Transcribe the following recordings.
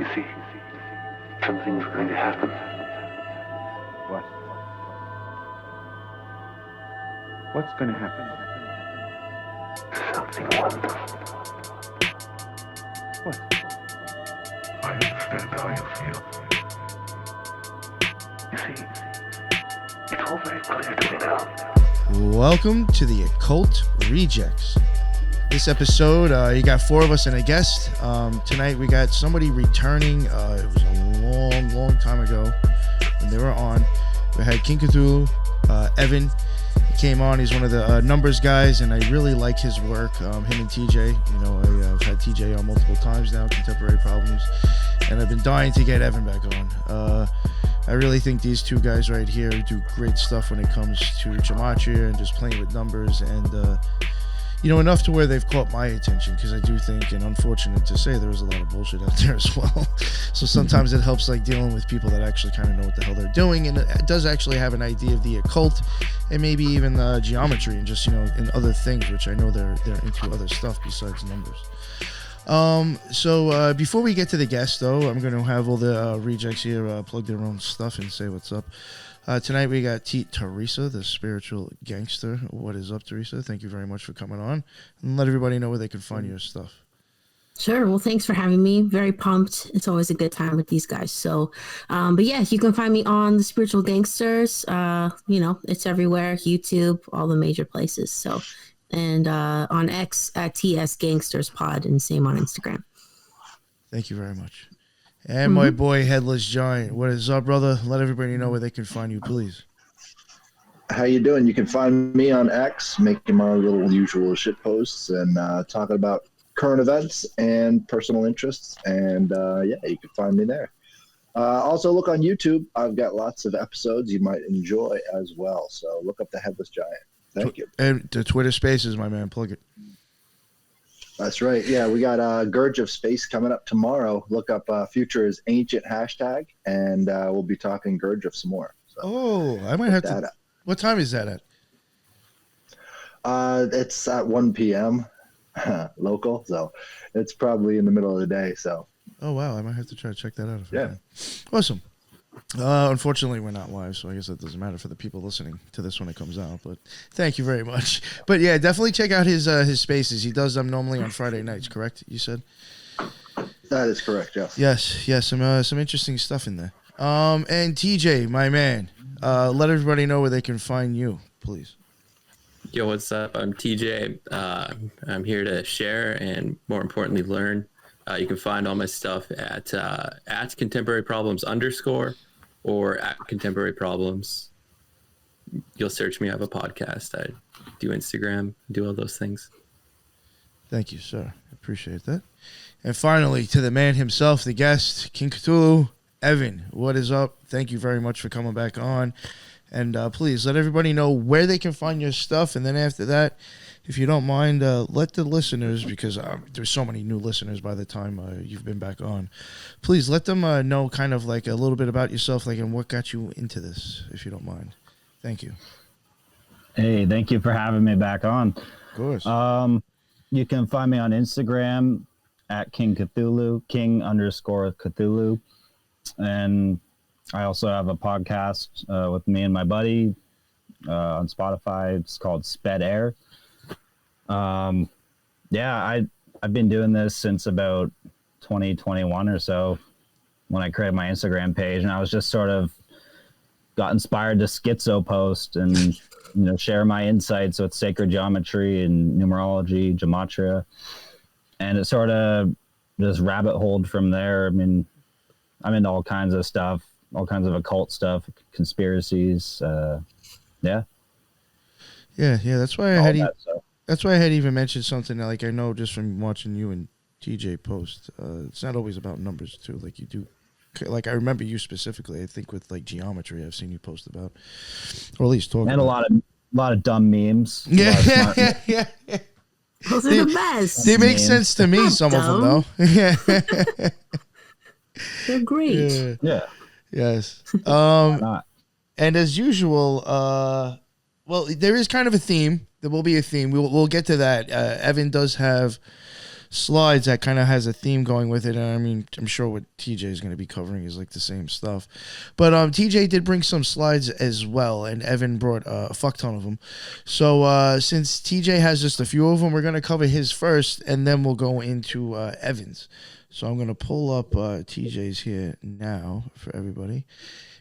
You see, something's going to happen. What? What's going to happen? Something wonderful. What? I understand how you feel. You see, it's all very clear to me now. Welcome to the Occult Rejects. This episode, you got four of us and a guest. Tonight we got somebody returning. It was a long time ago when they were on. We had King Cthulhu, Evan. He came on. He's one of the numbers guys, and I really like his work. Him and TJ. You know, I've had TJ on multiple times now, Contemporary Problems, and I've been dying to get Evan back on. I really think these two guys right here do great stuff when it comes to Gematria and just playing with numbers, and you know, enough to where they've caught my attention, because I do think, and unfortunate to say, there's a lot of bullshit out there as well. So sometimes it helps, like, dealing with people that actually kind of know what the hell they're doing, and it does actually have an idea of the occult, and maybe even geometry, and just, you know, and other things, which I know they're into other stuff besides numbers. So before we get to the guest, though, I'm going to have all the rejects here plug their own stuff and say what's up. Tonight we got Teresa, the spiritual gangster. What is up, Teresa? Thank you very much for coming on, and let everybody know where they can find your stuff. Sure. Well, thanks for having me. Very pumped. It's always a good time with these guys. So, but yeah, you can find me on the Spiritual Gangsters. You know, it's everywhere. YouTube, all the major places. So, and on X at TS Gangsters Pod, and same on Instagram. Thank you very much. And my boy Headless Giant, what is up, brother? Let everybody know where they can find you, please. How you doing? You can find me on X, making my little usual shit posts and talking about current events and personal interests. And yeah, you can find me there. Also, look on YouTube. I've got lots of episodes you might enjoy as well. So look up the Headless Giant. Thank you. And the Twitter Spaces, my man. Plug it. That's right. Yeah, we got Gurge of Space coming up tomorrow. Look up Future is Ancient hashtag, and we'll be talking Gurge of some more. So I might have to. What time is that at? It's at 1 p.m. local, so it's probably in the middle of the day. So. Oh wow, I might have to try to check that out. Yeah. Awesome. Unfortunately, we're not live, so I guess that doesn't matter for the people listening to this when it comes out. But thank you very much. But yeah, definitely check out his spaces. He does them normally on Friday nights, correct? You said. That is correct. Yes. Yes. Some interesting stuff in there. And TJ, my man, let everybody know where they can find you, please. Yo, what's up? I'm TJ. I'm here to share and, more importantly, learn. You can find all my stuff at Contemporary Problems _ or at Contemporary Problems. You'll search me. I have a podcast. I do Instagram, do all those things. Thank you, sir. Appreciate that. And finally, to the man himself, the guest, King Cthulhu, Evan. What is up? Thank you very much for coming back on. And please let everybody know where they can find your stuff. And then after that, if you don't mind, let the listeners, because there's so many new listeners by the time you've been back on, please let them know kind of like a little bit about yourself, like, and what got you into this, if you don't mind. Thank you. Hey, thank you for having me back on. Of course. You can find me on Instagram at King Cthulhu, King _ Cthulhu. And I also have a podcast with me and my buddy on Spotify. It's called Sped Air. Yeah, I've been doing this since about 2021 or so when I created my Instagram page, and I was just sort of got inspired to schizo post and, you know, share my insights with sacred geometry and numerology, gematria, and it sort of just rabbit holed from there. I mean, I'm into all kinds of stuff, all kinds of occult stuff, conspiracies. Yeah. That's why That's why I had even mentioned something like, I know just from watching you and TJ post, it's not always about numbers too. Like you do, like I remember you specifically. I think with like geometry, I've seen you post about, or at least talk. And about. a lot of dumb memes. Yeah. Those are the best. They make sense to me. Some of them though. Yeah. They're great. Yeah. Yes. And as usual, well, there is kind of a theme. There will be a theme. We'll get to that. Evan does have slides that kind of has a theme going with it. And I mean, I'm sure what TJ is going to be covering is like the same stuff. But TJ did bring some slides as well, and Evan brought a fuck ton of them. So since TJ has just a few of them, we're going to cover his first, and then we'll go into Evan's. So I'm going to pull up TJ's here now for everybody.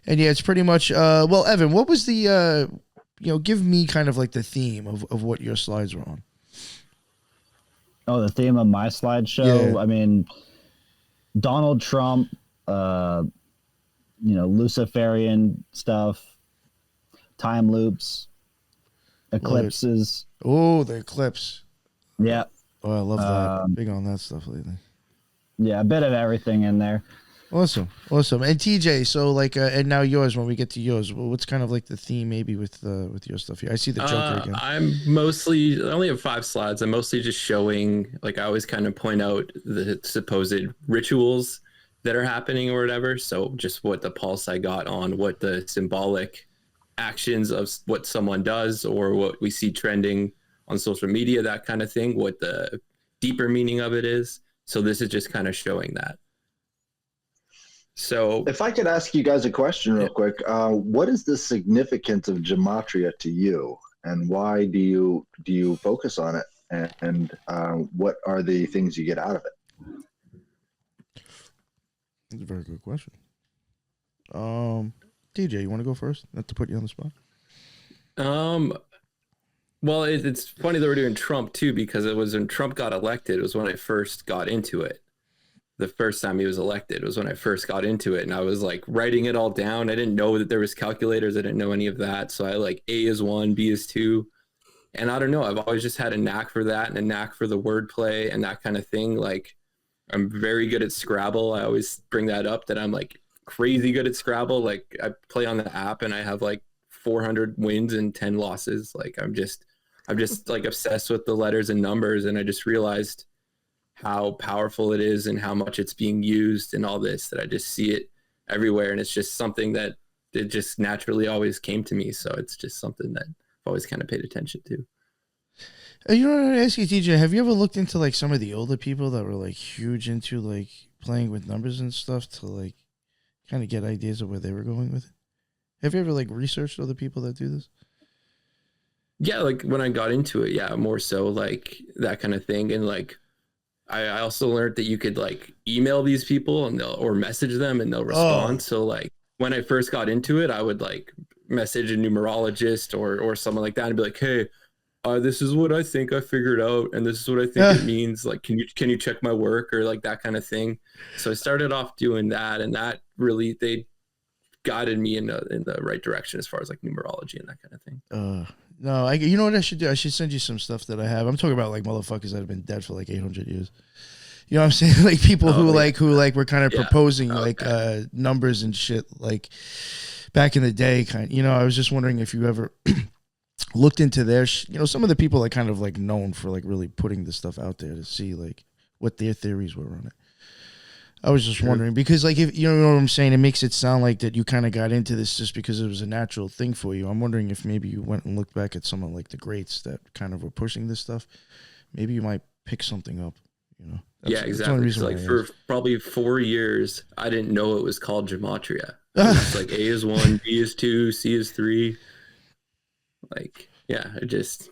And yeah, it's pretty much, well, Evan, what was the, give me kind of like the theme of what your slides were on. Oh, the theme of my slideshow? Yeah. I mean, Donald Trump, Luciferian stuff, time loops, eclipses. Oh, the eclipse. Yeah. Oh, I love that. Big on that stuff lately. Yeah, a bit of everything in there. Awesome. And TJ, so like, and now yours. When we get to yours, what's kind of like the theme maybe with your stuff here? I see the Joker again. I only have 5 slides. I'm mostly just showing, like, I always kind of point out the supposed rituals that are happening or whatever. So just what the pulse I got on, what the symbolic actions of what someone does, or what we see trending on social media, that kind of thing, what the deeper meaning of it is. So this is just kind of showing that. So if I could ask you guys a question real quick, what is the significance of Gematria to you, and why do you focus on it, and what are the things you get out of it? That's a very good question. DJ, you want to go first? Not to put you on the spot. Well, it's funny that we're doing Trump too, because it was when Trump got elected. It was when I first got into it. The first time he was elected was when I first got into it, and I was like writing it all down. I didn't know that there was calculators. I didn't know any of that. So I like A is 1, B is 2. And I don't know, I've always just had a knack for that and a knack for the wordplay and that kind of thing. Like, I'm very good at Scrabble. I always bring that up, that I'm like crazy good at Scrabble. Like, I play on the app and I have like 400 wins and 10 losses. Like, I'm just like obsessed with the letters and numbers. And I just realized how powerful it is and how much it's being used and all this, that I just see it everywhere. And it's just something that it just naturally always came to me. So it's just something that I've always kind of paid attention to. You know what I ask you, TJ? Have you ever looked into like some of the older people that were like huge into like playing with numbers and stuff to like kind of get ideas of where they were going with it? Have you ever like researched other people that do this? Yeah, like when I got into it, yeah, more so like that kind of thing. And like, I also learned that you could like email these people and or message them and they'll respond. So like when I first got into it, I would like message a numerologist or someone like that and be like, hey, this is what I think I figured out, and this is what I think it means. Like, can you check my work, or like that kind of thing. So I started off doing that, and that really, they guided me in the right direction as far as like numerology and that kind of thing. No, you know what I should do? I should send you some stuff that I have. I'm talking about like motherfuckers that have been dead for like 800 years. You know what I'm saying? Like people who were kind of proposing like numbers and shit like back in the day. I was just wondering if you ever looked into their, some of the people that kind of like known for like really putting this stuff out there to see like what their theories were on it. I was just wondering because, like, if you know what I'm saying, it makes it sound like that you kind of got into this just because it was a natural thing for you. I'm wondering if maybe you went and looked back at someone like the greats that kind of were pushing this stuff. Maybe you might pick something up. Yeah, exactly. So, like for probably 4 years, I didn't know it was called Gematria. It's like A is 1, B is 2, C is 3. Like, yeah, I just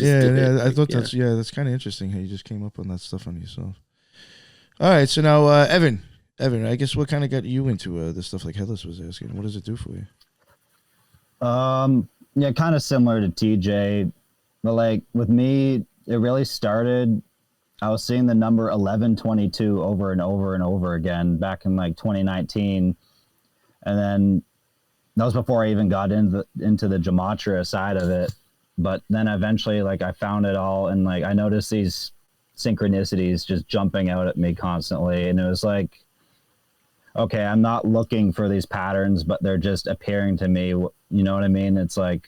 I thought that's kind of interesting how you just came up on that stuff on yourself. All right, so now Evan, I guess what kind of got you into this stuff like Headless was asking? What does it do for you? Yeah, kind of similar to TJ, but like with me, it really started. I was seeing the number 1122 over and over and over again back in like 2019, and then that was before I even got into the Gematria side of it. But then eventually, like I found it all, and like I noticed these synchronicities just jumping out at me constantly, and it was like, okay, I'm not looking for these patterns, but they're just appearing to me. You know what I mean? It's like,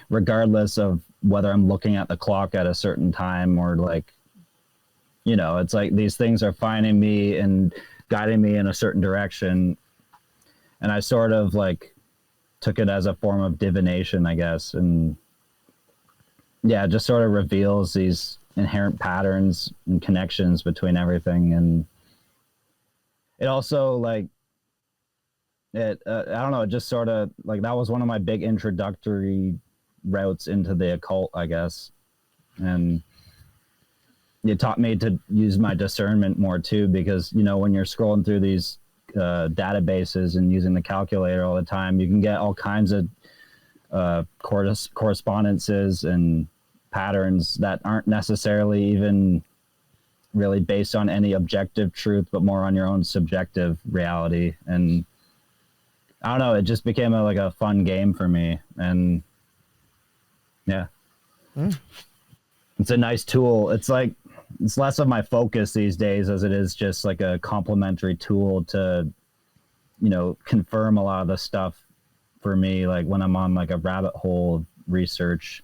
regardless of whether I'm looking at the clock at a certain time or like, it's like these things are finding me and guiding me in a certain direction. And I sort of like took it as a form of divination, I guess. And yeah, it just sort of reveals these inherent patterns and connections between everything. And it also like it I don't know, it just sort of like that was one of my big introductory routes into the occult, I guess. And it taught me to use my discernment more too, because when you're scrolling through these databases and using the calculator all the time, you can get all kinds of correspondences and patterns that aren't necessarily even really based on any objective truth, but more on your own subjective reality. And I don't know, it just became a fun game for me. And yeah, it's a nice tool. It's like, it's less of my focus these days as it is just like a complementary tool to, confirm a lot of the stuff for me. Like when I'm on like a rabbit hole of research,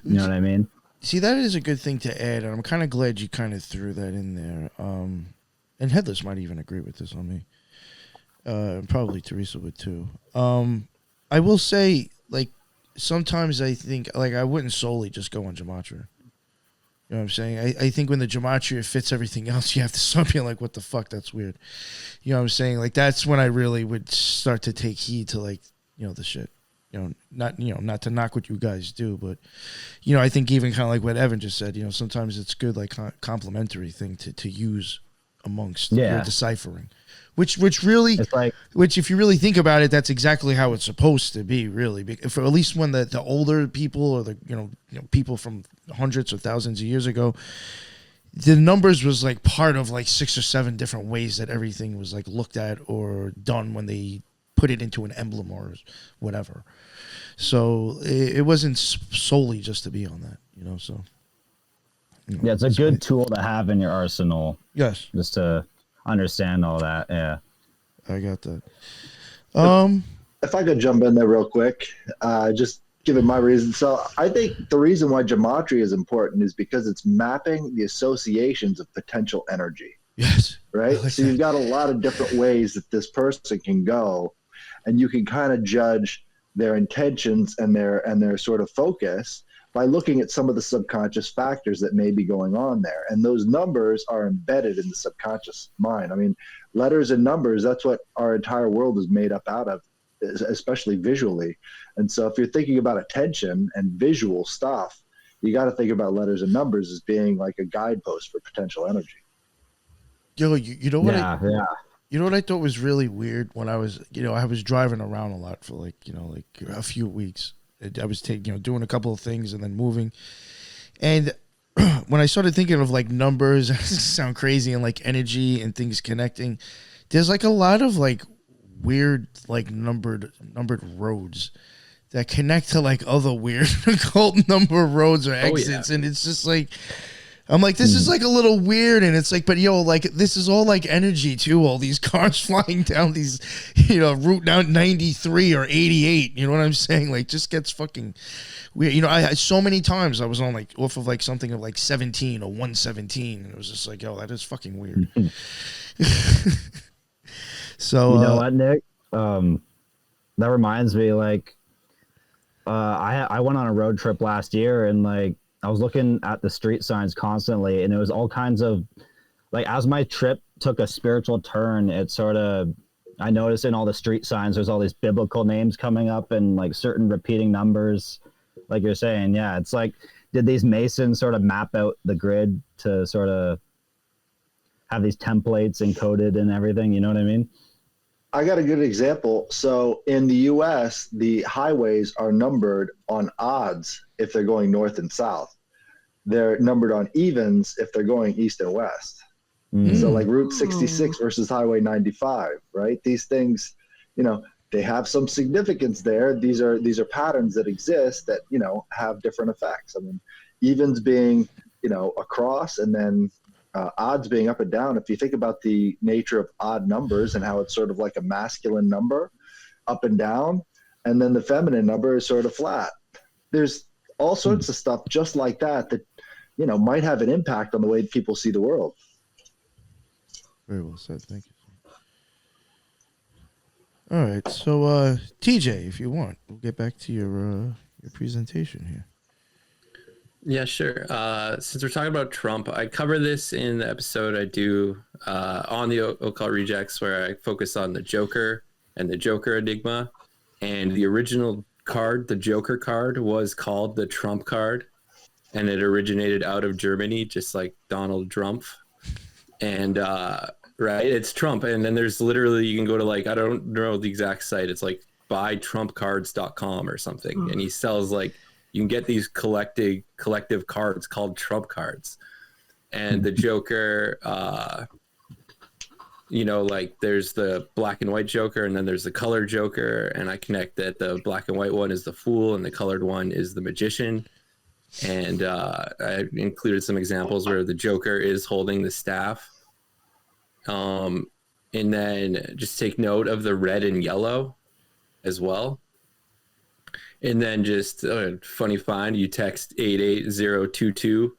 you know what I mean? See, that is a good thing to add, and I'm kind of glad you kind of threw that in there. And Headless might even agree with this on me. Probably Teresa would too. I will say, like, sometimes I think, like, I wouldn't solely just go on Gematria. You know what I'm saying? I think when the Gematria fits everything else, you have to start being like, what the fuck, that's weird. You know what I'm saying? Like, that's when I really would start to take heed to, like, the shit. Not to knock what you guys do, but, I think even kind of like what Evan just said, sometimes it's good, like, complementary thing to use amongst your deciphering. Which really, it's like, which if you really think about it, that's exactly how it's supposed to be, really. For at least when the older people or the people from hundreds or thousands of years ago, the numbers was like part of like 6 or 7 different ways that everything was like looked at or done when they put it into an emblem or whatever. So it wasn't solely just to be on that, So yeah, it's a good tool to have in your arsenal. Yes, just to understand all that. Yeah, I got that. If I could jump in there real quick, just giving my reason. So I think the reason why Gematria is important is because it's mapping the associations of potential energy. Yes. Right. Like so you've got a lot of different ways that this person can go, and you can kind of judge their intentions and their sort of focus by looking at some of the subconscious factors that may be going on there. And those numbers are embedded in the subconscious mind. I mean, letters and numbers, that's what our entire world is made up out of, especially visually. And so if you're thinking about attention and visual stuff, you got to think about letters and numbers as being like a guidepost for potential energy. Yo, you know what? Yeah. You know what I thought was really weird when I was, I was driving around a lot for like a few weeks. I was doing a couple of things and then moving. And when I started thinking of like numbers, sound crazy, and like energy and things connecting, there's like a lot of like weird like numbered roads that connect to like other weird occult number roads or exits, and it's just like, I'm like, this is like a little weird, and it's like, but like this is all like energy too. All these cars flying down these, Route 93 or 88. You know what I'm saying? Like, just gets fucking weird. I so many times I was on like off of like something of like 17 or 117, and it was just like, yo, that is fucking weird. So you know what, Nick? That reminds me, like, I went on a road trip last year, and like, I was looking at the street signs constantly, and it was all kinds of, like, as my trip took a spiritual turn, it sort of, I noticed in all the street signs, there's all these biblical names coming up and like certain repeating numbers, like you're saying. Yeah, it's like, did these Masons sort of map out the grid to sort of have these templates encoded and everything? You know what I mean? I got a good example. So in the US, the highways are numbered on odds if they're going north and south. They're numbered on evens if they're going east and west. So like Route 66 versus Highway 95, right? These things, they have some significance there. These are patterns that exist that, have different effects. I mean, evens being, across, and then odds being up and down. If you think about the nature of odd numbers and how it's sort of like a masculine number, up and down, and then the feminine number is sort of flat. There's all sorts of stuff just like that might have an impact on the way people see the world. Very well said. Thank you. All right, so TJ, if you want, we'll get back to your presentation here. Yeah, sure. Since we're talking about Trump, I cover this in the episode I do on the Occult Rejects, where I focus on the Joker and the Joker Enigma. And the original card, the Joker card, was called the Trump card, and it originated out of Germany, just like Donald Trump. And right, it's Trump. And then there's literally, you can go to like, I don't know the exact site. It's like buytrumpcards.com or something. And he sells like, you can get these collective cards called Trump cards. And the Joker, you know, like there's the black and white Joker, and then there's the color Joker. And I connect that the black and white one is the Fool, and the colored one is the Magician. And I included some examples where the Joker is holding the staff. And then just take note of the red and yellow as well. And then just funny find, you text 88022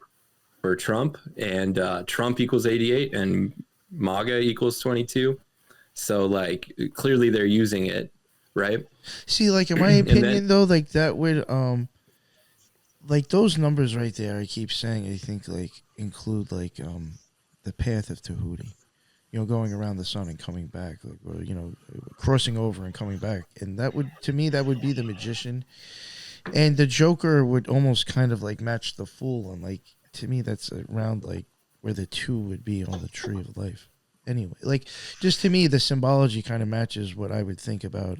for Trump, and Trump equals 88 and MAGA equals 22. So like clearly they're using it, right? See, like in my opinion though, like that would like those numbers right there, I keep saying, I think like include like the path of Tahuti. You know, going around the sun and coming back, like, or, you know, crossing over and coming back. And that would, to me, that would be the Magician. And the Joker would almost kind of like match the Fool. And like, to me, that's around like where the two would be on the tree of life. Anyway, like, just to me, the symbology kind of matches what I would think about,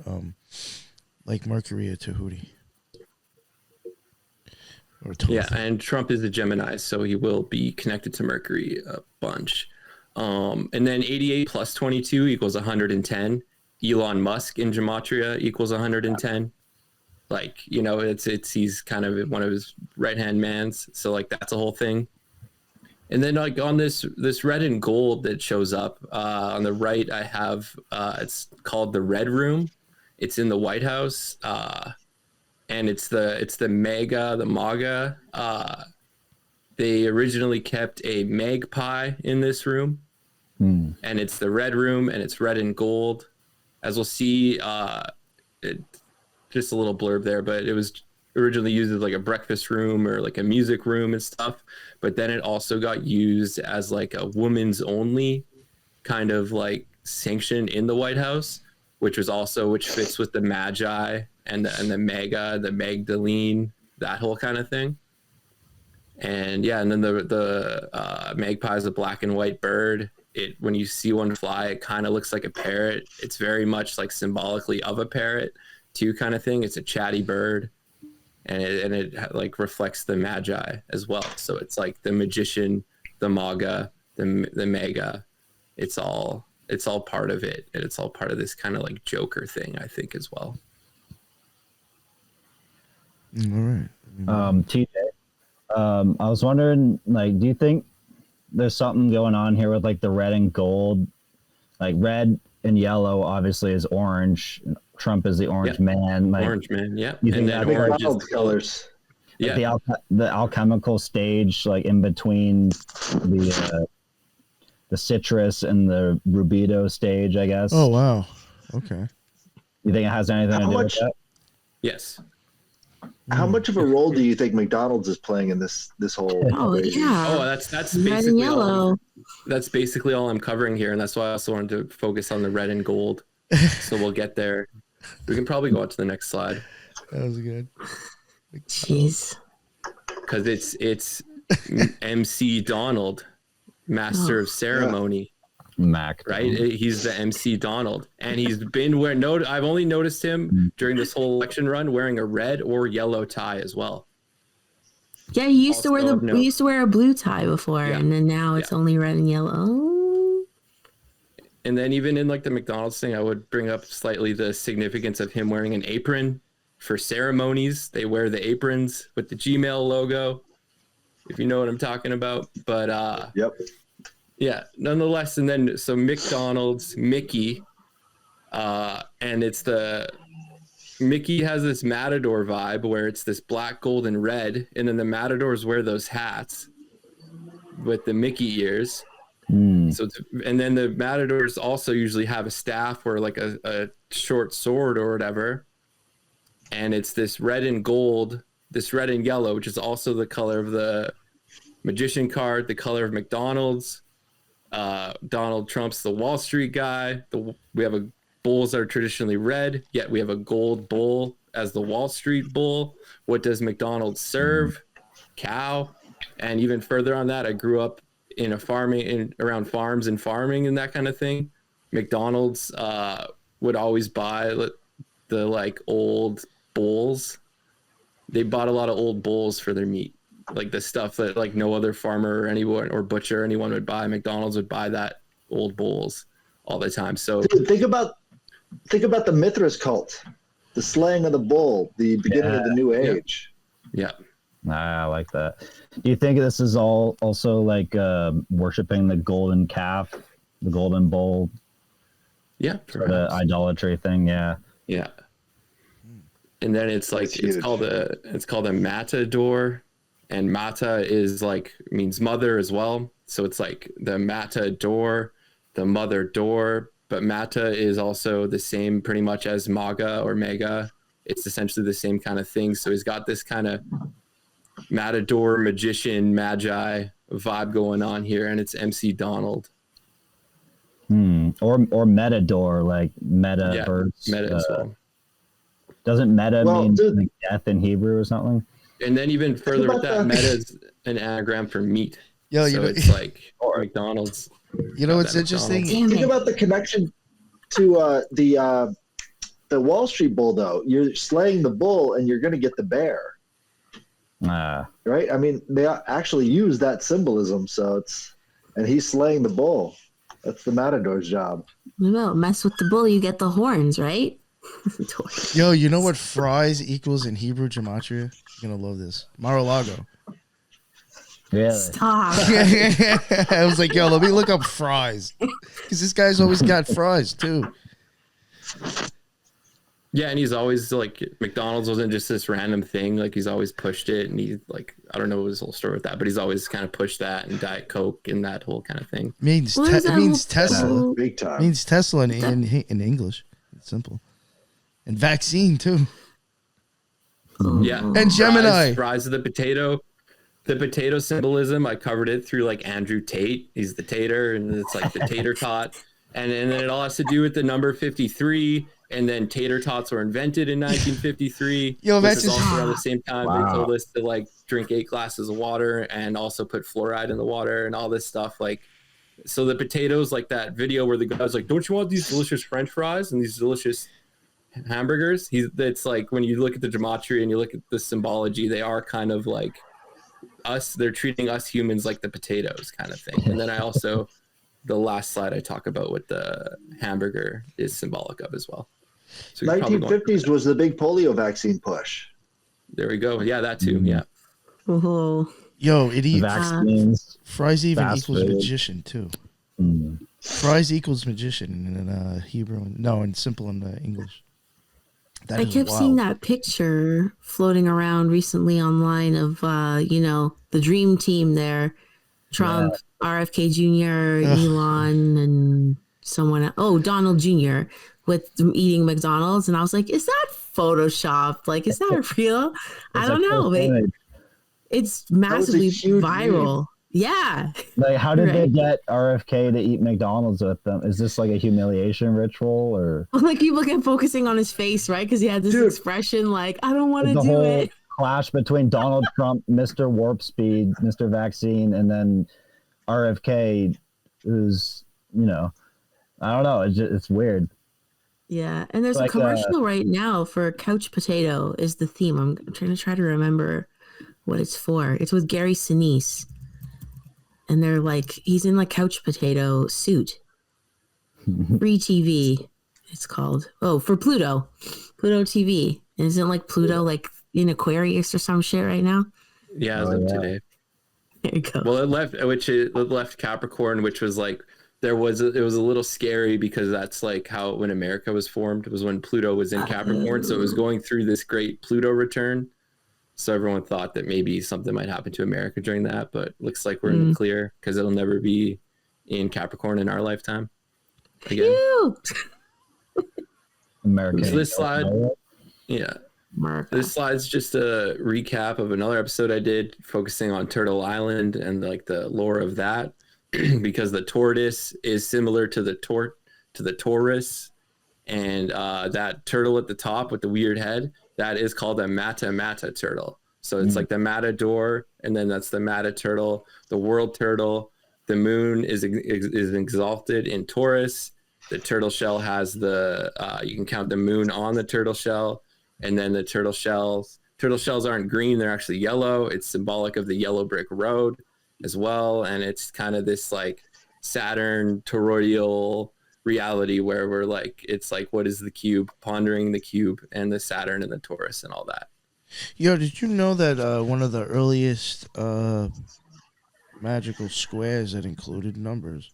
like Mercury or Tahuti. Or yeah, and Trump is a Gemini, so he will be connected to Mercury a bunch. And then 88 plus 22 equals 110. Elon Musk in Gematria equals 110. Like, you know, it's he's kind of one of his right-hand mans. So like that's a whole thing. And then like on this red and gold that shows up on the right, I have it's called the Red Room. It's in the White House. And it's the MAGA. They originally kept a magpie in this room, and it's the Red Room, and it's red and gold. As we'll see, just a little blurb there, but it was originally used as like a breakfast room or like a music room and stuff. But then it also got used as like a woman's only kind of like sanction in the White House, which fits with the Magi and the Mega, the Magdalene, that whole kind of thing. And yeah, and then the magpie is a black and white bird. When you see one fly, it kind of looks like a parrot. It's very much like symbolically of a parrot too, kind of thing. It's a chatty bird, and it like reflects the Magi as well. So it's like the Magician, the MAGA, the Mega. It's all part of it, and it's all part of this kind of like Joker thing, I think, as well. All right. TJ, I was wondering, like, do you think there's something going on here with like the red and gold? Like red and yellow obviously is orange. Trump is the orange man. Like, orange man, yeah. You think and then Big orange wild is colors. like yeah. the alchemical stage, like in between the citrus and the rubido stage, I guess. Oh, wow. Okay. You think it has anything to do with that? Yes. How much of a role do you think McDonald's is playing in this whole? Oh yeah. Oh, that's Red and basically yellow. that's basically all I'm covering here, and that's why I also wanted to focus on the red and gold. So we'll get there. We can probably go on to the next slide. That was good. Jeez. Because it's MC Donald, Master of Ceremony. Mac, Right? He's the MC Donald, and he's been wearing. I've only noticed him during this whole election run wearing a red or yellow tie as well. Yeah, he used to wear Also, we used to wear a blue tie before, Yeah. and then now it's only red and yellow. And then even in like the McDonald's thing, I would bring up slightly the significance of him wearing an apron for ceremonies. They wear the aprons with the Gmail logo, if you know what I'm talking about. But Yep. yeah, nonetheless. And then so McDonald's, Mickey, and it's Mickey has this matador vibe where it's this black, gold, and red, and then the matadors wear those hats with the Mickey ears. So and then the matadors also usually have a staff or like a short sword or whatever, and it's this red and gold this red and yellow, which is also the color of the magician card, the color of McDonald's. Donald Trump's the Wall Street guy. We have bulls that are traditionally red, yet we have a gold bull as the Wall Street bull. What does McDonald's serve? Cow. And even further on that, I grew up in around farms and farming and that kind of thing. McDonald's would always buy the like old bulls. They bought a lot of old bulls for their meat, like the stuff that like no other farmer or anyone or butcher or anyone would buy. McDonald's would buy that old bulls all the time. So dude, think about the Mithras cult, the slaying of the bull, the beginning of the new age. Yeah. I like that. Do you think this is all also like worshiping the golden calf, the golden bull? Yeah, sort of idolatry thing. Yeah. And then it's like it's called a matador, and mata is like means mother as well. So it's like the matador, the mother door, but mata is also the same pretty much as maga or mega. It's essentially the same kind of thing. So he's got this kind of matador, magician, magi vibe going on here, and it's MC Donald. Or metador, like metaverse. Meta as well. Doesn't meta mean like death in Hebrew or something? And then even further with that, meta is an anagram for meat. Yo, so it's like McDonald's. You know what's interesting? Think about the connection to the Wall Street bull, though. You're slaying the bull, and you're going to get the bear. Right? I mean, they actually use that symbolism, and he's slaying the bull. That's the matador's job. No, mess with the bull, you get the horns, right? Yo, you know what fries equals in Hebrew gematria? You're gonna love this. Mar-a-Lago. Really? Stop. I was like, yo, let me look up fries. Because this guy's always got fries, too. Yeah, and he's always like, McDonald's wasn't just this random thing. Like, he's always pushed it. And he, like, I don't know his whole story with that, but he's always kind of pushed that and Diet Coke and that whole kind of thing. Means Tesla. Big time. Means Tesla in English. It's simple. And vaccine, too. Yeah. And Gemini. Fries of the potato. The potato symbolism, I covered it through like Andrew Tate. He's the tater, and it's like the tater tot. And then it all has to do with the number 53. And then tater tots were invented in 1953. Yo, this that's is just also around the same time they told us to like drink 8 glasses of water and also put fluoride in the water and all this stuff. Like, so the potatoes, like that video where the guy's like, "Don't you want these delicious French fries and these delicious hamburgers?" It's like when you look at the gematria and you look at the symbology, they are kind of like us. They're treating us humans like the potatoes kind of thing. And then I also, the last slide I talk about what the hamburger is symbolic of as well. So 1950s was the big polio vaccine push. There we go. Yeah, that too. Yeah. Oh. Yo, it eats Vaccines. fries even Fast equals food. magician too. Fries equals magician in Hebrew. No, in simple in English. That I is kept wild. seeing that picture floating around recently online of the dream team there. Trump, RFK Jr., Elon, and someone else. Oh, Donald Jr. with them eating McDonald's. And I was like, is that Photoshopped? Like, is that real? I don't know. It's massively viral. Meme. Yeah. Like, how did they Right. get RFK to eat McDonald's with them? Is this like a humiliation ritual, or Like, people kept focusing on his face, right? Because he had this expression like, I don't want to the do whole it. clash between Donald Trump, Mr. Warp Speed, Mr. Vaccine, and then RFK, who's I don't know. It's weird. Yeah, and there's Like, a commercial right now for Couch Potato is the theme. I'm trying to remember what it's for. It's with Gary Sinise, and they're like, he's in like Couch Potato suit. Free TV, it's called. Oh, for Pluto TV. And isn't like Pluto like in Aquarius or some shit right now? Yeah, as of today. There you go. Well, it left Capricorn, which was like it was a little scary because that's like how when America was formed. It was when Pluto was in Capricorn, so it was going through this great Pluto return. So everyone thought that maybe something might happen to America during that, but looks like we're in the clear because it'll never be in Capricorn in our lifetime again. Ew. American. So this slide, yeah. America. This slide's just a recap of another episode I did focusing on Turtle Island and like the lore of that, because the tortoise is similar to the Taurus, and that turtle at the top with the weird head, that is called a mata turtle. So it's like the matador, and then that's the mata turtle, the world turtle. The moon is exalted in Taurus. The turtle shell has you can count the moon on the turtle shell. And then the turtle shells aren't green, they're actually yellow. It's symbolic of the yellow brick road as well. And it's kind of this like Saturn toroidal reality where we're like, it's like, what is the cube, pondering the cube and the Saturn and the Taurus and all that. Yo, did you know that one of the earliest magical squares that included numbers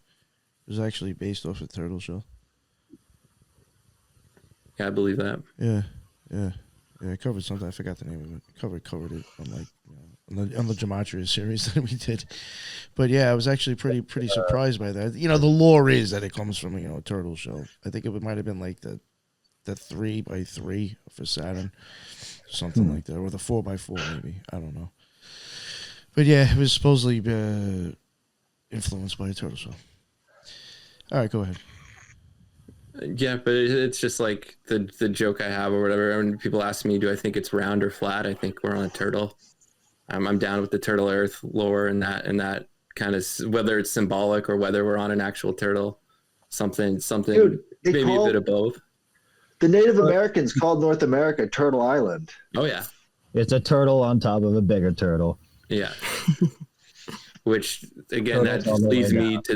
was actually based off a turtle shell? Yeah, I believe that. Yeah. It covered something. I forgot the name of it. Covered it on like on the Gematria series that we did. But yeah, I was actually pretty surprised by that. The lore is that it comes from a turtle shell. I think it might have been like the 3x3 for Saturn, something like that, or the 4x4 maybe. I don't know. But yeah, it was supposedly influenced by a turtle shell. All right, go ahead. Yeah, but it's just like the joke I have or whatever. When people ask me, do I think it's round or flat? I think we're on a turtle. I'm down with the turtle Earth lore and that kind of, whether it's symbolic or whether we're on an actual turtle, something. Dude, maybe a bit of both. The Native Americans called North America Turtle Island. Oh yeah, It's a turtle on top of a bigger turtle. yeah. Which again, Turtles that all the leads way me down. to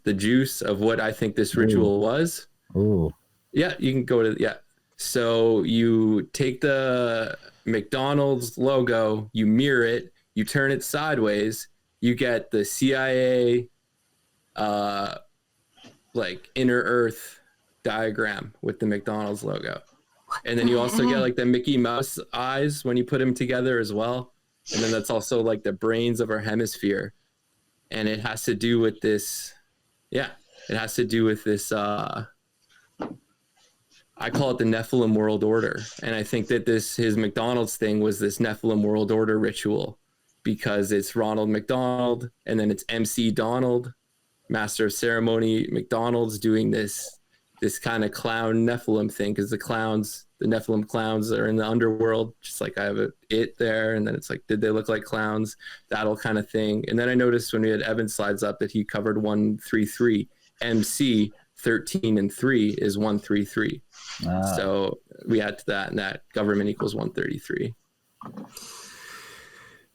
the juice of what I think this ritual was. Ooh. Yeah, you can go to So you take the McDonald's logo, you mirror it, you turn it sideways, you get the CIA like inner Earth diagram with the McDonald's logo. And then you also get like the Mickey Mouse eyes when you put them together as well. And then that's also like the brains of our hemisphere. And it has to do with this, I call it the Nephilim World Order. And I think that his McDonald's thing was this Nephilim World Order ritual, because it's Ronald McDonald and then it's MC Donald, Master of Ceremony McDonald's, doing this kind of clown Nephilim thing, because the Nephilim clowns are in the underworld, just like I have it there. And then it's like, did they look like clowns? That'll kind of thing. And then I noticed when we had Evan slides up that he covered 133. MC 13 and 3 is 133. So we add to that, and that government equals 133.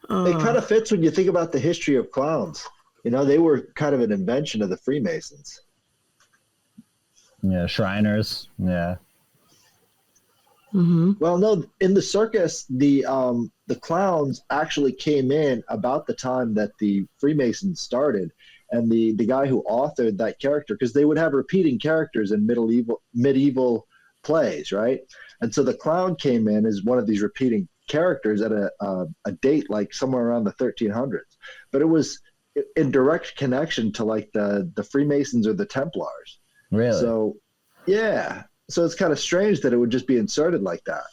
It kind of fits when you think about the history of clowns. They were kind of an invention of the Freemasons. Yeah, Shriners. Yeah. Mm-hmm. Well, no, in the circus, the clowns actually came in about the time that the Freemasons started, and the guy who authored that character, because they would have repeating characters in medieval plays, right? And so the clown came in as one of these repeating characters at a date like somewhere around the 1300s, but it was in direct connection to like the Freemasons or the Templars. Really? So, yeah. So it's kind of strange that it would just be inserted like that.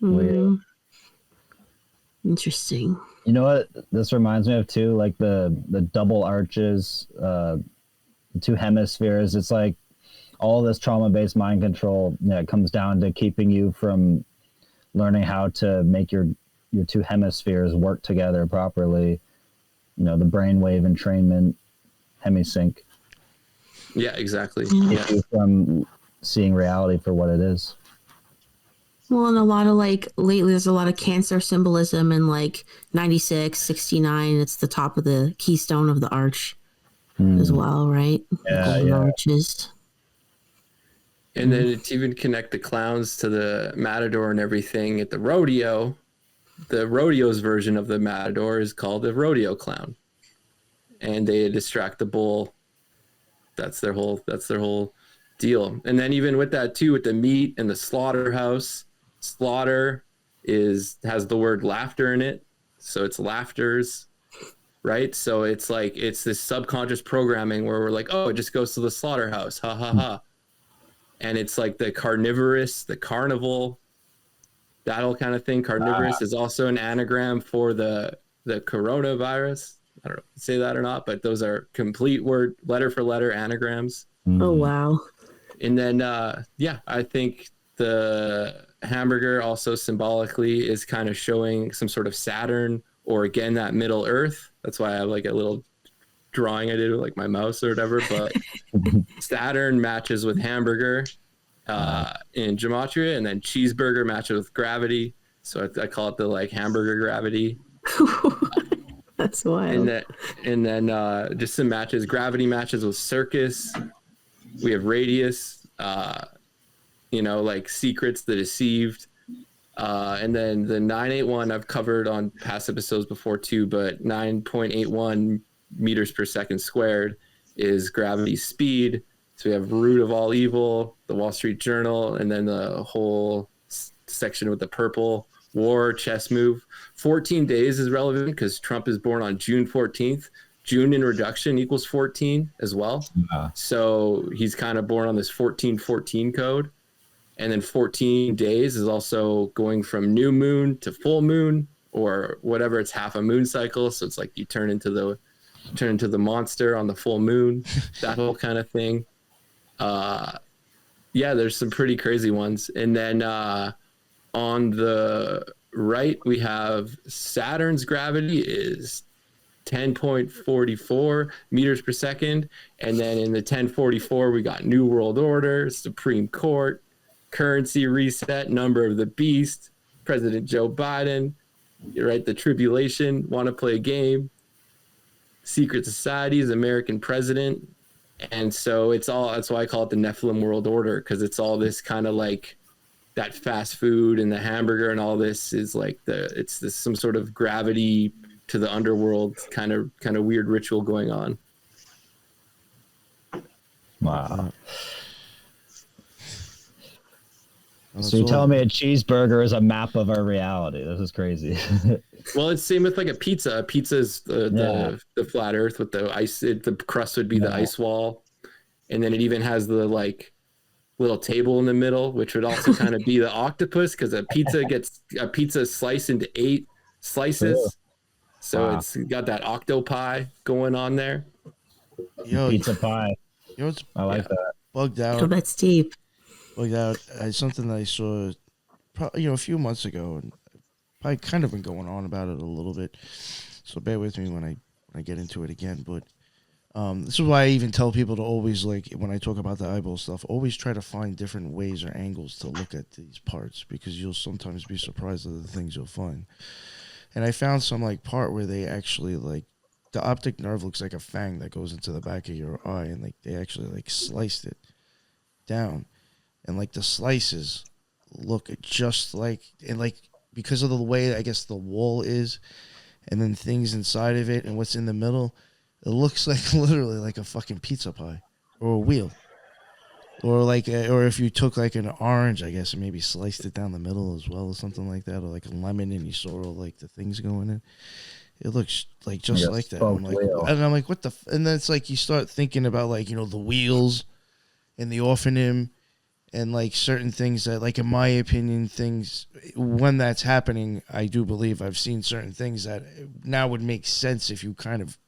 Weird. Interesting. You know what this reminds me of too? Like the double arches, the two hemispheres. It's like all this trauma-based mind control comes down to keeping you from learning how to make your two hemispheres work together properly. The brainwave entrainment, hemisync. Yeah, exactly. Keep you from seeing reality for what it is. Well, and a lot of lately there's a lot of Cancer symbolism in 96, 69. It's the top of the keystone of the arch as well, right? Yeah, Golden yeah. arches. And then to even connect the clowns to the matador and everything at the rodeo, the rodeo's version of the matador is called the rodeo clown. And they distract the bull. That's their whole deal. And then even with that too, with the meat and the slaughterhouse, slaughter has the word laughter in it. So it's laughters, right? So it's like, it's this subconscious programming where we're like, oh, it just goes to the slaughterhouse. Ha ha ha. and it's like the carnivorous, the carnival, that whole kind of thing. Carnivorous is also an anagram for the coronavirus. I don't know if you say that or not, but those are complete word, letter for letter anagrams. Oh, wow. And then, I think the hamburger also symbolically is kind of showing some sort of Saturn, or again, that Middle Earth. That's why I have like a little drawing I did with like my mouse or whatever. But Saturn matches with hamburger in Gematria, and then cheeseburger matches with gravity. So I call it the like hamburger gravity. That's wild. And then just some matches. Gravity matches with circus. We have radius. Like secrets, the deceived. And then the 981 I've covered on past episodes before too, but 9.81 meters per second squared is gravity speed. So we have root of all evil, the Wall Street Journal, and then the whole section with the purple war chess move. 14 days is relevant because Trump is born on June 14th. June in reduction equals 14 as well. So he's kind of born on this 1414 code. And then 14 days is also going from new moon to full moon, or whatever. It's half a moon cycle. So it's like you turn into the monster on the full moon, that whole kind of thing. There's some pretty crazy ones. And then on the right, we have Saturn's gravity is 10.44 meters per second. And then in the 1044, we got New World Order, Supreme Court, currency reset, number of the beast, President Joe Biden, right? The tribulation, want to play a game, secret societies, American president. And so that's why I call it the Nephilim world order, because it's all this kind of like that fast food and the hamburger and all this is like it's this some sort of gravity to the underworld kind of weird ritual going on. Wow. So you're telling me a cheeseburger is a map of our reality? This is crazy. Well, it's same with like a pizza. A pizza is the flat Earth with the ice. The crust would be the ice wall, and then it even has the like little table in the middle, which would also kind of be the octopus, because a pizza sliced into 8 slices. So it's got that octopi going on there. Pizza pie. I like that. Bugged out. Oh, that's deep. Bugged out. Something that I saw, a few months ago, and probably kind of been going on about it a little bit. So bear with me when I get into it again. But this is why I even tell people to always, like, when I talk about the eyeball stuff, always try to find different ways or angles to look at these parts, because you'll sometimes be surprised at the things you'll find. And I found some like part where they actually like the optic nerve looks like a fang that goes into the back of your eye, and like they actually like sliced it down, and like the slices look just like, and like because of the way I guess the wall is, and then things inside of it and what's in the middle, it looks like literally like a fucking pizza pie or a wheel. Or like, or if you took like an orange, I guess, and maybe sliced it down the middle as well, or something like that, or like a lemon, and you saw all like the things going in. It looks like just like that. I'm like, what the? And then it's like you start thinking about like the wheels, and the orphanim, and like certain things that, like in my opinion, things when that's happening, I do believe I've seen certain things that now would make sense if you kind of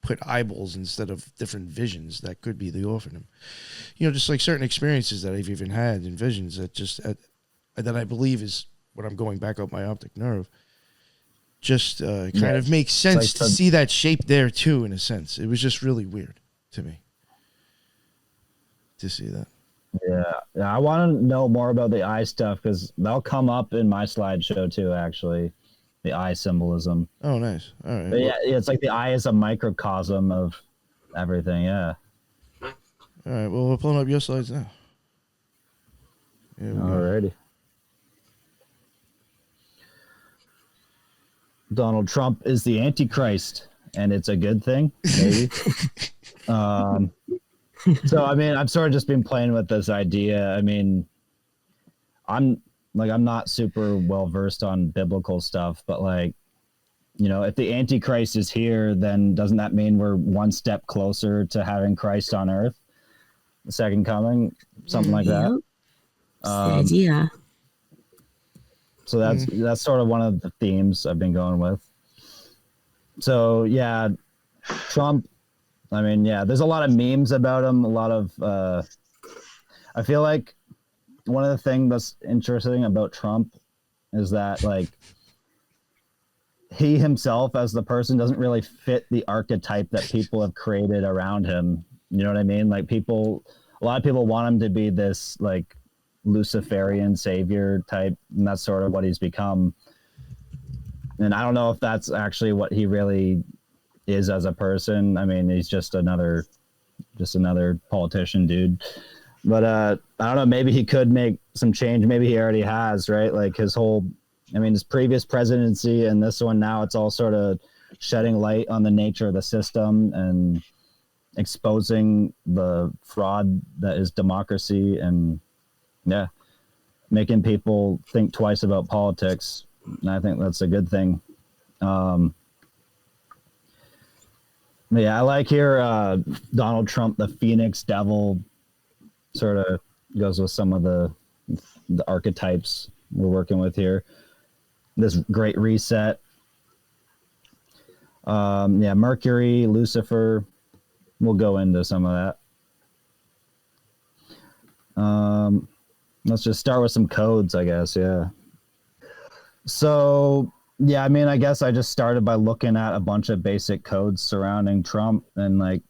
put eyeballs instead of different visions. That could be the orphanim. Just like certain experiences that I've even had in visions that just that I believe is what I'm going back up my optic nerve. Just kind of makes sense to see that shape there too, in a sense. It was just really weird to me to see that. Yeah, I want to know more about the eye stuff, because that'll come up in my slideshow too, actually. The eye symbolism. Oh, nice. All right. But it's like the eye is a microcosm of everything. Yeah. All right. Well, we're pulling up your slides now. Alrighty. Donald Trump is the Antichrist, and it's a good thing, maybe. So, I mean, I've sort of just been playing with this idea. I mean, I'm not super well versed on biblical stuff, but like, if the Antichrist is here, then doesn't that mean we're one step closer to having Christ on earth? the second coming, something like that. Yep. Said, yeah. So that's sort of one of the themes I've been going with. So yeah, Trump. I mean, yeah, there's a lot of memes about him. A lot of. I feel like one of the things that's interesting about Trump is that like he himself as the person doesn't really fit the archetype that people have created around him. You know what I mean? Like a lot of people want him to be this like Luciferian savior type, and that's sort of what he's become. And I don't know if that's actually what he really is as a person. I mean, he's just another politician dude. But I don't know, maybe he could make some change. Maybe he already has, right? Like his previous presidency and this one now, it's all sort of shedding light on the nature of the system and exposing the fraud that is democracy and making people think twice about politics. And I think that's a good thing. I like here Donald Trump, the Phoenix Devil, sort of goes with some of the archetypes we're working with here. This Great Reset. Mercury, Lucifer. We'll go into some of that. Let's just start with some codes, I guess. Yeah. So, yeah, I mean, I guess I just started by looking at a bunch of basic codes surrounding Trump, and like,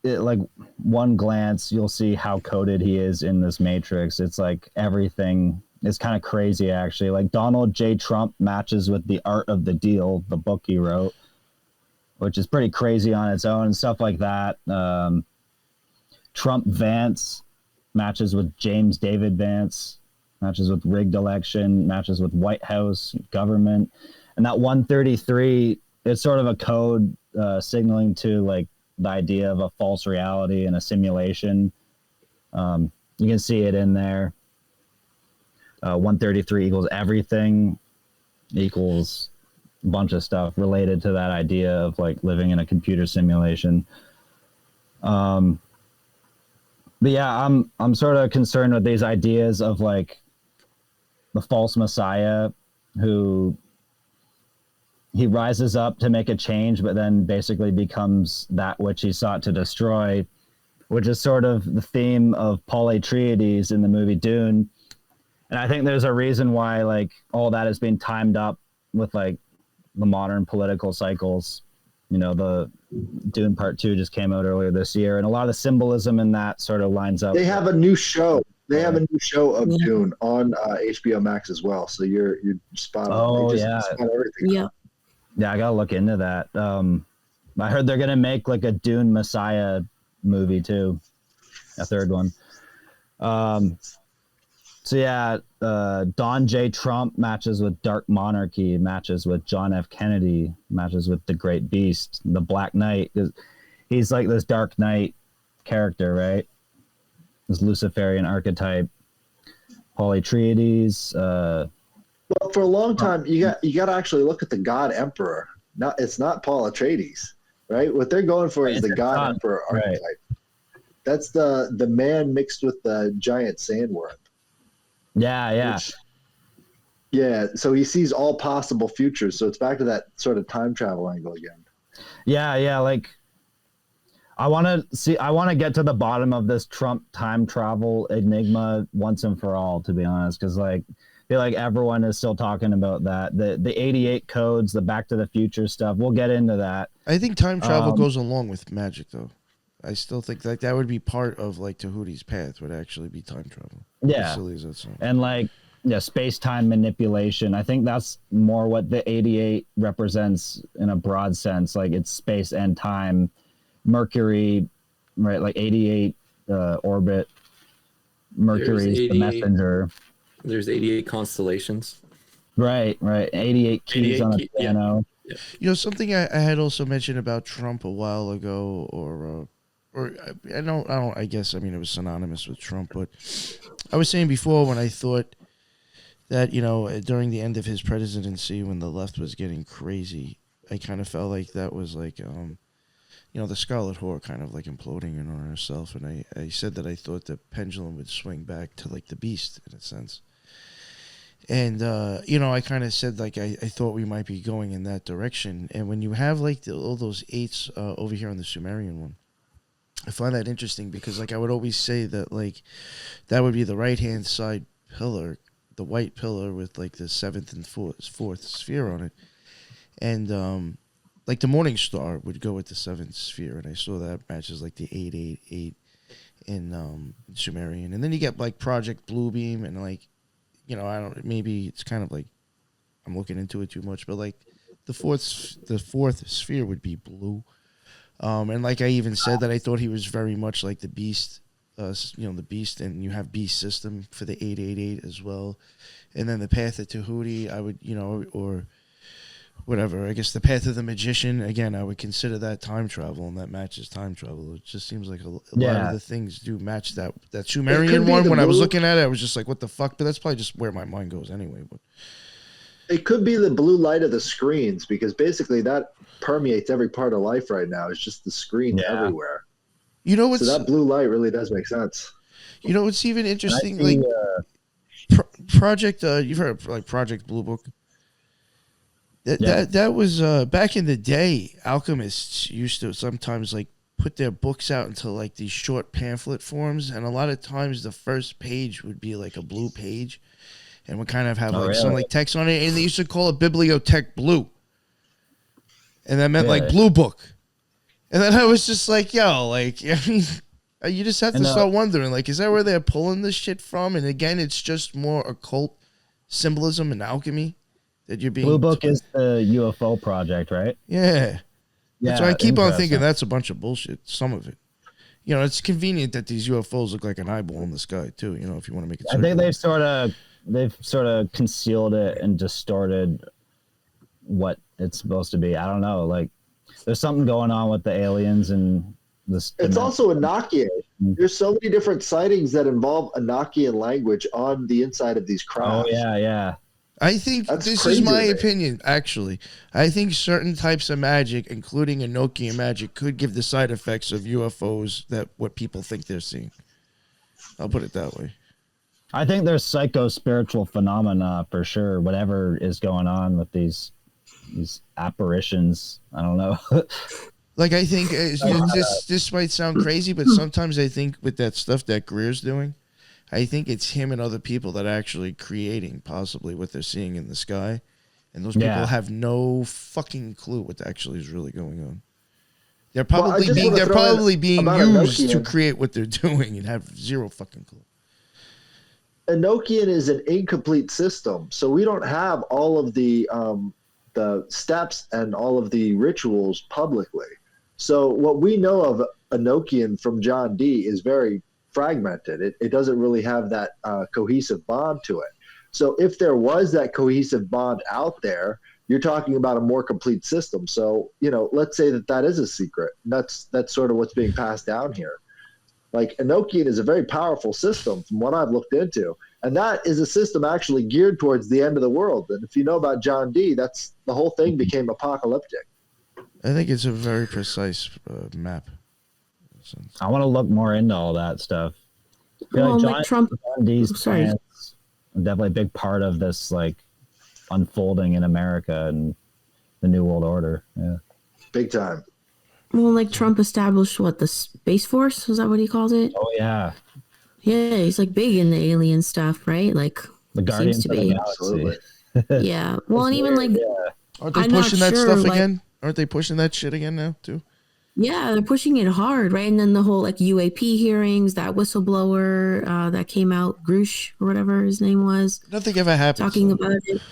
like one glance, you'll see how coded he is in this matrix. It's like everything is kind of crazy, actually. Like Donald J. Trump matches with The Art of the Deal, the book he wrote, which is pretty crazy on its own and stuff like that. Trump Vance matches with James David Vance, matches with rigged election, matches with White House, government. And that 133, it's sort of a code signaling to like the idea of a false reality and a simulation. You can see it in there. 133 equals everything, equals a bunch of stuff related to that idea of like living in a computer simulation. But yeah, I'm sort of concerned with these ideas of like the false messiah who he rises up to make a change, but then basically becomes that which he sought to destroy, which is sort of the theme of Paul Atreides in the movie Dune. And I think there's a reason why like all that is being timed up with like the modern political cycles. You know, the Dune Part 2 just came out earlier this year, and a lot of the symbolism in that sort of lines up. They have a new show. They have a new show of Dune on HBO Max as well. So you're spot on. Oh, yeah. Spot everything. Yeah. Yeah, I gotta look into that. I heard they're gonna make like a Dune Messiah movie too, a third one. So yeah, Don J. Trump matches with Dark Monarchy, matches with John F. Kennedy, matches with the Great Beast, the Black Knight. He's like this Dark Knight character, right? This Luciferian archetype. Paul Atreides. Well, for a long time, you got to actually look at the God Emperor. It's not Paul Atreides, right? What they're going for is the God Emperor archetype. Right. That's the man mixed with the giant sandworm. Yeah. Yeah, so he sees all possible futures. So it's back to that sort of time travel angle again. Yeah. Like, I want to get to the bottom of this Trump time travel enigma once and for all, to be honest, because like, I feel like everyone is still talking about that. The 88 codes, the Back to the Future stuff. We'll get into that. I think time travel goes along with magic, though. I still think like that would be part of like Tahuti's path would actually be time travel. Yeah, as silly as that sounds. And like space-time manipulation. I think that's more what the 88 represents in a broad sense. Like it's space and time. Mercury, right? Like 88 orbit. Mercury is the messenger. There's 88 constellations. Right. 88 keys on a piano. Yeah. You know, something I had also mentioned about Trump a while ago, or I guess, I mean, it was synonymous with Trump, but I was saying before when I thought that, you know, during the end of his presidency, when the left was getting crazy, I kind of felt like that was like the Scarlet Whore kind of like imploding in on herself, and I said that I thought the pendulum would swing back to like the beast in a sense. And I kind of said like I thought we might be going in that direction. And when you have like all those eights over here on the Sumerian one, I find that interesting because like I would always say that like that would be the right hand side pillar, the white pillar with like the seventh and fourth sphere on it, and like the Morning Star would go with the seventh sphere, and I saw that matches like the 888 in Sumerian, and then you get like Project Bluebeam and like. I don't. Maybe it's kind of like I'm looking into it too much, but like the fourth sphere would be blue, and like I even said that I thought he was very much like the beast, the beast, and you have beast system for the 888 as well, and then the path of Tahuti, I would or whatever. I guess the path of the magician again, I would consider that time travel, and that matches time travel. It just seems like a lot of the things do match that Sumerian one. When I was looking at it, I was just like, "What the fuck?" But that's probably just where my mind goes anyway. But it could be the blue light of the screens because basically that permeates every part of life right now. It's just the screen everywhere. So that blue light really does make sense. It's even interesting. Like Project, you've heard of like Project Blue Book. That was back in the day. Alchemists used to sometimes like put their books out into like these short pamphlet forms, and a lot of times the first page would be like a blue page, and would kind of have some like text on it, and they used to call it Bibliotech Blue, and that meant like blue book. And then I was just like, yo, like I mean, you just have to start wondering, like, is that where they're pulling this shit from? And again, it's just more occult symbolism and alchemy. Blue Book is the UFO project, right? Yeah. So I keep on thinking that's a bunch of bullshit, some of it. It's convenient that these UFOs look like an eyeball in the sky, too, if you want to make it circular. I think they've sort of concealed it and distorted what it's supposed to be. I don't know. Like, there's something going on with the aliens and this. It's also Enochian. There's so many different sightings that involve Enochian language on the inside of these crafts. Oh, yeah. I think this is my opinion, actually. I think certain types of magic, including Enochian magic, could give the side effects of UFOs that what people think they're seeing. I'll put it that way. I think there's psycho-spiritual phenomena for sure, whatever is going on with these apparitions. I don't know. Like, I think this might sound crazy, but sometimes I think with that stuff that Greer's doing, I think it's him and other people that are actually creating possibly what they're seeing in the sky. And those people have no fucking clue what actually is really going on. They're probably being used to create what they're doing and have zero fucking clue. Enochian is an incomplete system. So we don't have all of the steps and all of the rituals publicly. So what we know of Enochian from John D is very fragmented. It doesn't really have that cohesive bond to it. So if there was that cohesive bond out there, you're talking about a more complete system. So, let's say that is a secret. That's sort of what's being passed down here. Like Enochian is a very powerful system from what I've looked into. And that is a system actually geared towards the end of the world. And if you know about John D, that's the whole thing became apocalyptic. I think it's a very precise map. I want to look more into all that stuff. Trump. John D's plans are definitely a big part of this, like, unfolding in America and the New World Order. Yeah, big time. Well, like Trump established the Space Force? Is that what he calls it? Oh yeah. Yeah, he's like big in the alien stuff, right? Like the Guardians seems to be. Absolutely. Yeah. Well, and even like, aren't they pushing that stuff again? Aren't they pushing that shit again now too? Yeah, they're pushing it hard, right? And then the whole like UAP hearings, that whistleblower that came out, Grush or whatever his name was. Nothing ever happened. Talking about it.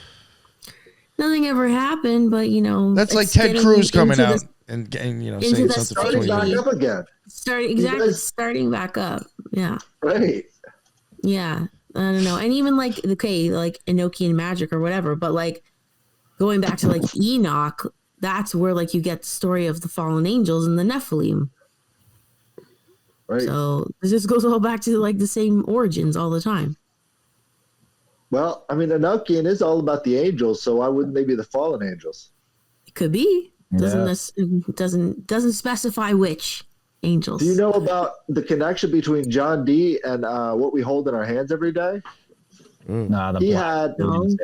Nothing ever happened, but that's like Ted Cruz coming out and saying something for 20 back years. up again. Starting back up. Yeah. Right. Yeah. I don't know. And even like Enochian magic or whatever, but like going back to like Enoch, that's where like you get the story of the fallen angels and the Nephilim. Right. So this just goes all back to like the same origins all the time. Well, I mean, Enochian is all about the angels, so why wouldn't they be the fallen angels? It could be. Doesn't Yeah. doesn't specify which angels. Do you know about the connection between John D and what we hold in our hands every day? Nah, the He black had, visions,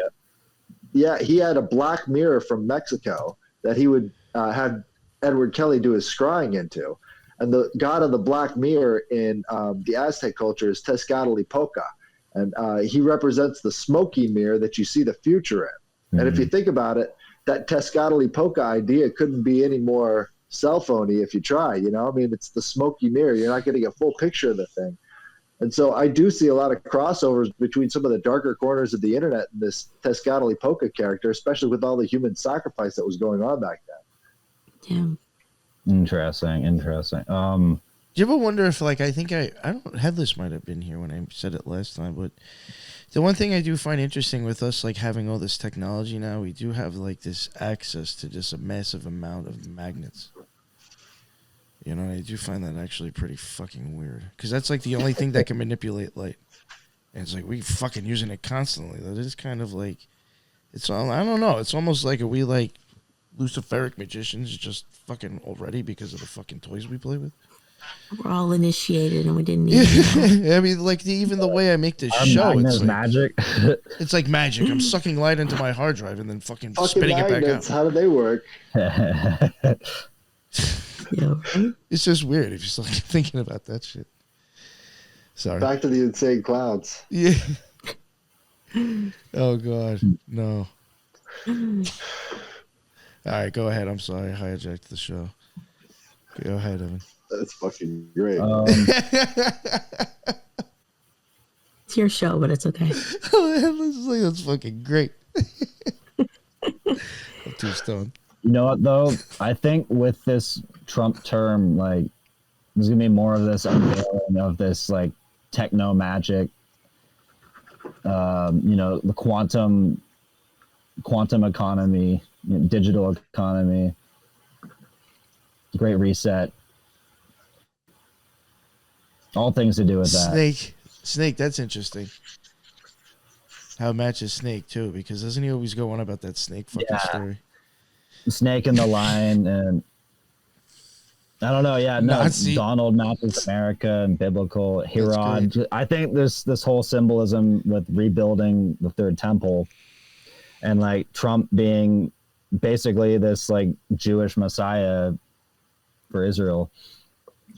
he had a black mirror from Mexico that he would have Edward Kelly do his scrying into. And the god of the black mirror in the Aztec culture is Tezcatlipoca. And he represents the smoky mirror that you see the future in. And if you think about it, that Tezcatlipoca idea couldn't be any more cell phony if you try, you know? I mean, it's the smoky mirror. You're not getting a full picture of the thing. And so I do see a lot of crossovers between some of the darker corners of the internet and this Tezcatlipoca character, especially with all the human sacrifice that was going on back then. Yeah. Interesting. Do you ever wonder if, like, I don't, Headless might have been here when I said it last time, but the one thing I do find interesting with us, like, having all this technology now, we do have, like, this access to just a massive amount of magnets. You know, I do find that actually pretty fucking weird. Because that's, like, the only thing that can manipulate light. And it's like, we fucking using it constantly. That is kind of like, it's all, I don't know. It's almost like, are we, like, Luciferic magicians just fucking already because of the fucking toys we play with? We're all initiated and we didn't need to. I mean, like, even the way I make this Our show, magnet's it's like magic. it's like magic. I'm sucking light into my hard drive and then fucking spitting it back Magnets, out. how do they work? Yeah, right? It's just weird if you start thinking about that shit. Sorry. Back to the insane clouds. Yeah. Oh, God. No. All right, go ahead. I'm sorry. I hijacked the show. Go ahead, Evan. That's fucking great. It's your show, but it's okay. That's fucking great. I'm too stoned. You know what, though? I think with this Trump term, like, there's going to be more of this unveiling of this, like, techno magic, you know, the quantum economy, you know, digital economy, great reset. All things to do with that. Snake, that's interesting. How it matches Snake, too, because doesn't he always go on about that Snake fucking story? Snake and the Lion, and I don't know. Yeah, no, Nazi. Donald matches America and biblical. Herod. I think this whole symbolism with rebuilding the third temple, and like Trump being basically this like Jewish Messiah for Israel.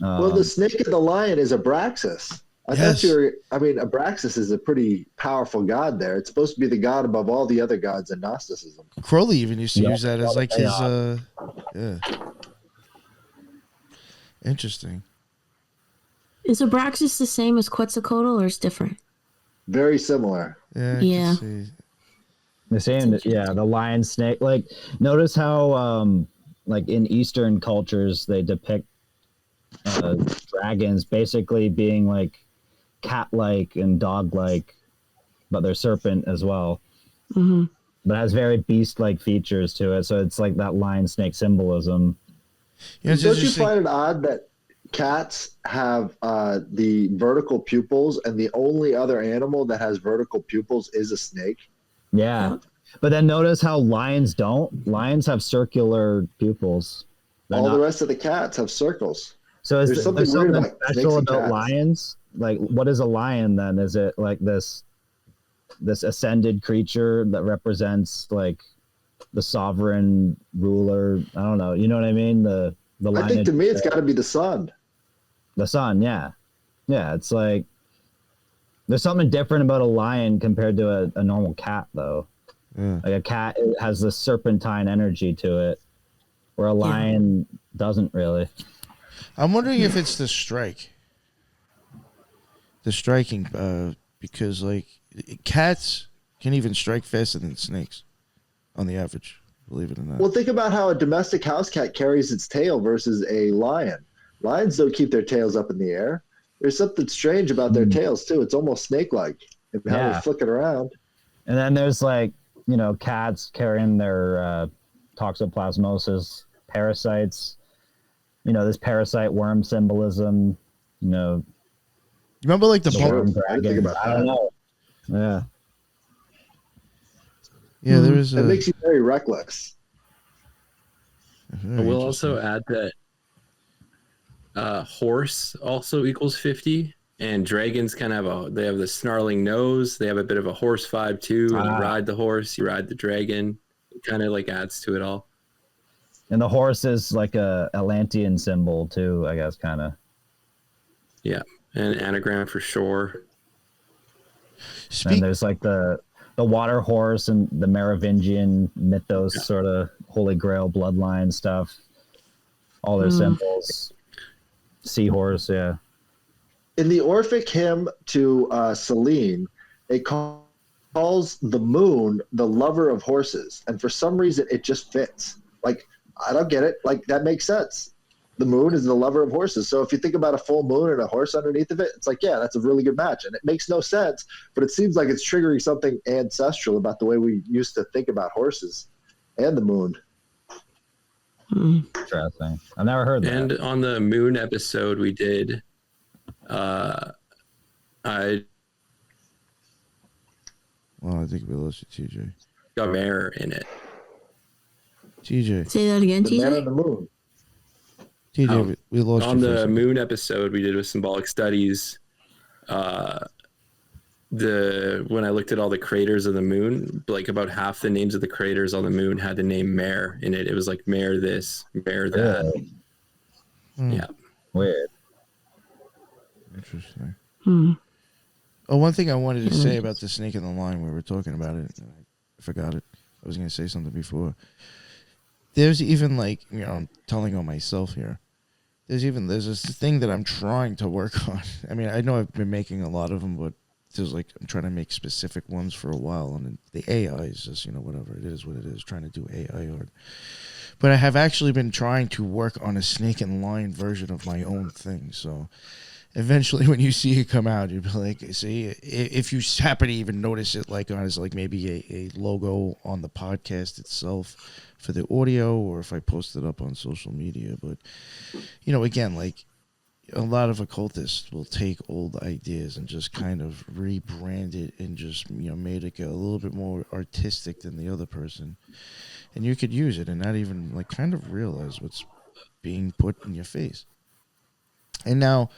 Well, the snake and the lion is Abraxas. Abraxas is a pretty powerful god there. It's supposed to be the god above all the other gods in Gnosticism. Crowley even used to use that as like his, yeah. Interesting. Is Abraxas the same as Quetzalcoatl or is it different? Very similar. Yeah. Yeah. The same, yeah, the lion snake. Like, notice how, like in Eastern cultures, they depict dragons basically being like cat-like and dog-like, but they're serpent as well. Mm-hmm. But it has very beast-like features to it, so it's like that lion snake symbolism. Yeah, Don't you find it odd that cats have the vertical pupils, and the only other animal that has vertical pupils is a snake? Yeah. But then notice how lions don't. Lions have circular pupils. All the rest of the cats have circles. So There's something weird about special snakes and about cats. lions? Like, what is a lion then? Is it like this ascended creature that represents like the sovereign ruler? I don't know. You know what I mean? The lion. I think to me it's got to be the sun. The sun, yeah. Yeah, it's like there's something different about a lion compared to a normal cat, though. Yeah. Like a cat has this serpentine energy to it, where a lion doesn't really. I'm wondering if it's the strike. The striking, because like cats can even strike faster than snakes on the average, believe it or not. Well, think about how a domestic house cat carries its tail versus a lion. Lions don't keep their tails up in the air. There's something strange about their tails, too. It's almost snake-like and how they flick it around. And then there's like, you know, cats carrying their toxoplasmosis parasites. You know, this parasite worm symbolism, you know. Remember like the worm I didn't think dragon. about I don't know. Yeah. Yeah, there was It makes you very reckless. Very We'll interesting. also add that horse also equals 50, and dragons kind of they have the snarling nose. They have a bit of a horse vibe too. And you ride the horse, you ride the dragon. It kind of like adds to it all. And the horse is like a Atlantean symbol too, I guess, kind of. Yeah, and an anagram for sure. And there's like the water horse and the Merovingian mythos, sort of Holy Grail bloodline stuff. All their symbols. Seahorse, yeah. In the Orphic hymn to Selene, it calls the moon the lover of horses, and for some reason it just fits. Like, I don't get it. Like, that makes sense. The moon is the lover of horses. So if you think about a full moon and a horse underneath of it, it's like, yeah, that's a really good match. And it makes no sense, but it seems like it's triggering something ancestral about the way we used to think about horses and the moon. Interesting. I've never heard that. And on the moon episode we did, Well, I think we lost you, TJ. got mare in it. TJ. Say that again, The man on TJ. the moon. TJ, we lost you On for a the second. moon episode we did with symbolic studies. When I looked at all the craters of the moon, like about half the names of the craters on the moon had the name Mare in it. It was like Mare this, Mare that. Yeah. Weird. Interesting. Oh, one thing I wanted to say about the snake in the line, we were talking about it, and I forgot it. I was going to say something before. There's even like, I'm telling on myself here. There's this thing that I'm trying to work on. I mean, I know I've been making a lot of them, but there's like, I'm trying to make specific ones for a while, and the AI is just, whatever it is, what it is, trying to do AI art. But I have actually been trying to work on a snake and line version of my own thing. So eventually when you see it come out, you'll be like, see, if you happen to even notice it like as like maybe a logo on the podcast itself for the audio, or if I post it up on social media. But, again, like a lot of occultists will take old ideas and just kind of rebrand it and just, made it a little bit more artistic than the other person. And you could use it and not even like kind of realize what's being put in your face. And now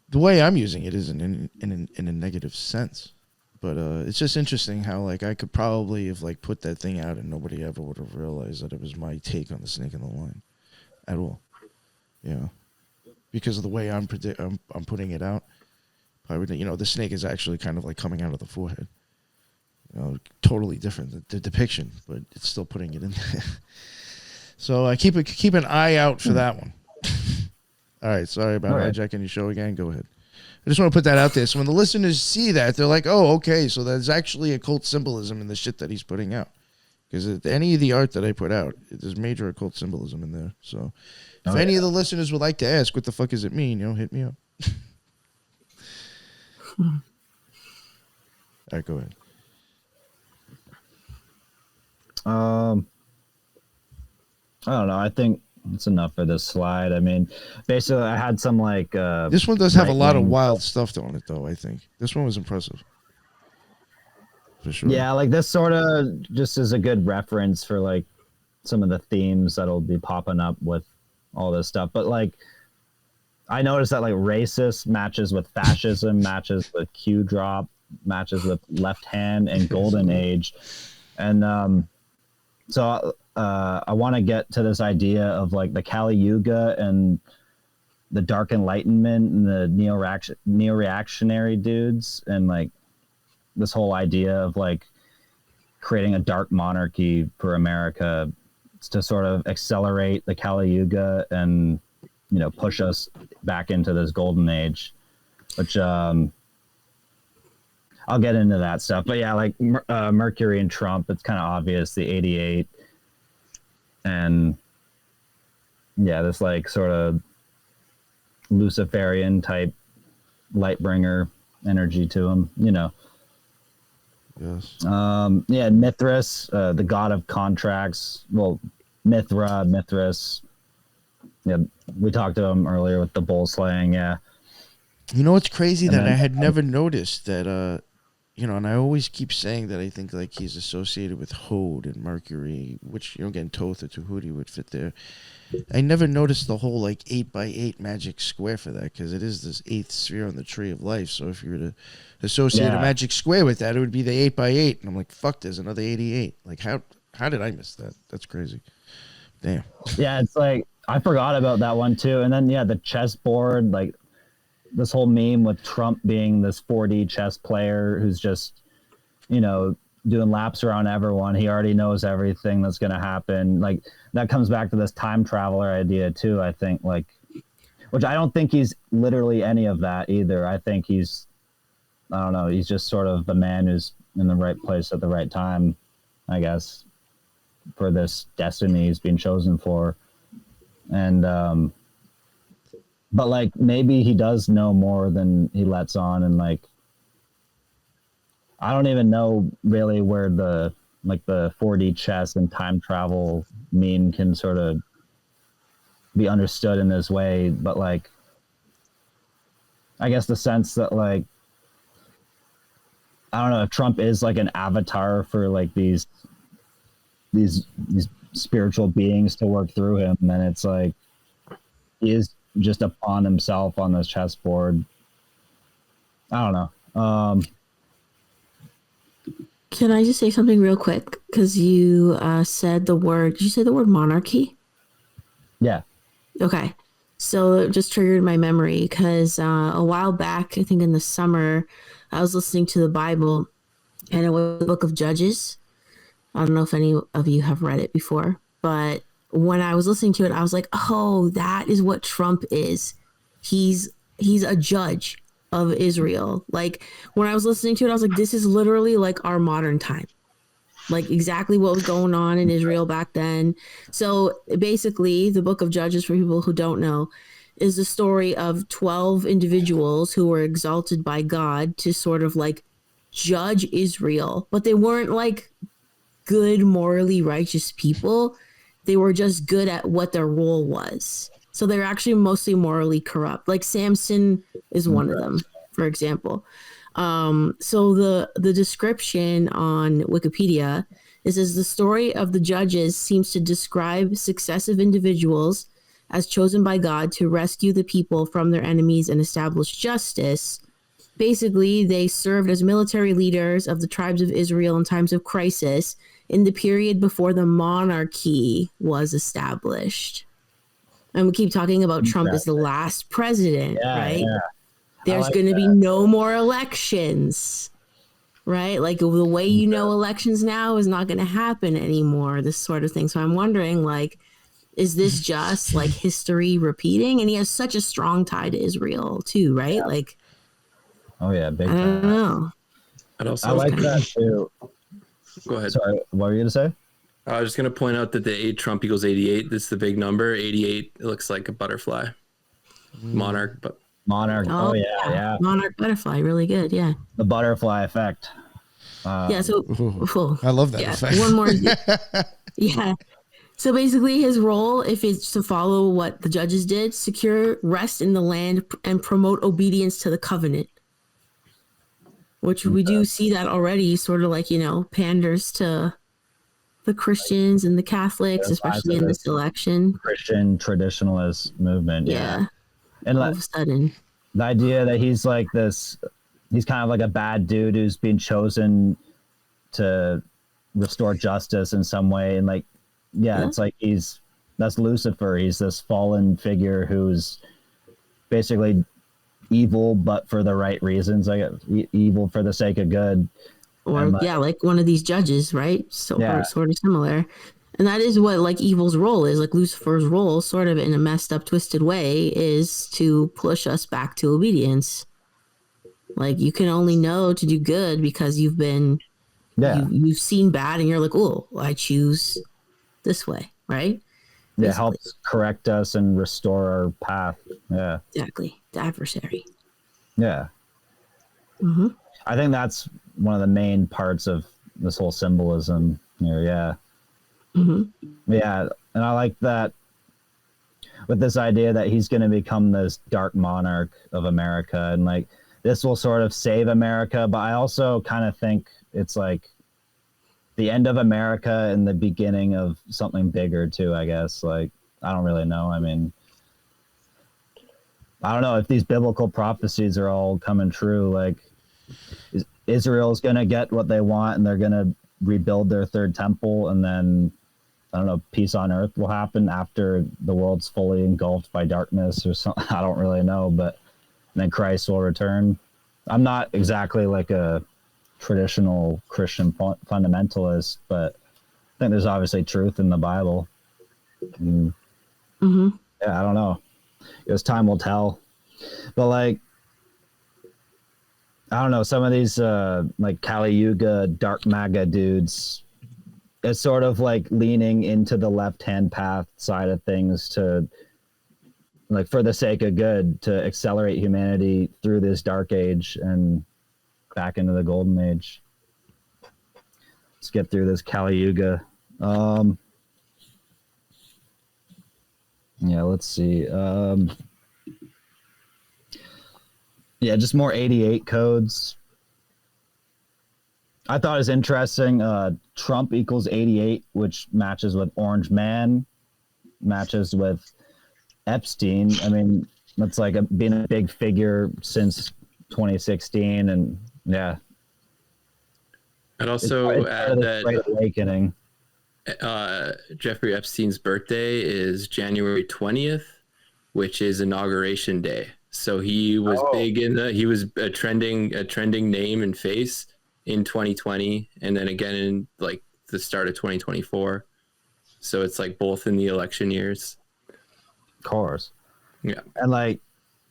the way I'm using it isn't in a negative sense, but it's just interesting how like I could probably have like put that thing out and nobody ever would have realized that it was my take on the snake in the line at all. Yeah, because of the way I'm putting it out. Probably, the snake is actually kind of like coming out of the forehead. Totally different the depiction, but it's still putting it in there. So I keep an eye out for that one. All right, sorry about hijacking your show again. Go ahead. I just want to put that out there, so when the listeners see that, they're like, "Oh, okay, so there's actually occult symbolism in the shit that he's putting out." Because any of the art that I put out, there's major occult symbolism in there. So if any of the listeners would like to ask, "What the fuck does it mean?" hit me up. All right, go ahead. I don't know. I think it's enough for this slide. I mean, basically, I had some like. This one does have a lot of wild stuff on it, though. I think this one was impressive, for sure. Yeah, like this sort of just is a good reference for like some of the themes that'll be popping up with all this stuff. But like, I noticed that like racist matches with fascism, matches with Q drop, matches with left hand and golden age, and so I want to get to this idea of like the Kali Yuga and the Dark Enlightenment and the neo-reactionary dudes, and like this whole idea of like creating a dark monarchy for America to sort of accelerate the Kali Yuga and push us back into this golden age, which I'll get into that stuff. But yeah, like Mercury and Trump, it's kind of obvious, the 88. And yeah, this like sort of Luciferian type Lightbringer energy to him, Yes. Yeah, Mithras, the god of contracts. Well, Mithras. Yeah, we talked to him earlier with the bull slaying. Yeah. You know what's crazy And that then- I had never noticed that and I always keep saying that I think like he's associated with Hode and Mercury, which again Toth or Tahuti would fit there. I never noticed the whole like 8x8 magic square for that because it is this 8th sphere on the tree of life. So if you were to associate a magic square with that, it would be the 8x8. And I'm like, fuck, there's another 88. Like how did I miss that? That's crazy. Damn. Yeah, it's like I forgot about that one too. And then the chessboard, like this whole meme with Trump being this 4D chess player who's just, doing laps around everyone. He already knows everything that's going to happen. Like that comes back to this time traveler idea too, I think, like, which I don't think he's literally any of that either. I think he's just sort of the man who's in the right place at the right time, I guess, for this destiny he's been chosen for. And, but like maybe he does know more than he lets on, and like I don't even know really where the 4D chess and time travel meme can sort of be understood in this way, but like I guess the sense that like I don't know if Trump is like an avatar for like these spiritual beings to work through him, then it's like he is just a pawn himself on this chessboard. I don't know. Can I just say something real quick? Because you said the word. Did you say the word monarchy? Yeah. Okay. So it just triggered my memory because a while back, I think in the summer, I was listening to the Bible, and it was the book of Judges. I don't know if any of you have read it before, but when I was listening to it, I was like, oh, that is what Trump is. He's a judge of Israel. Like when I was listening to it, I was like, this is literally like our modern time. Like exactly what was going on in Israel back then. So basically, the book of Judges, for people who don't know, is the story of 12 individuals who were exalted by God to sort of like judge Israel, but they weren't like good, morally righteous people. They were just good at what their role was. So they're actually mostly morally corrupt. Like Samson is one of them, for example. So the description on Wikipedia is as the story of the judges seems to describe successive individuals as chosen by God to rescue the people from their enemies and establish justice. Basically, they served as military leaders of the tribes of Israel in times of crisis in the period before the monarchy was established. And we keep talking about Trump as the last president, right? Yeah. There's going to be no more elections, right? Like the way elections now is not going to happen anymore, this sort of thing. So I'm wondering, like, is this just like history repeating? And he has such a strong tie to Israel too, right? Yeah. Like, oh yeah, big time. I don't know. I like that too. Go ahead. Sorry, what were you going to say? I was just going to point out that the 8 Trump equals 88. This is the big number. 88, it looks like a butterfly. Monarch, but Monarch. Oh yeah. Monarch butterfly, really good. Yeah. The butterfly effect. Yeah. So I love that effect. One more. Yeah. So basically, his role, if it's to follow what the judges did, secure rest in the land and promote obedience to the covenant, which we do see that already. Sort of like panders to the Christians and the Catholics, especially in this election. Christian traditionalist movement. Yeah. And all of a sudden, the idea that he's like this, he's kind of like a bad dude who's been chosen to restore justice in some way. And like, it's like that's Lucifer. He's this fallen figure who's basically evil, but for the right reasons, like evil for the sake of good. Or like one of these judges, right? So sort of similar. And that is what like evil's role is. Like Lucifer's role, sort of in a messed up, twisted way, is to push us back to obedience. Like you can only know to do good because you've been, you've seen bad, and you're like, oh, I choose this way, right? Yeah, it helps correct us and restore our path. Yeah, exactly. The adversary. Yeah. Mm-hmm. I think that's one of the main parts of this whole symbolism here. Yeah. Mm-hmm. Yeah. And I like that with this idea that he's going to become this dark monarch of America. And like, this will sort of save America, but I also kind of think it's like the end of America and the beginning of something bigger too, I guess. Like, I don't really know. I mean, I don't know if these biblical prophecies are all coming true. Like, Israel's going to get what they want and they're going to rebuild their third temple, and then, I don't know, peace on earth will happen after the world's fully engulfed by darkness or something. I don't really know, but then Christ will return. I'm not exactly like a traditional Christian fundamentalist, but I think there's obviously truth in the Bible. And, yeah, I don't know. Because time will tell. But like, I don't know, some of these like Kali Yuga dark MAGA dudes, it's sort of like leaning into the left-hand path side of things to, like, for the sake of good, to accelerate humanity through this dark age and back into the golden age. Let's get through this Kali Yuga. Yeah, let's see. Yeah, just more 88 codes. I thought it was interesting. Trump equals 88, which matches with Orange Man, matches with Epstein. I mean, that's like been a big figure since 2016, and yeah. I'd also add that Great Awakening. Jeffrey Epstein's birthday is January 20th, which is Inauguration Day. So he was big in he was a trending name and face in 2020, and then again in like the start of 2024. So it's like both in the election years. Of course. Yeah. And like,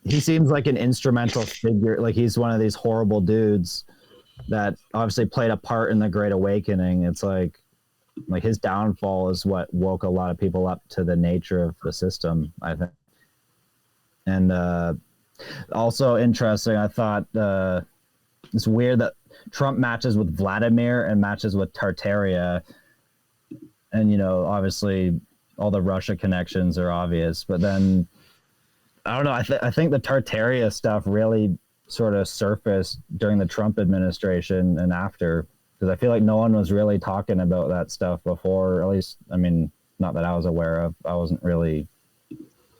he seems like an instrumental figure. Like, he's one of these horrible dudes that obviously played a part in the Great Awakening. It's like his downfall is what woke a lot of people up to the nature of the system, I think. And also interesting, I thought it's weird that Trump matches with Vladimir and matches with Tartaria. And, you know, obviously all the Russia connections are obvious. But then, I don't know, I think the Tartaria stuff really sort of surfaced during the Trump administration and after. Because I feel like no one was really talking about that stuff before, or at least, I mean, not that I was aware of. I wasn't really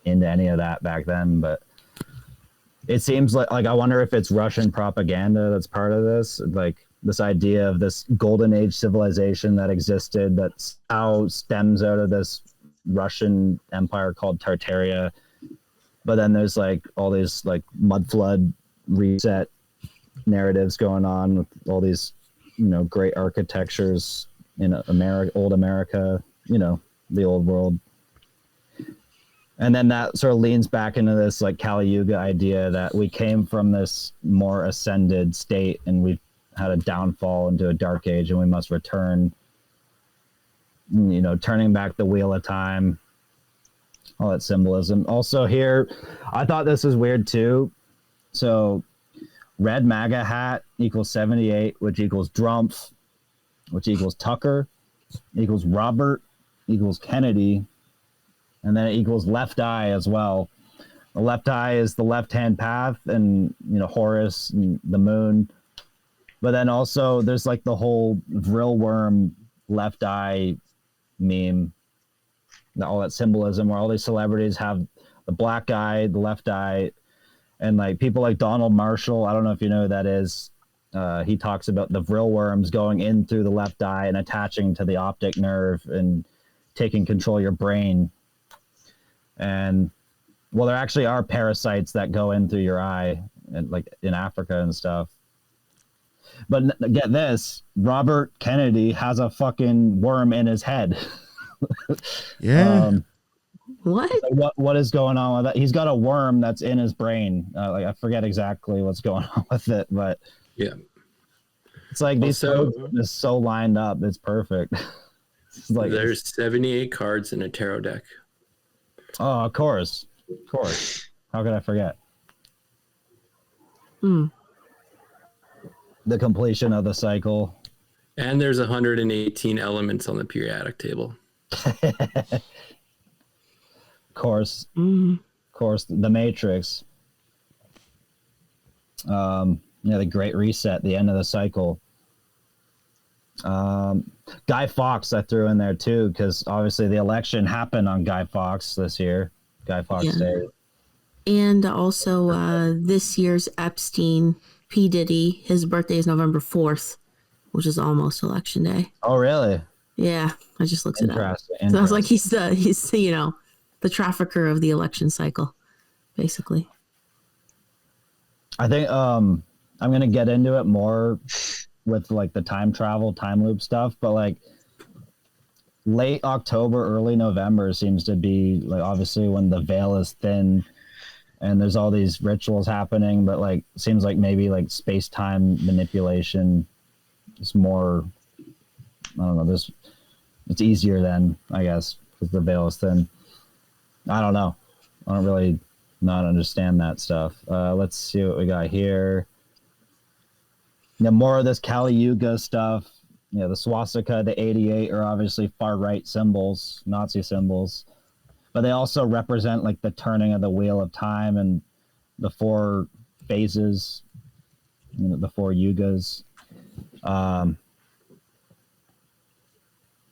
into any of that back then, but it seems like I wonder if it's Russian propaganda that's part of this, like this idea of this golden age civilization that existed that somehow stems out of this Russian empire called Tartaria. But then there's like all these like mud flood reset narratives going on with all these, you know, great architectures in America, old America, you know, the old world. And then that sort of leans back into this like Kali Yuga idea that we came from this more ascended state and we've had a downfall into a dark age and we must return, you know, turning back the wheel of time, all that symbolism. Also here, I thought this was weird too. So red MAGA hat equals 78, which equals Drumpf, which equals Tucker, equals Robert, equals Kennedy, and then it equals left eye as well. The left eye is the left-hand path, and, you know, Horus and the moon. But then also there's like the whole Vril worm left eye meme, all that symbolism where all these celebrities have the black eye, the left eye, and like people like Donald Marshall, I don't know if you know who that is. He talks about the Vril worms going in through the left eye and attaching to the optic nerve and taking control of your brain. And well, there actually are parasites that go in through your eye, and like in Africa and stuff. But get this, Robert Kennedy has a fucking worm in his head. Yeah. What? Is going on with that? He's got a worm that's in his brain. Like, I forget exactly what's going on with it, but yeah, it's like these codes is so lined up. It's perfect. It's like, there's 78 cards in a tarot deck. Oh, of course. How could I forget? The completion of the cycle. And there's 118 elements on the periodic table. Of course, the Matrix. The Great Reset, the end of the cycle. Guy Fawkes I threw in there too, because obviously the election happened on Guy Fawkes this year. Guy Fawkes Day. And also this year's Epstein, P. Diddy, his birthday is November 4th, which is almost election day. Oh, really? Yeah, I just looked it up. Interesting. Sounds like he's the trafficker of the election cycle, basically. I think I'm gonna get into it more with like the time travel, time loop stuff, but like late October, early November seems to be like obviously when the veil is thin and there's all these rituals happening, but like seems like maybe like space-time manipulation is more, I don't know, it's easier then, I guess, because the veil is thin. I don't know. I don't really not understand that stuff. Let's see what we got here. More of this Kali Yuga stuff. The swastika, the 88 are obviously far-right symbols, Nazi symbols. But they also represent like the turning of the wheel of time and the 4 phases, the 4 yugas.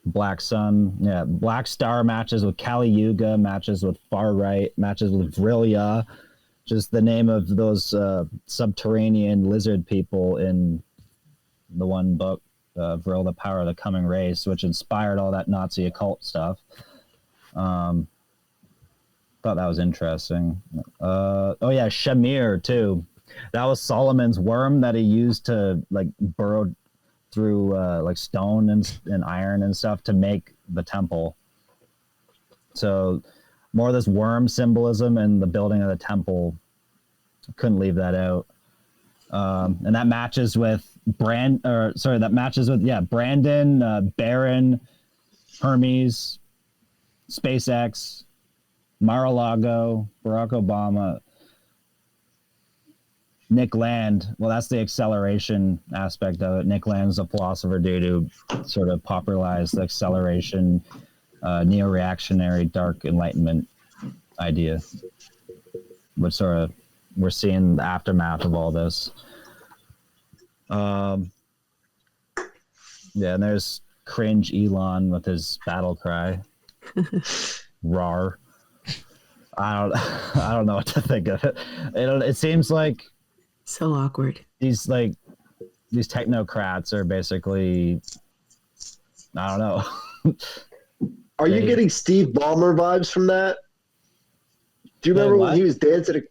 Black Sun, Black Star matches with Kali Yuga, matches with far right, matches with Vrilya, just the name of those subterranean lizard people in the one book, Vril, the Power of the Coming Race, which inspired all that Nazi occult stuff. Thought that was interesting. Shamir too. That was Solomon's worm that he used to like burrow through like stone and iron and stuff to make the temple. So more of this worm symbolism and the building of the temple. Couldn't leave that out. And that matches with Brandon, Baron, Hermes, SpaceX, Mar-a-Lago, Barack Obama, Nick Land. Well, that's the acceleration aspect of it. Nick Land is a philosopher dude who sort of popularized the acceleration, neo-reactionary, dark enlightenment idea, which sort of we're seeing the aftermath of all this. And there's cringe Elon with his battle cry. Rar. I don't know what to think of it. It seems like so awkward. These technocrats are basically, I don't know. Are you getting Steve Ballmer vibes from that? Do you remember when he was dancing?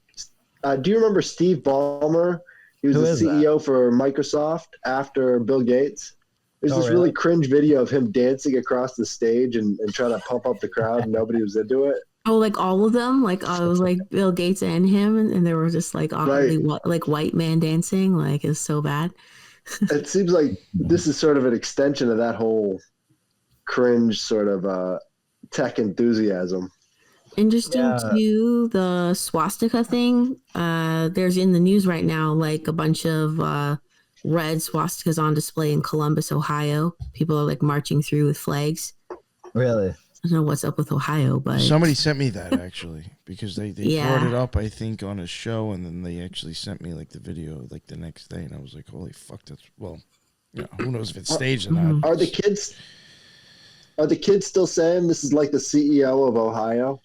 Do you remember Steve Ballmer? He was the CEO for Microsoft after Bill Gates. There's this really cringe video of him dancing across the stage and trying to pump up the crowd, and nobody was into it. Oh, like all of them? Like it was like Bill Gates and him, and they were just like awkwardly like white man dancing. Like it's so bad. It seems like this is sort of an extension of that whole cringe sort of tech enthusiasm. Interesting too, the swastika thing. There's in the news right now like a bunch of red swastikas on display in Columbus, Ohio. People are like marching through with flags. Really? I don't know what's up with Ohio, but somebody sent me that actually because they brought it up, I think, on a show, and then they actually sent me like the video like the next day, and I was like, holy fuck, that's who knows if it's staged or not. Are the kids still saying this is like the CEO of Ohio?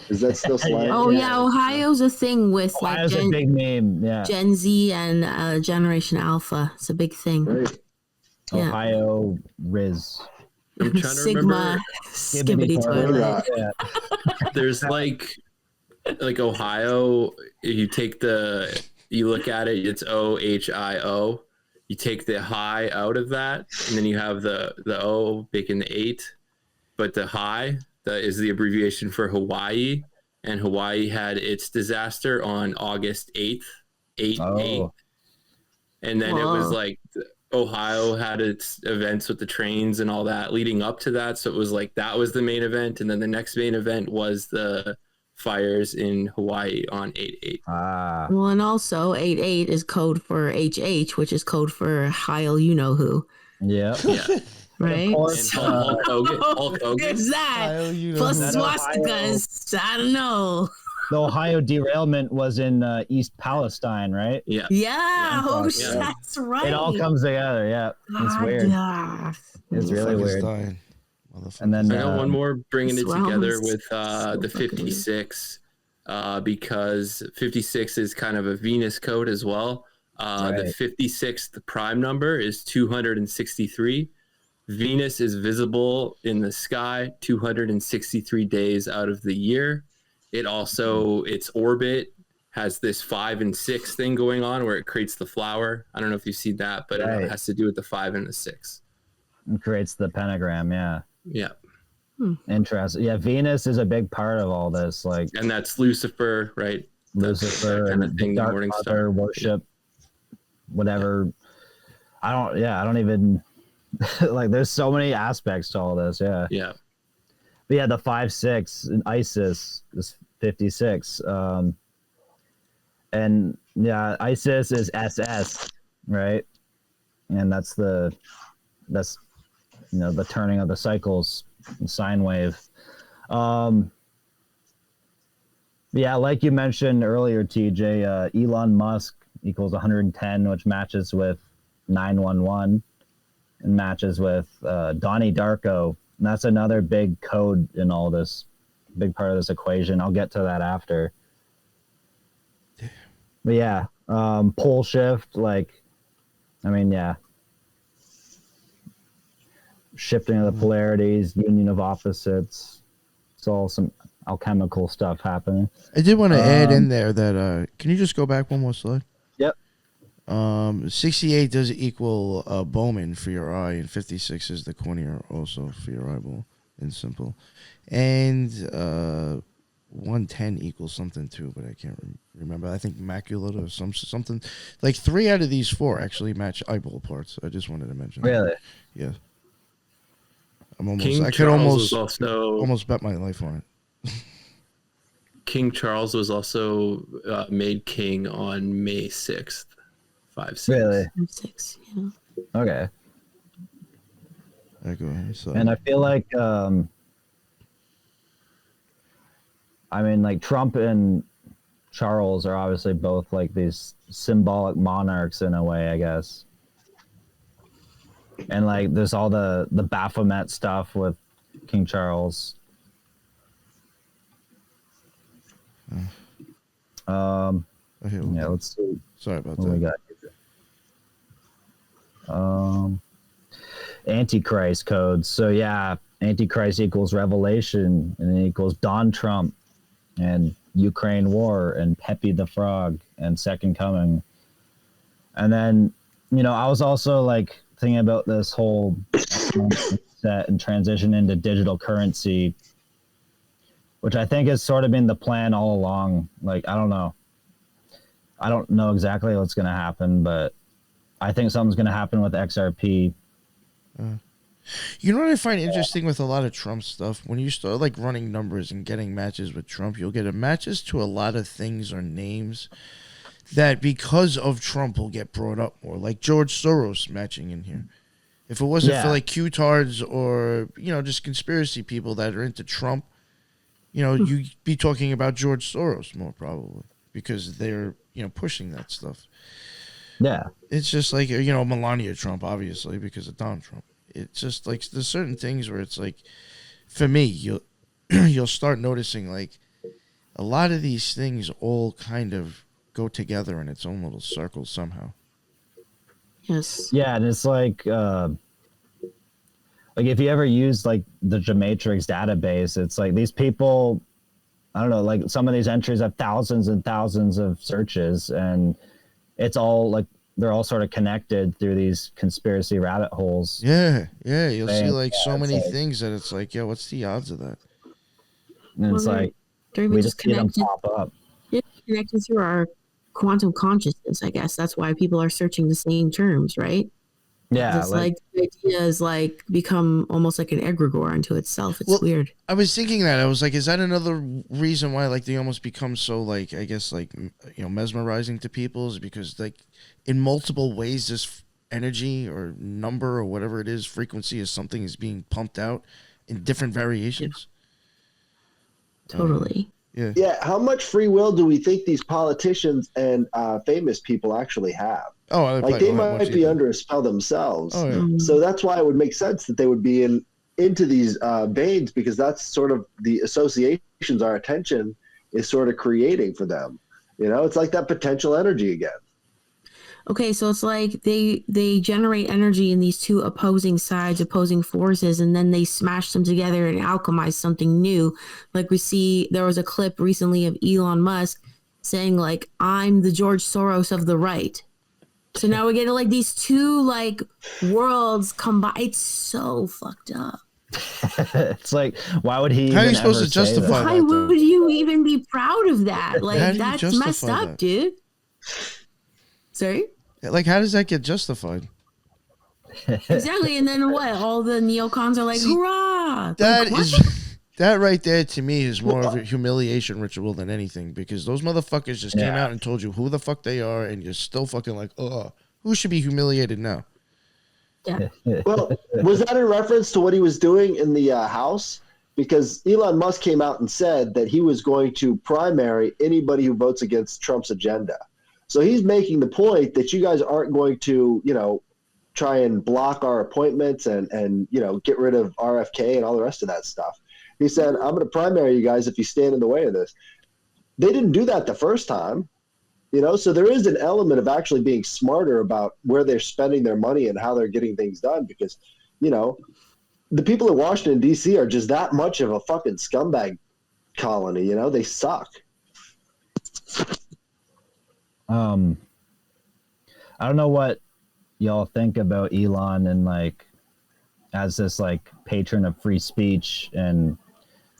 Is that still slang? Oh yeah, Ohio's a thing with Ohio's like a big name. Yeah, Gen Z and Generation Alpha. It's a big thing. Right. Yeah. Ohio Riz. I'm trying to Sigma skibbity toilet. Yeah. There's like Ohio. You look at it. It's OHIO. You take the high out of that, and then you have the O making the 8, but the high that is the abbreviation for Hawaii, and Hawaii had its disaster on August 8th, 8/8, and then it was like Ohio had its events with the trains and all that leading up to that, so it was like that was the main event, and then the next main event was the fires in Hawaii on 8/8. Well, and also 8/8 is code for HH, which is code for Heil you know who. Yeah. Right? And Hulk Hogan. There's that. Plus swastikas. I don't know. the Ohio derailment was in East Palestine, right? Yeah. Yeah. Oh, Yeah. that's right. It all comes together. Yeah, it's God, weird. yeah. It's really Motherfuckers weird. dying. And then I got one more bringing it This together realm is with so the fucking weird. 56 because 56 is kind of a Venus code as well. The Right. 56th prime number is 263. Venus is visible in the sky 263 days out of the year. It also, its orbit has this 5 and 6 thing going on where it creates the flower. I don't know if you see that, but Right. it has to do with the 5 and the 6. It creates the pentagram. Yeah. Yeah. Interesting. Yeah, Venus is a big part of all this. Like And that's Lucifer, right? That's Lucifer that kind and of the thing, Dark Morning Mother Star. worship, whatever. I don't even like. There's so many aspects to all this. Yeah. Yeah. But yeah, the 5-6 in Isis is 56. And yeah, Isis is SS, right? And that's the turning of the cycles, sine wave. Yeah, like you mentioned earlier, TJ, Elon Musk equals 110, which matches with 911 and matches with Donnie Darko. And that's another big code in all this, big part of this equation. I'll get to that after. But yeah, pole shift, yeah. Shifting of the polarities, union of opposites. It's all some alchemical stuff happening. I did want to add in there that can you just go back one more slide? Yep. 68 does equal Bowman for your eye, and 56 is the cornea also for your eyeball in simple. And 110 equals something too, but I can't remember. I think immaculate or something. Like 3 out of these 4 actually match eyeball parts. I just wanted to mention Really? that. Yeah. King I could Charles was also almost bet my life on it. King Charles was also made king on May 6th, 5-6. Really? 6, yeah. Okay. I go ahead. So. And I feel like, like Trump and Charles are obviously both like these symbolic monarchs in a way, I guess. And like there's all the Baphomet stuff with King Charles. Yeah, let's see. Sorry about What that. we got here. Antichrist codes. So yeah, Antichrist equals Revelation, and it equals Don Trump, and Ukraine war, and Pepe the Frog, and Second Coming. And then, I was also like thinking about this whole set and transition into digital currency, which I think has sort of been the plan all along. Like, I don't know exactly what's going to happen, but I think something's going to happen with XRP. You know what I find interesting with a lot of Trump stuff? When you start like running numbers and getting matches with Trump, you'll get matches to a lot of things or names that because of Trump will get brought up more. Like George Soros matching in here. If it wasn't for like Q-tards or, just conspiracy people that are into Trump, you'd be talking about George Soros more probably because they're, pushing that stuff. Yeah. It's just like, Melania Trump, obviously, because of Donald Trump. It's just like there's certain things where it's like, for me, you'll start noticing like a lot of these things all kind of go together in its own little circle somehow. Yes. Yeah, and it's like if you ever use like the Gematrix database, it's like these people, I don't know, like some of these entries have thousands and thousands of searches, and it's all like they're all sort of connected through these conspiracy rabbit holes. Yeah, you'll see like so many like, things that it's like, what's the odds of that? And it's like they're we just just see them connected. pop up. Yeah, connected through our quantum consciousness, I guess. That's why people are searching the same terms, right? Yeah, It's like the idea is like become almost like an egregore unto itself. It's weird. I was thinking that. I was like, is that another reason why like they almost become so like, I guess like, mesmerizing to people is because like in multiple ways this energy or number or whatever it is, frequency is something is being pumped out in different variations. Totally. Yeah, how much free will do we think these politicians and famous people actually have? Oh, Like they might be under a spell themselves. Oh, yeah. So that's why it would make sense that they would be into these veins, because that's sort of the associations our attention is sort of creating for them. You know, it's like that potential energy again. Okay, so it's like they generate energy in these two opposing sides, opposing forces, and then they smash them together and alchemize something new. Like we see, there was a clip recently of Elon Musk saying like, "I'm the George Soros of the right." So now we're getting like these two like worlds combined. It's so fucked up. It's like, why would he? How are even you supposed ever to justify say Why that, though? would you even be proud of that? How Like do you that's justify messed up, that? dude. Sorry. Like, how does that get justified? Exactly, and then what? All the neocons are like, See, "Hurrah!" That like, is that right there to me is more of a humiliation ritual than anything, because those motherfuckers just came out and told you who the fuck they are, and you're still fucking like, who should be humiliated now? Yeah. Well, was that in reference to what he was doing in the House? Because Elon Musk came out and said that he was going to primary anybody who votes against Trump's agenda. So he's making the point that you guys aren't going to, try and block our appointments and get rid of RFK and all the rest of that stuff. He said, I'm going to primary you guys if you stand in the way of this. They didn't do that the first time, so there is an element of actually being smarter about where they're spending their money and how they're getting things done, because, the people in Washington, D.C. are just that much of a fucking scumbag colony, they suck. I don't know what y'all think about Elon and like as this like patron of free speech and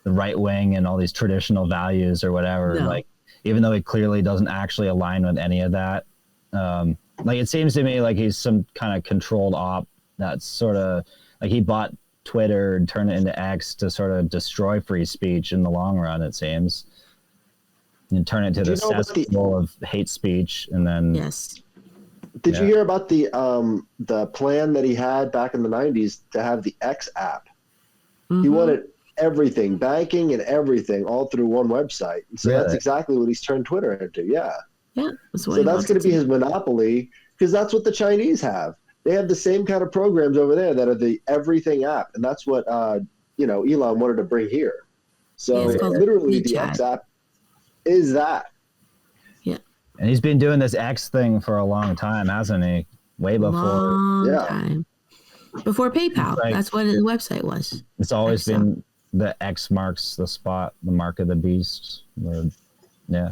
the right wing and all these traditional values or whatever. No. Like, even though he clearly doesn't actually align with any of that, like it seems to me like he's some kind of controlled op that's sort of like he bought Twitter and turned it into X to sort of destroy free speech in the long run, it seems, and turn it to the cesspool of hate speech. And then Yes. Did you hear about the plan that he had back in the 90s to have the X app? Mm-hmm. He wanted everything, banking and everything, all through one website. So that's exactly what he's turned Twitter into. Yeah. Yeah. So that's going to be his monopoly, because that's what the Chinese have. They have the same kind of programs over there that are the everything app, and that's what Elon wanted to bring here. So literally, the X app is that. And he's been doing this X thing for a long time, hasn't he? Way before. Long time. Before PayPal. Like, that's what his website was. It's always been the X marks the spot, the mark of the beast. Yeah.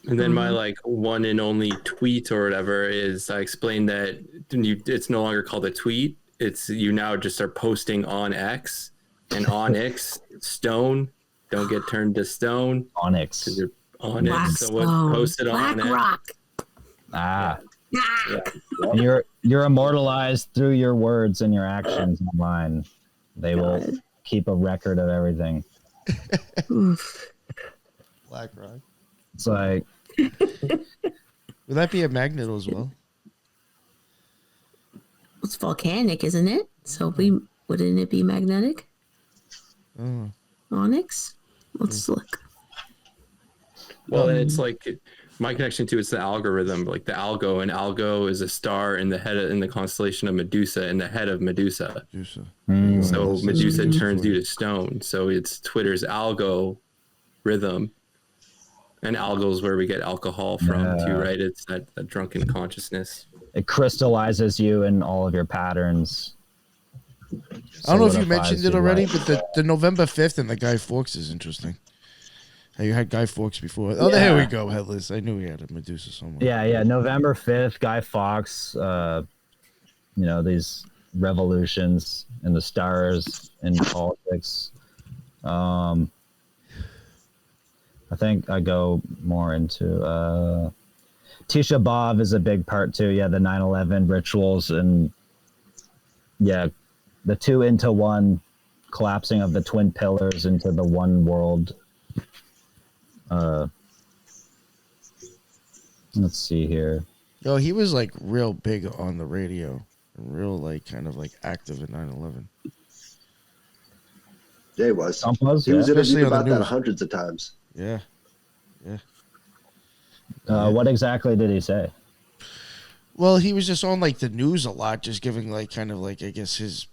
And then my like one and only tweet or whatever is I explained that it's no longer called a tweet. It's you now just are posting on X, and Onyx Stone. Don't get turned to stone. Onyx. Onyx. So what's posted on it? Rock. Yeah. You're immortalized through your words and your actions online. They will keep a record of everything. Black Rock. It's like, would that be a magnet as well? It's volcanic, isn't it? So wouldn't it be magnetic? Onyx? Let's look. Well, it's like my connection to it's the algorithm, like the algo, and algo is a star in the constellation of Medusa, in the head of Medusa. So Medusa turns you to stone. So it's Twitter's algo rhythm, and algo is where we get alcohol from too, right? It's that drunken consciousness. It crystallizes you in all of your patterns. I don't know if you mentioned it already, but the November 5th and the Guy Fawkes is interesting. You had Guy Fawkes before. Oh, there we go, Headless. I knew he had a Medusa somewhere. Yeah. November 5th, Guy Fawkes, these revolutions in the stars in politics. I think I go more into Tisha B'Av is a big part too. Yeah, the 9/11 rituals and the two into one, collapsing of the twin pillars into the one world. Let's see here. Yo, he was like real big on the radio, real like kind of like active at 9/11. Yeah, he was. He was interviewed about that hundreds of times. Yeah, What exactly did he say? Well, he was just on like the news a lot, just giving like kind of like I guess his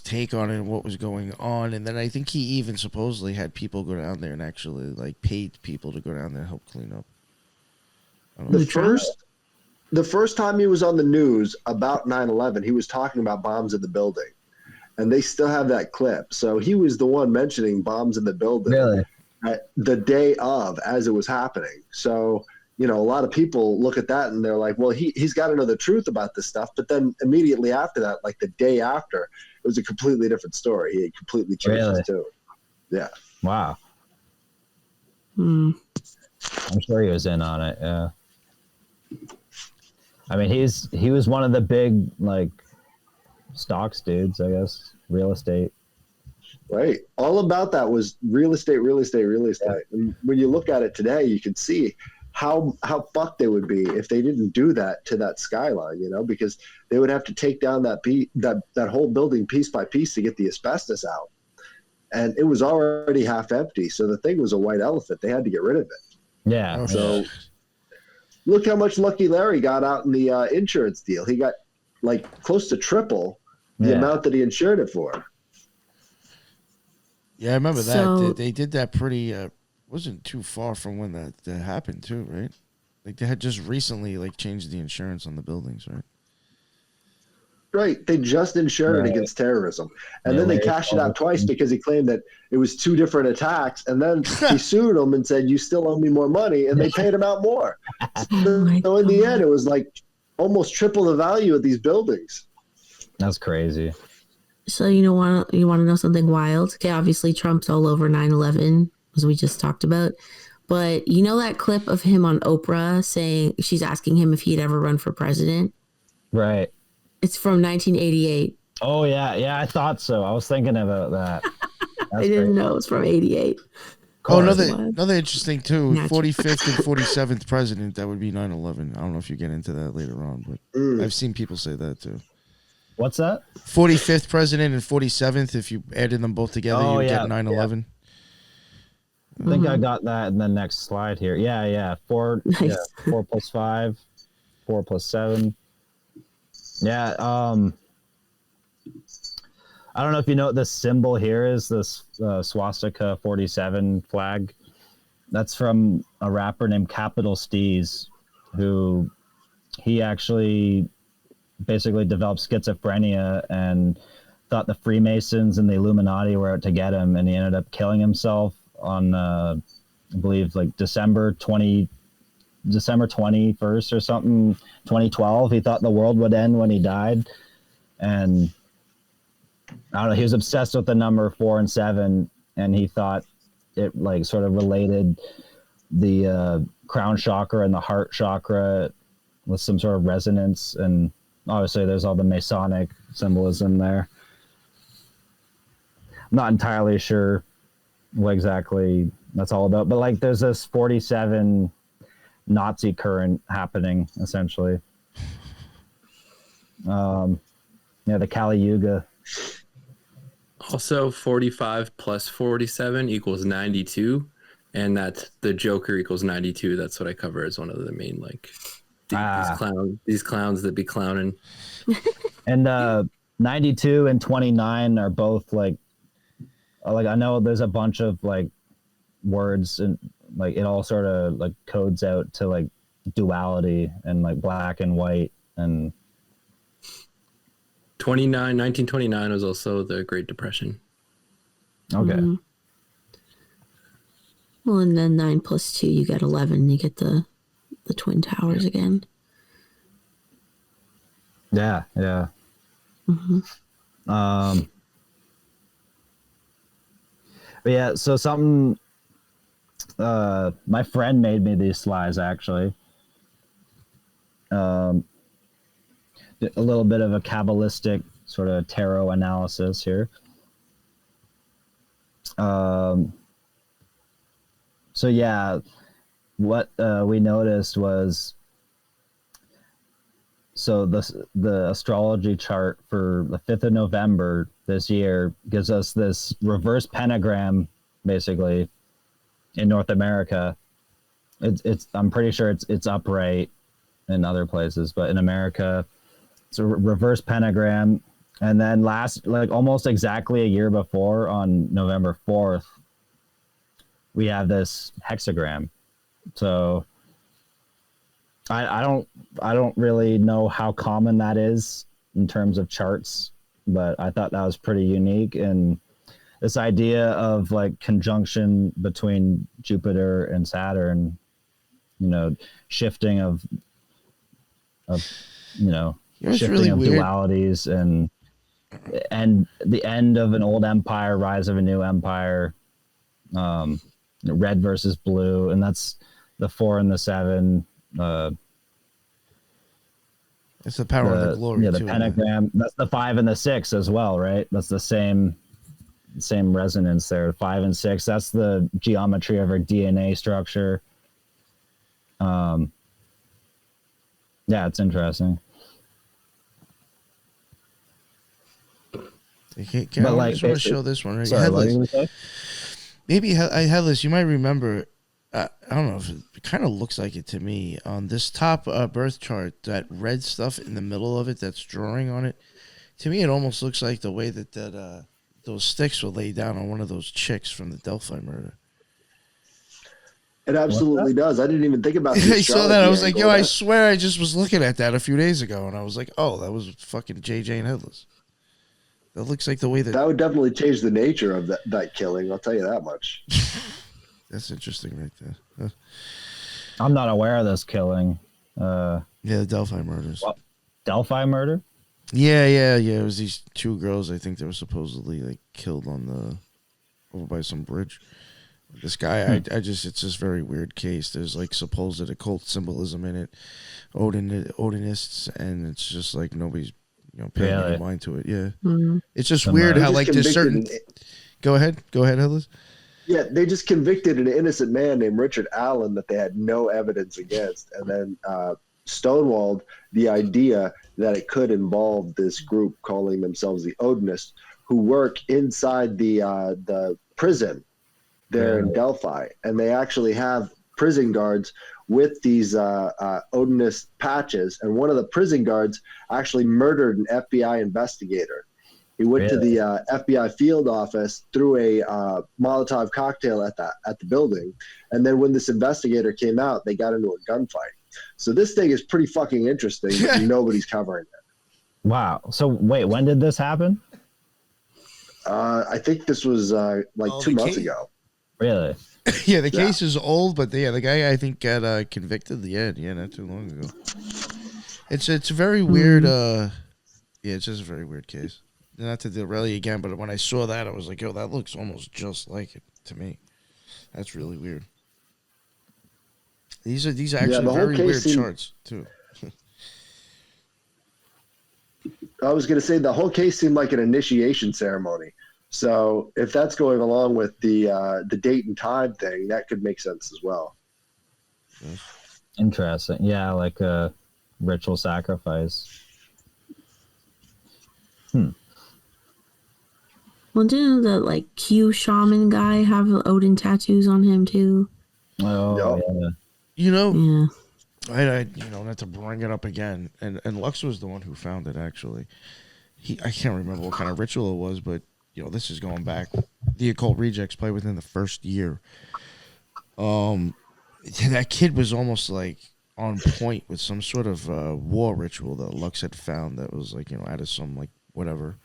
take on it and what was going on, and then I think he even supposedly had people go down there and actually like paid people to go down there and help clean up. The first time he was on the news about 9/11, he was talking about bombs in the building, and they still have that clip. So he was the one mentioning bombs in the building Really? the day of as it was happening. So, you know, a lot of people look at that and they're like, well, he's got to know the truth about this stuff. But then immediately after that, like the day after, it was a completely different story. He had completely changed his tune. Yeah. Wow. Hmm. I'm sure he was in on it. Yeah. I mean, he was one of the big like stocks dudes, I guess, real estate. Right. All about that was real estate. Yeah. And when you look at it today, you can see how fucked they would be if they didn't do that to that skyline, you know, because they would have to take down that whole building piece by piece to get the asbestos out. And it was already half empty. So the thing was a white elephant. They had to get rid of it. Yeah. So look how much Lucky Larry got out in the insurance deal. He got like close to triple the amount that he insured it for. Yeah, I remember So- that. They did that pretty. Wasn't too far from when that happened too, right? Like they had just recently like changed the insurance on the buildings, right? Right. They just insured it against terrorism. And then they cashed it out twice because he claimed that it was two different attacks. And then he sued them and said, you still owe me more money. And they paid him out more. So in the end, it was like almost triple the value of these buildings. That's crazy. So you want to know something wild? Okay, obviously Trump's all over 9/11, as we just talked about. But you know that clip of him on Oprah saying she's asking him if he'd ever run for president? Right. It's from 1988. Oh yeah, yeah. I thought so. I was thinking about that. I didn't know it was from 88. Oh, What? another interesting too. Natural. 45th and 47th president. That would be 9/11. I don't know if you get into that later on, but I've seen people say that too. What's that? 45th president and 47th. If you added them both together, you would get 9/11. I think I got that in the next slide here. Yeah. 4 plus 5, 4 plus 7. Yeah. I don't know if you know what this symbol here is, this swastika 47 flag. That's from a rapper named Cabalistic, who he actually basically developed schizophrenia and thought the Freemasons and the Illuminati were out to get him, and he ended up killing himself on I believe like December 21st or something, 2012. He thought the world would end when he died, and I don't know, he was obsessed with the number 4 and 7, and he thought it like sort of related the crown chakra and the heart chakra with some sort of resonance, and obviously there's all the Masonic symbolism there. I'm not entirely sure what exactly that's all about, but like there's this 47 Nazi current happening essentially. The Kali Yuga. Also, 45 plus 47 equals 92, and that's the Joker equals 92. That's what I cover as one of the main these clowns that be clowning. And 92 and 29 are both like I know there's a bunch of like words, and like it all sort of like codes out to like duality and like black and white. And 1929 was also the Great Depression. Okay. Mm-hmm. Well, and then 9 plus 2, you get 11. You get the Twin Towers again. Yeah. Mm-hmm. But yeah, so something my friend made me these slides actually. A little bit of a Cabalistic sort of tarot analysis here. So yeah, what we noticed was, so the astrology chart for the 5th of November this year gives us this reverse pentagram, basically, in North America. It's I'm pretty sure it's upright in other places, but in America, it's a reverse pentagram. And then almost exactly a year before, on November 4th, we have this hexagram. So I don't really know how common that is in terms of charts, but I thought that was pretty unique. And this idea of like conjunction between Jupiter and Saturn, shifting of It's shifting really of weird. dualities and the end of an old empire, rise of a new empire, red versus blue, and that's the 4 and the 7. It's the power and the glory. The too, pentagram. That's the 5 and the 6 as well, right? That's the same resonance there. 5 and 6. That's the geometry of our DNA structure. Yeah, it's interesting. I just want to show this one. Right? Sorry, what were you Headless. gonna say? Maybe Headless. You might remember. I don't know if it kind of looks like it to me on this top birth chart. That red stuff in the middle of it, that's drawing on it. To me, it almost looks like the way that those sticks were laid down on one of those chicks from the Delphi murder. It absolutely does. I didn't even think about this. I saw that. I was like, yo, I swear I just was looking at that a few days ago, and I was like, oh, that was fucking JJ and Headless. That looks like the way that would definitely change the nature of that killing. I'll tell you that much. That's interesting right there. I'm not aware of this killing. Yeah, the Delphi murders. What? Delphi murder? Yeah. It was these 2 girls. I think they were supposedly like killed over by some bridge. This guy, it's this very weird case. There's like supposed occult symbolism in it, Odinists, and it's just like nobody's paying any mind to it. Yeah, it's just weird how like there's certain. Go ahead, Headless. Yeah, they just convicted an innocent man named Richard Allen that they had no evidence against, and then stonewalled the idea that it could involve this group calling themselves the Odinists, who work inside the prison there in Delphi, and they actually have prison guards with these Odinist patches, and one of the prison guards actually murdered an FBI investigator. He went to the FBI field office, threw a Molotov cocktail at the building, and then when this investigator came out, they got into a gunfight. So this thing is pretty fucking interesting, but nobody's covering it. Wow. So wait, when did this happen? I think this was 2 months ago. Really? Yeah, the case is old, but the guy I think got convicted. Yeah, not too long ago. It's a very weird. It's just a very weird case. Not to derail you again, but when I saw that, I was like, yo, that looks almost just like it to me. That's really weird. These are actually very weird charts too. I was going to say the whole case seemed like an initiation ceremony. So if that's going along with the date and time thing, that could make sense as well. Interesting. Yeah, like a ritual sacrifice. Well, didn't the Q shaman guy have Odin tattoos on him too? Oh, yeah. Yeah. I not to bring it up again, and Lux was the one who found it actually. I can't remember what kind of ritual it was, but this is going back. The Occult Rejects play within the first year. That kid was almost like on point with some sort of war ritual that Lux had found that was out of some whatever.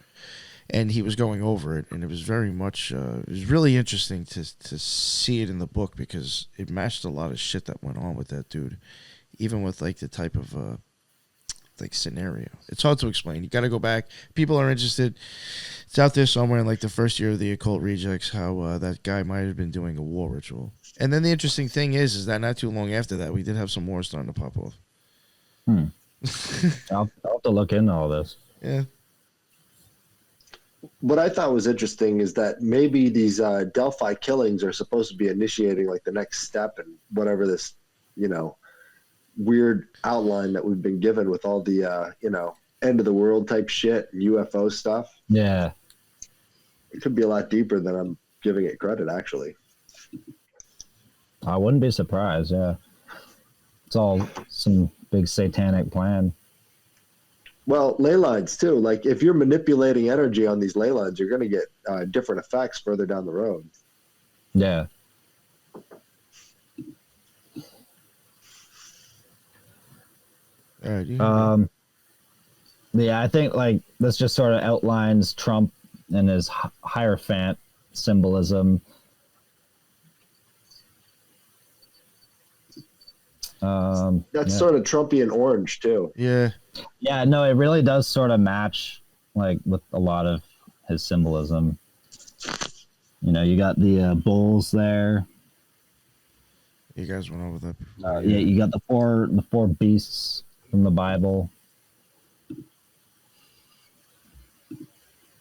And he was going over it, and it was very much, it was really interesting to see it in the book because it matched a lot of shit that went on with that dude, even with the type of scenario. It's hard to explain. You got to go back. People are interested. It's out there somewhere in the first year of the Occult Rejects how that guy might have been doing a war ritual. And then the interesting thing is that not too long after that, we did have some wars starting to pop off. I'll have to look into all this. Yeah. What I thought was interesting is that maybe these Delphi killings are supposed to be initiating the next step in whatever this, weird outline that we've been given with all the, end of the world type shit and UFO stuff. Yeah. It could be a lot deeper than I'm giving it credit, actually. I wouldn't be surprised, yeah. It's all some big satanic plan. Well, ley lines too. Like if you're manipulating energy on these ley lines, you're going to get different effects further down the road. Yeah. All right. Yeah, I think like this just sort of outlines Trump and his Hierophant symbolism. That's sort of Trumpian orange too. Yeah. Yeah, no, it really does sort of match like with a lot of his symbolism. You know, you got the bulls there. You guys went over that before. Yeah, you got the four beasts from the Bible.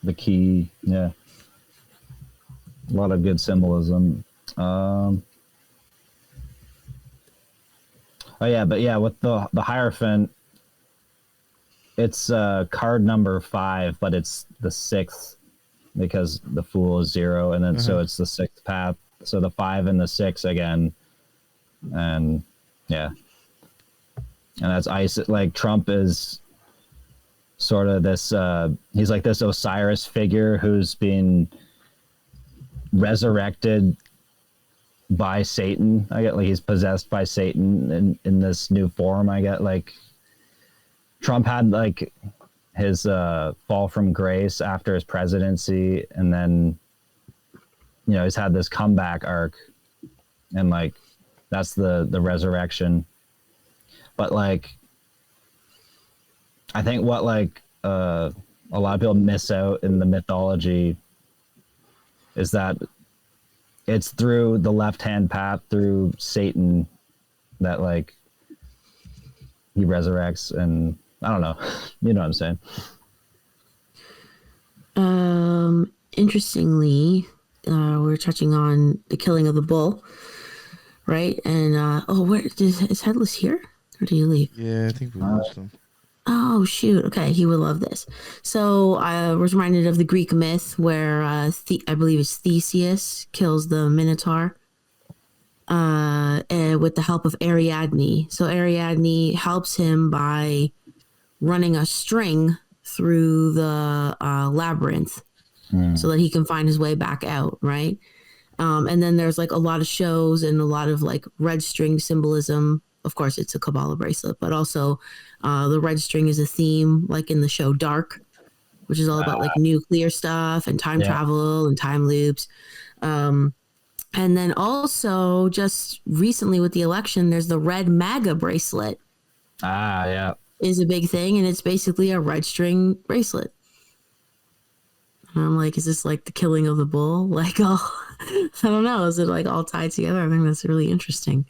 The key, yeah. A lot of good symbolism. Oh yeah, but yeah, with the Hierophant, it's card number 5, but it's the 6th because the Fool is 0, and then so it's the 6th path. So the 5 and the 6 again, and yeah, and that's like Trump is sort of this. He's like this Osiris figure who's been resurrected by Satan. I get like he's possessed by Satan in this new form. I get like Trump had like his fall from grace after his presidency, and then he's had this comeback arc, and like that's the resurrection. But like I think what like a lot of people miss out in the mythology is that it's through the left-hand path, through Satan, that like he resurrects, and I don't know, you know what I'm saying? Interestingly, we're touching on the killing of the bull, right? And where is Headless here, or did he leave? Yeah, I think we lost him. Oh shoot! Okay, he would love this. So I was reminded of the Greek myth where I believe it's Theseus kills the Minotaur, and with the help of Ariadne. So Ariadne helps him by running a string through the labyrinth, so that he can find his way back out. Right, and then there's like a lot of shows and a lot of like red string symbolism. Of course, it's a Kabbalah bracelet, but also the red string is a theme, like in the show Dark, which is all about like nuclear stuff and time travel and time loops. And then also just recently with the election, there's the red MAGA bracelet. Yeah. Is a big thing, and it's basically a red string bracelet. And I'm like, is this like the killing of the bull? Like, I don't know. Is it like all tied together? I think that's really interesting.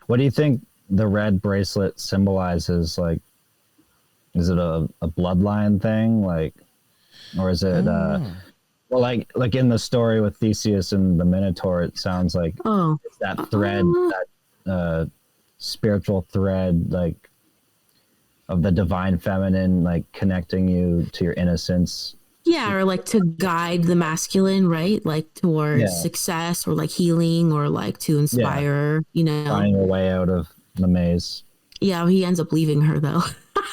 What do you think the red bracelet symbolizes? Like, is it a bloodline thing, like, or is it well, like in the story with Theseus and the Minotaur, it sounds like it's that thread, that spiritual thread, like of the divine feminine, like connecting you to your innocence. Yeah, or like to guide the masculine, right? Like towards success, or like healing, or like to inspire, finding a way out of the maze. Yeah, he ends up leaving her though.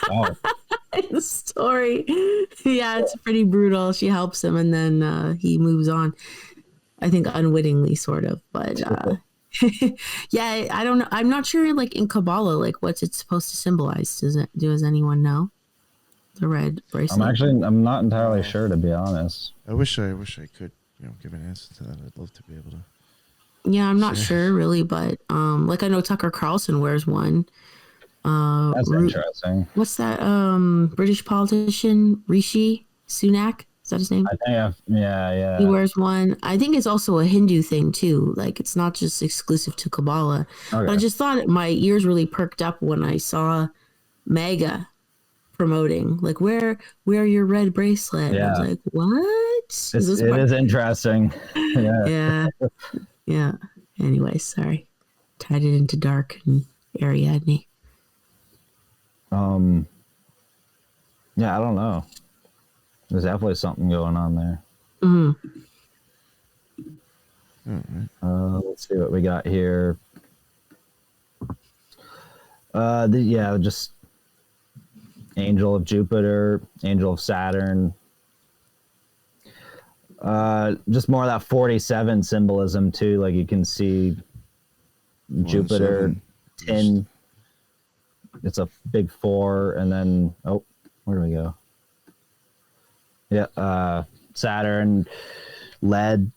Oh. In the story. Yeah, it's pretty brutal. She helps him, and then he moves on. I think unwittingly, sort of. But yeah, I don't know. I'm not sure, like in Kabbalah, like what's it supposed to symbolize? Does anyone know? The red bracelet. I'm not entirely sure, to be honest. I wish I could, give an answer to that. I'd love to be able to. Yeah, I'm not sure really, but like I know Tucker Carlson wears one. That's interesting. What's that British politician, Rishi Sunak? Is that his name? I think yeah. He wears one. I think it's also a Hindu thing too. Like it's not just exclusive to Kabbalah. Okay. But I just thought my ears really perked up when I saw MAGA promoting, like wear your red bracelet. Yeah. I was like, what? It is interesting. Yeah. Anyway, sorry. Tied it into Dark and Ariadne. Yeah, I don't know. There's definitely something going on there. All right. Let's see what we got here. Just angel of Jupiter, angel of Saturn. Just more of that 47 symbolism too. Like you can see Jupiter, 10. It's a big 4, and then where do we go? Yeah, Saturn, lead.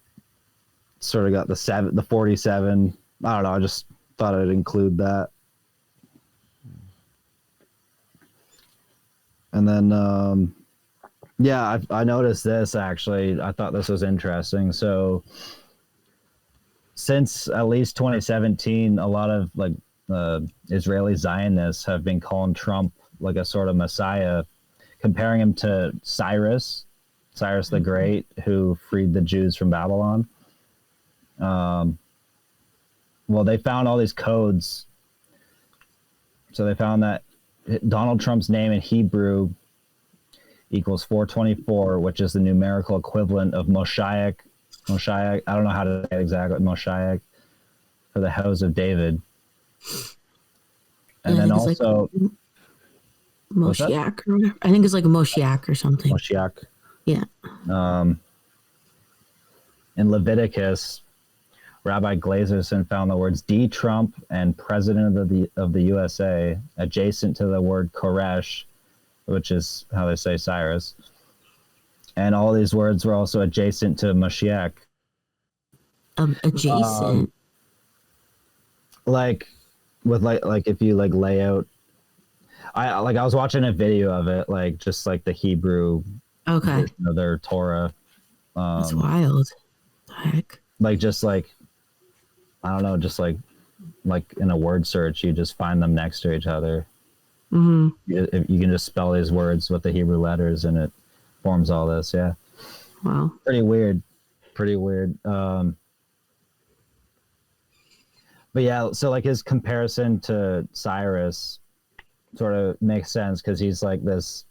Sort of got the 47. I don't know. I just thought I'd include that. And then, I noticed this actually. I thought this was interesting. So, since at least 2017, a lot of like Israeli Zionists have been calling Trump like a sort of messiah, comparing him to Cyrus the Great, who freed the Jews from Babylon. Well, they found all these codes. So they found that Donald Trump's name in Hebrew equals 424, which is the numerical equivalent of Moshiach. I don't know how to say it exactly. Moshiach for the house of David. And then also like Moshiach or whatever. I think it's like a Moshiach or something. Moshiach. Yeah. In Leviticus, Rabbi Glazerson found the words D. Trump and President of the USA adjacent to the word Koresh, which is how they say Cyrus. And all these words were also adjacent to Mashiach. Adjacent. Like with like if you like lay out, I was watching a video of it, like just like the Hebrew version of their Torah. That's wild. The heck. Like just like I don't know, just like in a word search, you just find them next to each other. Mm-hmm. You can just spell these words with the Hebrew letters, and it forms all this. Yeah. Wow. Pretty weird. But yeah, so like his comparison to Cyrus sort of makes sense because he's like this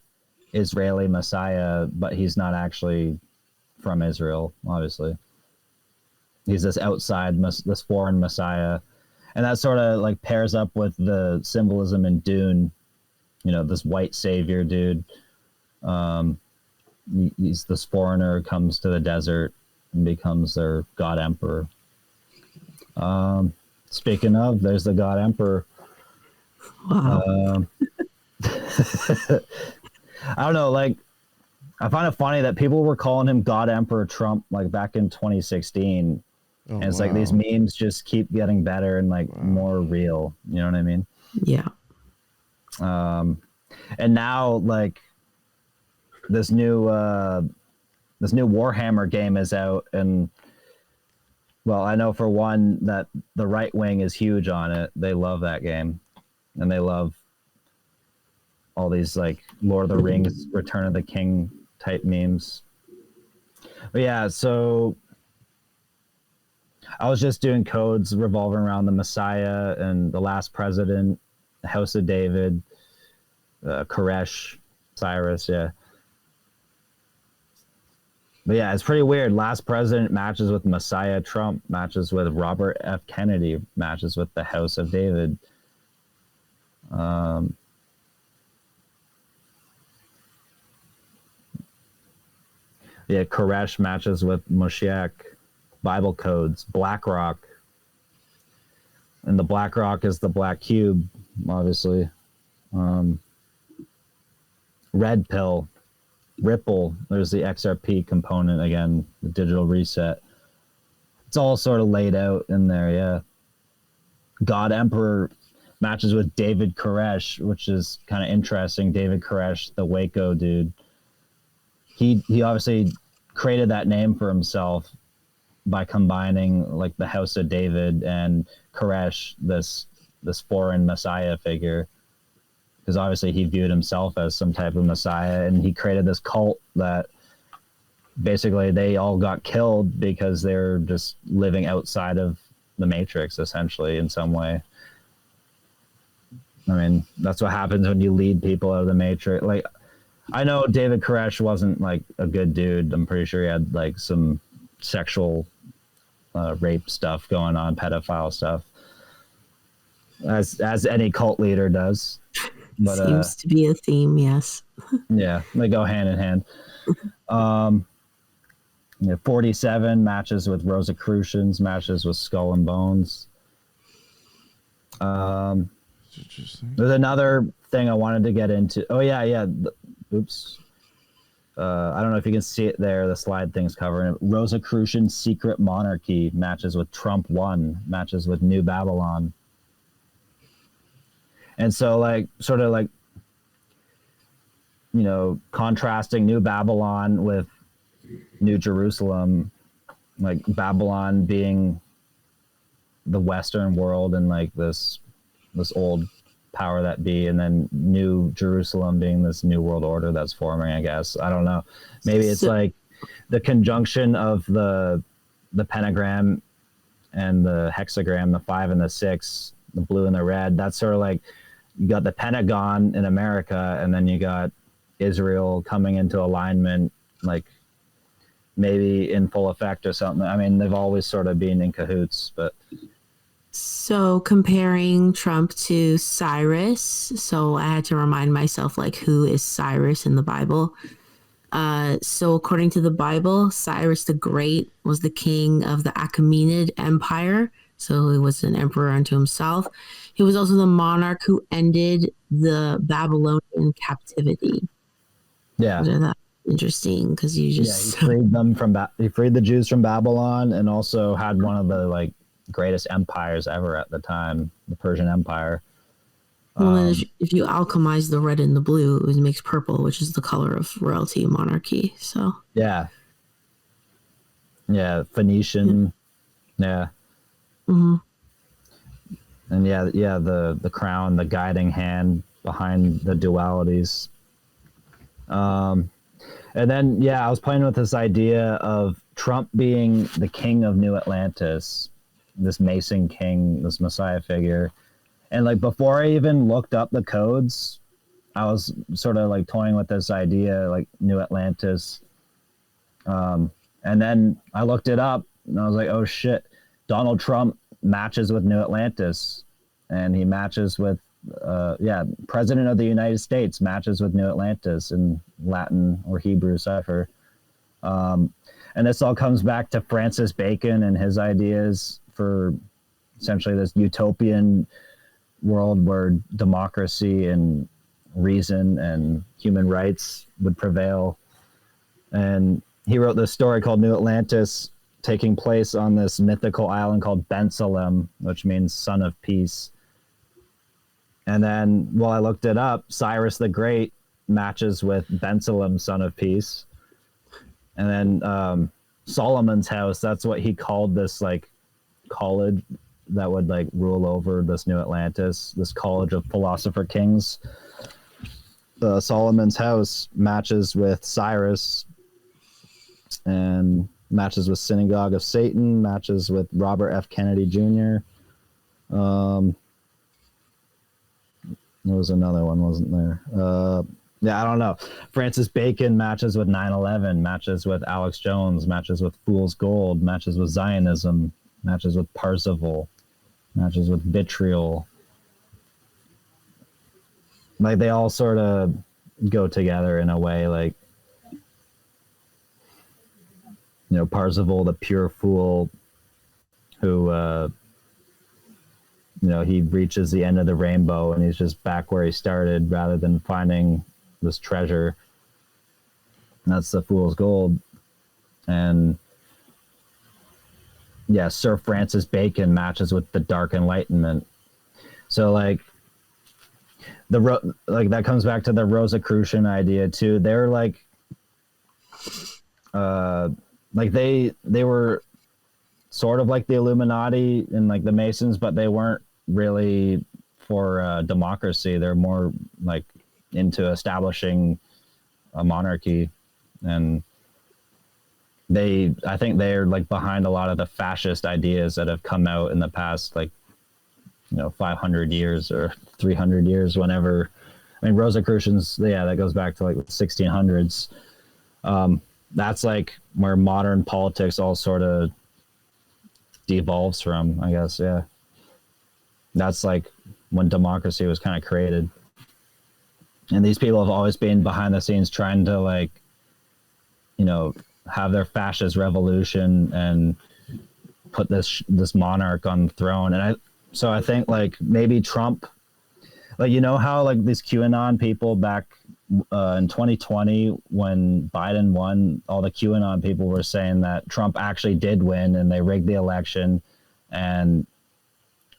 Israeli messiah, but he's not actually from Israel, obviously. He's this outside, this foreign messiah. And that sort of like pairs up with the symbolism in Dune, this white savior dude. He's this foreigner, comes to the desert and becomes their god emperor. Speaking of, there's the god emperor. Wow. I don't know, like I find it funny that people were calling him God Emperor Trump like back in 2016. And it's like these memes just keep getting better and like more real. You know what I mean? Yeah. And now like this new Warhammer game is out, and well, I know for one that the right wing is huge on it. They love that game, and they love all these like Lord of the Rings, Return of the King type memes. But yeah, so I was just doing codes revolving around the Messiah and the last president, the House of David, Koresh, Cyrus, yeah. But yeah, it's pretty weird. Last president matches with Messiah Trump, matches with Robert F. Kennedy, matches with the House of David. Yeah, Koresh matches with Moshiach. Bible codes, BlackRock. And the BlackRock is the black cube, obviously. Red pill, Ripple, there's the XRP component again, the digital reset. It's all sort of laid out in there, yeah. God Emperor matches with David Koresh, which is kind of interesting. David Koresh, the Waco dude. He obviously created that name for himself by combining like the House of David and Koresh, this foreign messiah figure, because obviously he viewed himself as some type of messiah, and he created this cult that basically they all got killed because they're just living outside of the matrix essentially in some way. I mean, that's what happens when you lead people out of the matrix. Like, I know David Koresh wasn't like a good dude. I'm pretty sure he had like some sexual rape stuff going on, pedophile stuff. as any cult leader does. But Seems to be a theme, yes. yeah, they go hand in hand. 47 matches with Rosicrucians, matches with Skull and Bones. There's another thing I wanted to get into. Oh yeah. Oops. I don't know if you can see it there. The slide thing's covering it. Rosicrucian Secret Monarchy matches with Trump 1, matches with New Babylon. And so, like, sort of like, contrasting New Babylon with New Jerusalem, like Babylon being the Western world and like this old power that be, and then New Jerusalem being this new world order that's forming, I guess. I don't know. Maybe it's like the conjunction of the pentagram and the hexagram, the 5 and the 6, the blue and the red. That's sort of like you got the Pentagon in America, and then you got Israel coming into alignment, like maybe in full effect or something. I mean, they've always sort of been in cahoots, but. So comparing Trump to Cyrus, so I had to remind myself, like, who is Cyrus in the Bible? So according to the Bible, Cyrus the Great was the king of the Achaemenid Empire. So he was an emperor unto himself. He was also the monarch who ended the Babylonian captivity. Yeah. Isn't that interesting? Because you just... Yeah, he freed them from... he freed the Jews from Babylon, and also had one of the, like, greatest empires ever at the time, the Persian Empire. Well, then if you alchemize the red and the blue, it makes purple, which is the color of royalty and monarchy. So yeah, Phoenician, yeah, mm-hmm. And the crown, the guiding hand behind the dualities. And then I was playing with this idea of Trump being the king of New Atlantis, this Mason king, this Messiah figure. And like before I even looked up the codes, I was sort of like toying with this idea, like New Atlantis. And then I looked it up and I was like, oh shit, Donald Trump matches with New Atlantis. And he matches with, President of the United States matches with New Atlantis in Latin or Hebrew cipher. And this all comes back to Francis Bacon and his ideas for essentially this utopian world where democracy and reason and human rights would prevail. And he wrote this story called New Atlantis, taking place on this mythical island called Bensalem, which means son of peace. And then while I looked it up, Cyrus the Great matches with Bensalem, son of peace. And then Solomon's house, that's what he called this like college that would like rule over this New Atlantis, this college of philosopher kings. Solomon's house matches with Cyrus and matches with Synagogue of Satan, matches with Robert F. Kennedy Jr. There was another one, wasn't there? I don't know. Francis Bacon matches with 9/11, matches with Alex Jones, matches with Fool's Gold, matches with Zionism, matches with Parzival, matches with Vitriol. Like they all sort of go together in a way, like, Parzival, the pure fool who, he reaches the end of the rainbow and he's just back where he started rather than finding this treasure. And that's the Fool's Gold. And Sir Francis Bacon matches with the Dark Enlightenment. So like that comes back to the Rosicrucian idea too. They're like they were sort of like the Illuminati and like the Masons, but they weren't really for democracy. They're more like into establishing a monarchy, and I think they're like behind a lot of the fascist ideas that have come out in the past, like 500 years or 300 years. Whenever, I mean, Rosicrucians, that goes back to like the 1600s. That's like where modern politics all sort of devolves from, I guess. That's like when democracy was kind of created. And these people have always been behind the scenes trying to, like, you know, have their fascist revolution and put this monarch on the throne. And I think, like, maybe Trump, like, you know how, like, these QAnon people back in 2020 when Biden won, all the QAnon people were saying that Trump actually did win and they rigged the election. And,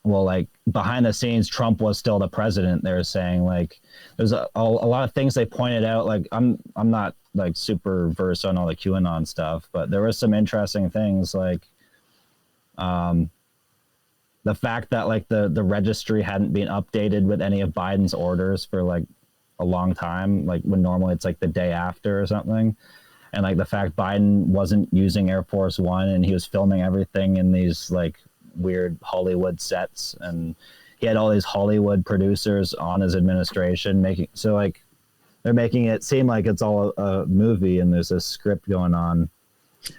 well, like, behind the scenes, Trump was still the president. They were saying, like, there's a lot of things they pointed out. Like, I'm not, like, super versed on all the QAnon stuff, but there were some interesting things, like the fact that, like, the registry hadn't been updated with any of Biden's orders for, like, a long time, like, when normally it's like the day after or something. And, like, the fact Biden wasn't using Air Force One and he was filming everything in these, like, weird Hollywood sets, and he had all these Hollywood producers on his administration making, so, like, they're making it seem like it's all a movie and there's a script going on.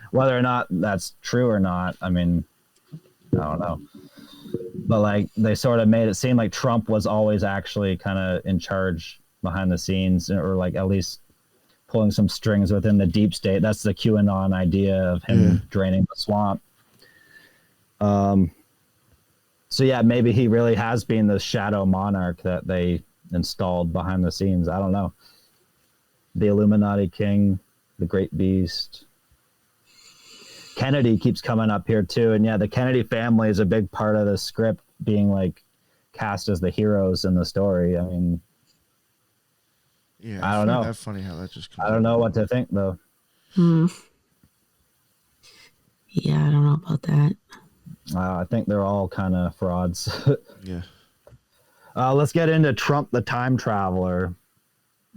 Whether or not that's true or not, I mean, I don't know. But, like, they sort of made it seem like Trump was always actually kind of in charge behind the scenes, or, like, at least pulling some strings within the deep state. That's the QAnon idea of him draining the swamp. So yeah, maybe he really has been the shadow monarch that they installed behind the scenes. I don't know. The Illuminati king, the great beast. Kennedy keeps coming up here too. And yeah, the Kennedy family is a big part of the script being, like, cast as the heroes in the story. I mean, Yeah, I don't know. That's funny how that just comes I don't know what to think though. Yeah, I don't know about that. I think they're all kind of frauds. Yeah. Let's get into Trump the Time Traveler.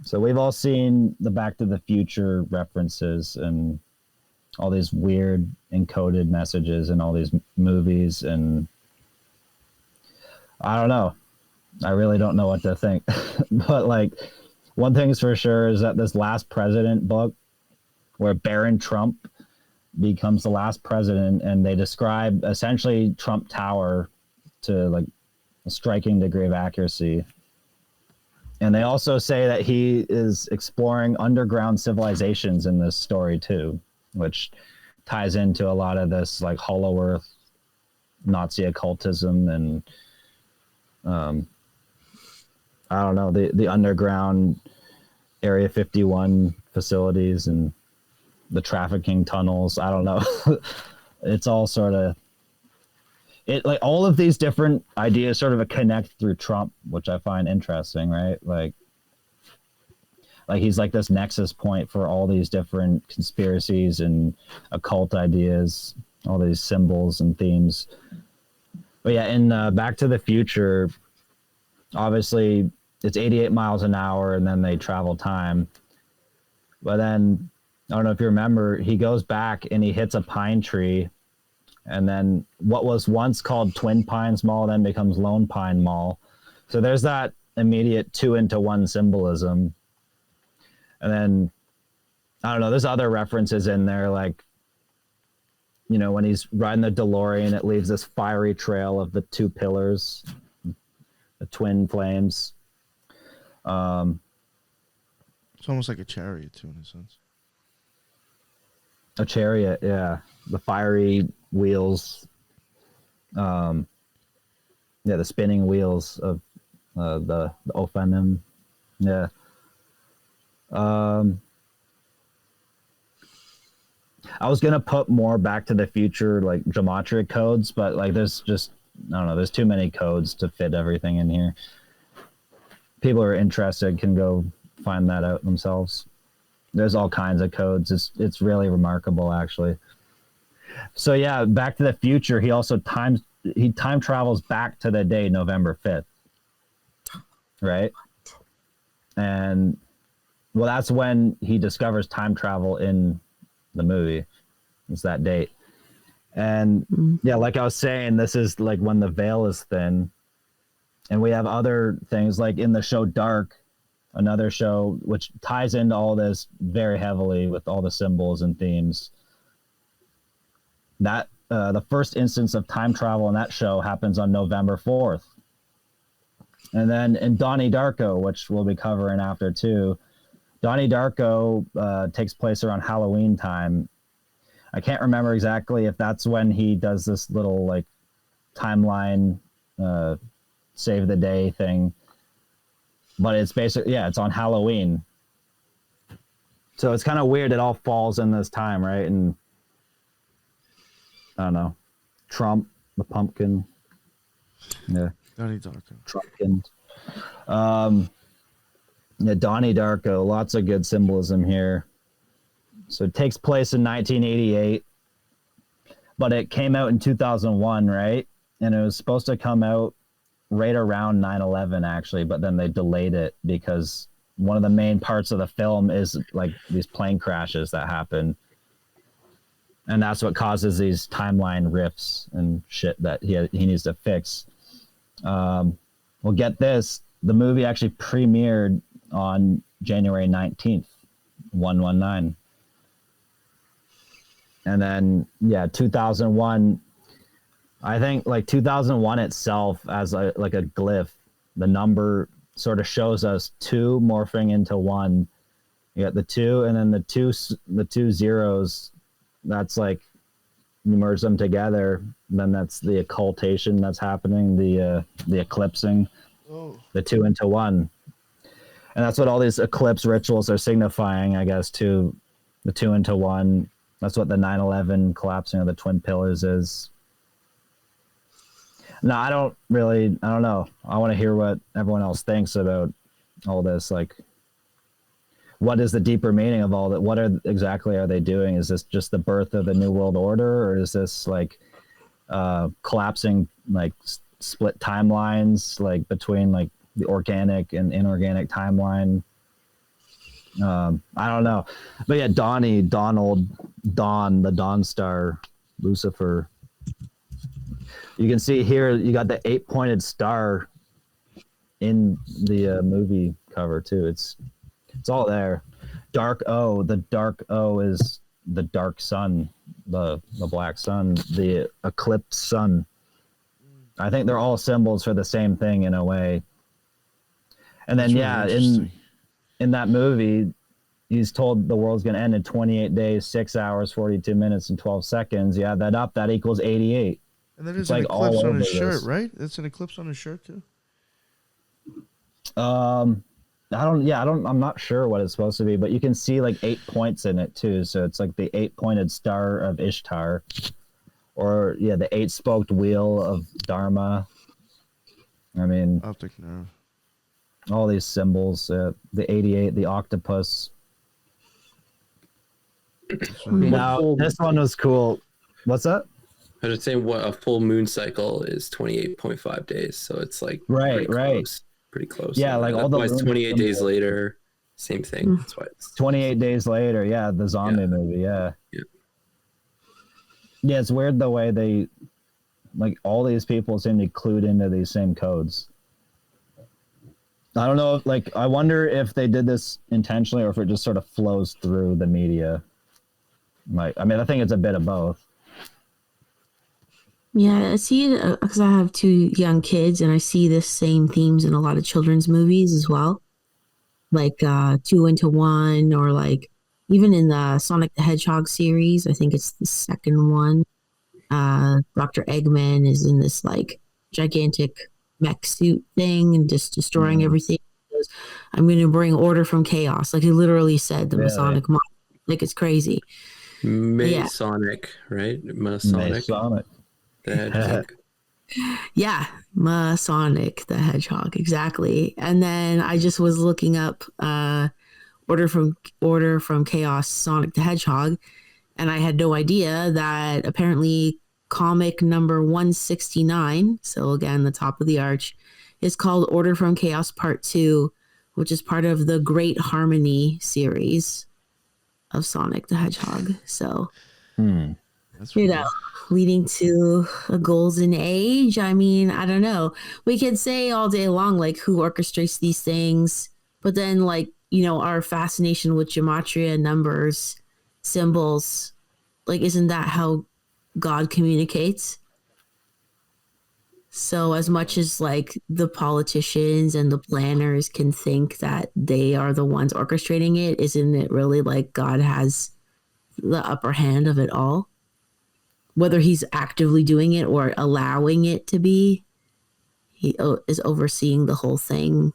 So we've all seen the Back to the Future references and all these weird encoded messages in all these movies, and I don't know. I really don't know what to think. But, like, one thing's for sure is that this Last President book, where Baron Trump becomes the last president, and they describe essentially Trump Tower to, like, a striking degree of accuracy. And they also say that he is exploring underground civilizations in this story too, which ties into a lot of this, like, Hollow Earth, Nazi occultism, and I don't know, the underground Area 51 facilities and the trafficking tunnels. I don't know. It's all sort of, it, like, all of these different ideas sort of connect through Trump, which I find interesting, right? Like he's like this nexus point for all these different conspiracies and occult ideas, all these symbols and themes. But yeah, in Back to the Future, obviously it's 88 miles an hour and then they travel time. But then, I don't know if you remember, he goes back and he hits a pine tree, and then what was once called Twin Pines Mall then becomes Lone Pine Mall. So there's that immediate 2-into-1 symbolism. And then, I don't know, there's other references in there, like, you know, when he's riding the DeLorean, it leaves this fiery trail of the two pillars, the twin flames. It's almost like a chariot too, in a sense. A chariot, yeah. The fiery wheels. Yeah, the spinning wheels of the Ophanim. Yeah. I was gonna put more Back to the Future, like, Gematria codes, but, like, there's just, I don't know, there's too many codes to fit everything in here. People who are interested can go find that out themselves. There's all kinds of codes. It's really remarkable, actually. So yeah, Back to the Future, he also time travels back to the day November 5th, right? And, well, that's when he discovers time travel in the movie. It's that date. And yeah, like I was saying, this is, like, when the veil is thin. And we have other things, like in the show Dark, another show which ties into all this very heavily with all the symbols and themes. That the first instance of time travel in that show happens on November 4th. And then in Donnie Darko, which we'll be covering after too, Donnie Darko takes place around Halloween time. I can't remember exactly if that's when he does this little like timeline save the day thing, but it's basically, yeah, it's on Halloween. So it's kind of weird. It all falls in this time, right? And I don't know, Trump, the pumpkin, yeah, Donnie Darko. Trumpkin. Yeah, Donnie Darko, lots of good symbolism here. So it takes place in 1988, but it came out in 2001, right? And it was supposed to come out right around 9/11, actually, but then they delayed it because one of the main parts of the film is like these plane crashes that happen. And that's what causes these timeline rifts and shit that he needs to fix. Well, get this. The movie actually premiered on January 19th, 119. And then, yeah, 2001, I think like 2001 itself as a glyph, the number sort of shows us 2 morphing into 1. You got the 2 and then the two zeros. That's like you merge them together. Then that's the occultation that's happening, the eclipsing, the 2 into 1. And that's what all these eclipse rituals are signifying, I guess, to the 2 into 1. That's what the 9/11 collapsing of the twin pillars is. No, I don't know. I want to hear what everyone else thinks about all this. Like, what is the deeper meaning of all that? What exactly are they doing? Is this just the birth of the New World Order, or is this like collapsing, like split timelines, like between like the organic and inorganic timeline? I don't know, but yeah, Donnie, Donald, Dawn, the Dawn Star, Lucifer. You can see here you got the 8-pointed star in the movie cover too. It's all there. Dark O. The dark O is the dark sun, the black sun, the eclipsed sun. I think they're all symbols for the same thing in a way. And then in that movie, he's told the world's going to end in 28 days, 6 hours, 42 minutes, and 12 seconds. You add that up, that equals 88. And then there's an eclipse on his shirt, right? It's an eclipse on his shirt too. I'm not sure what it's supposed to be, but you can see like 8 points in it too. So it's like the 8-pointed star of Ishtar, or yeah, the 8-spoked wheel of Dharma. I mean, Optic nerve. All these symbols, the 88, the octopus. Now, this one was cool. What's that? I was saying what a full moon cycle is 28.5 days. So it's like right. Pretty close. Yeah, like all the 28 days later, same thing. That's why it's 28 days later. Yeah, the zombie movie. Yeah. Yeah, it's weird the way they, like, all these people seem to be clued into these same codes. I don't know, like, I wonder if they did this intentionally or if it just sort of flows through the media. Like, I mean, I think it's a bit of both. Yeah, I see it because I have 2 young kids, and I see the same themes in a lot of children's movies as well, like 2 into 1, or like even in the Sonic the Hedgehog series. I think it's the second one. Dr. Eggman is in this like gigantic mech suit thing and just destroying everything. He goes, I'm going to bring order from chaos. Like he literally said the Masonic model. Like it's crazy. Masonic, right? Masonic. The hedgehog. Yeah, Masonic the Hedgehog, exactly. And then I just was looking up Order from Chaos Sonic the Hedgehog, and I had no idea that apparently comic number 169, so again the top of the arch, is called Order from Chaos Part 2, which is part of the Great Harmony series of Sonic the Hedgehog. So That's leading to a golden age. I mean, I don't know. We could say all day long, like, who orchestrates these things, but then, like, you know, our fascination with gematria, numbers, symbols, like, isn't that how God communicates? So as much as like the politicians and the planners can think that they are the ones orchestrating it, isn't it really like God has the upper hand of it all? Whether he's actively doing it or allowing it to be, he is overseeing the whole thing.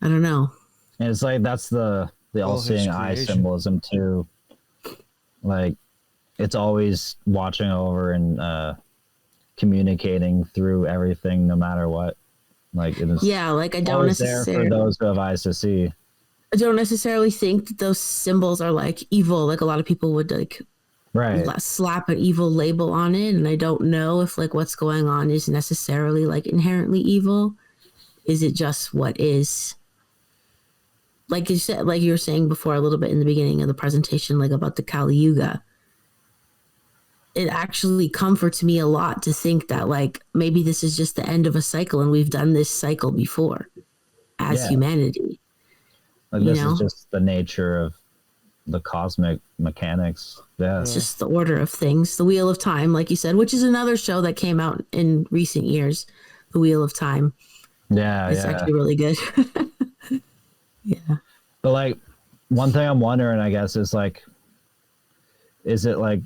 I don't know. And it's like that's the All his all-seeing eye creation. symbolism too. Like it's always watching over and communicating through everything, no matter what. Like it is. Yeah, like I don't always there for necessarily. those who have eyes to see. I don't necessarily think that those symbols are like evil. Like a lot of people would like Right. slap an evil label on it, and I don't know if like what's going on is necessarily like inherently evil. Is it just what is? Like you said, like you were saying before a little bit in the beginning of the presentation, like about the Kali Yuga. It actually comforts me a lot to think that like maybe this is just the end of a cycle, and we've done this cycle before as humanity. Like You this know? is just the nature of the cosmic mechanics. Yeah. It's just the order of things. The Wheel of Time, like you said, which is another show that came out in recent years. The Wheel of Time. Yeah. It's Yeah. actually really good. Yeah. But like one thing I'm wondering, I guess, is like, is it like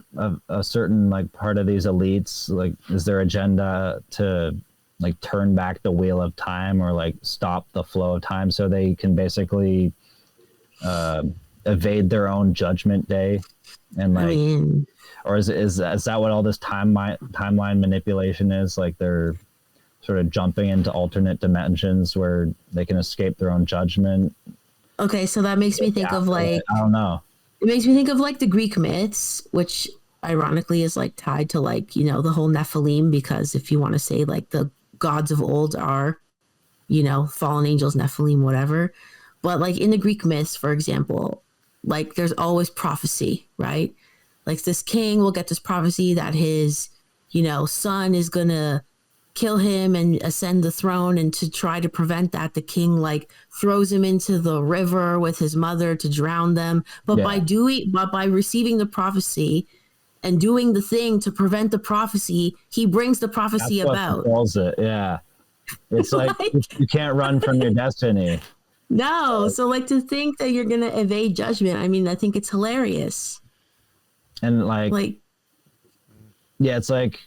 a certain like part of these elites? Like, is their agenda to like turn back the wheel of time or like stop the flow of time so they can basically evade their own judgment day? And like, I mean, or is that what all this timeline manipulation is? Like they're sort of jumping into alternate dimensions where they can escape their own judgment. okay, so that makes me think of like, I don't know. it makes me think of like the Greek myths, which ironically is like tied to like, you know, the whole Nephilim, because if you want to say like the gods of old are, you know, fallen angels, Nephilim, whatever. But like in the Greek myths, for example, like there's always prophecy, right? Like this king will get this prophecy that his, you know, son is gonna kill him and ascend the throne, and to try to prevent that, the king like throws him into the river with his mother to drown them. But by receiving the prophecy and doing the thing to prevent the prophecy, he brings the prophecy That's what about. fulfills it. Yeah. It's like, Like- you can't run from your destiny. No, so like to think that you're gonna evade judgment, I mean, I think it's hilarious. And like yeah, it's like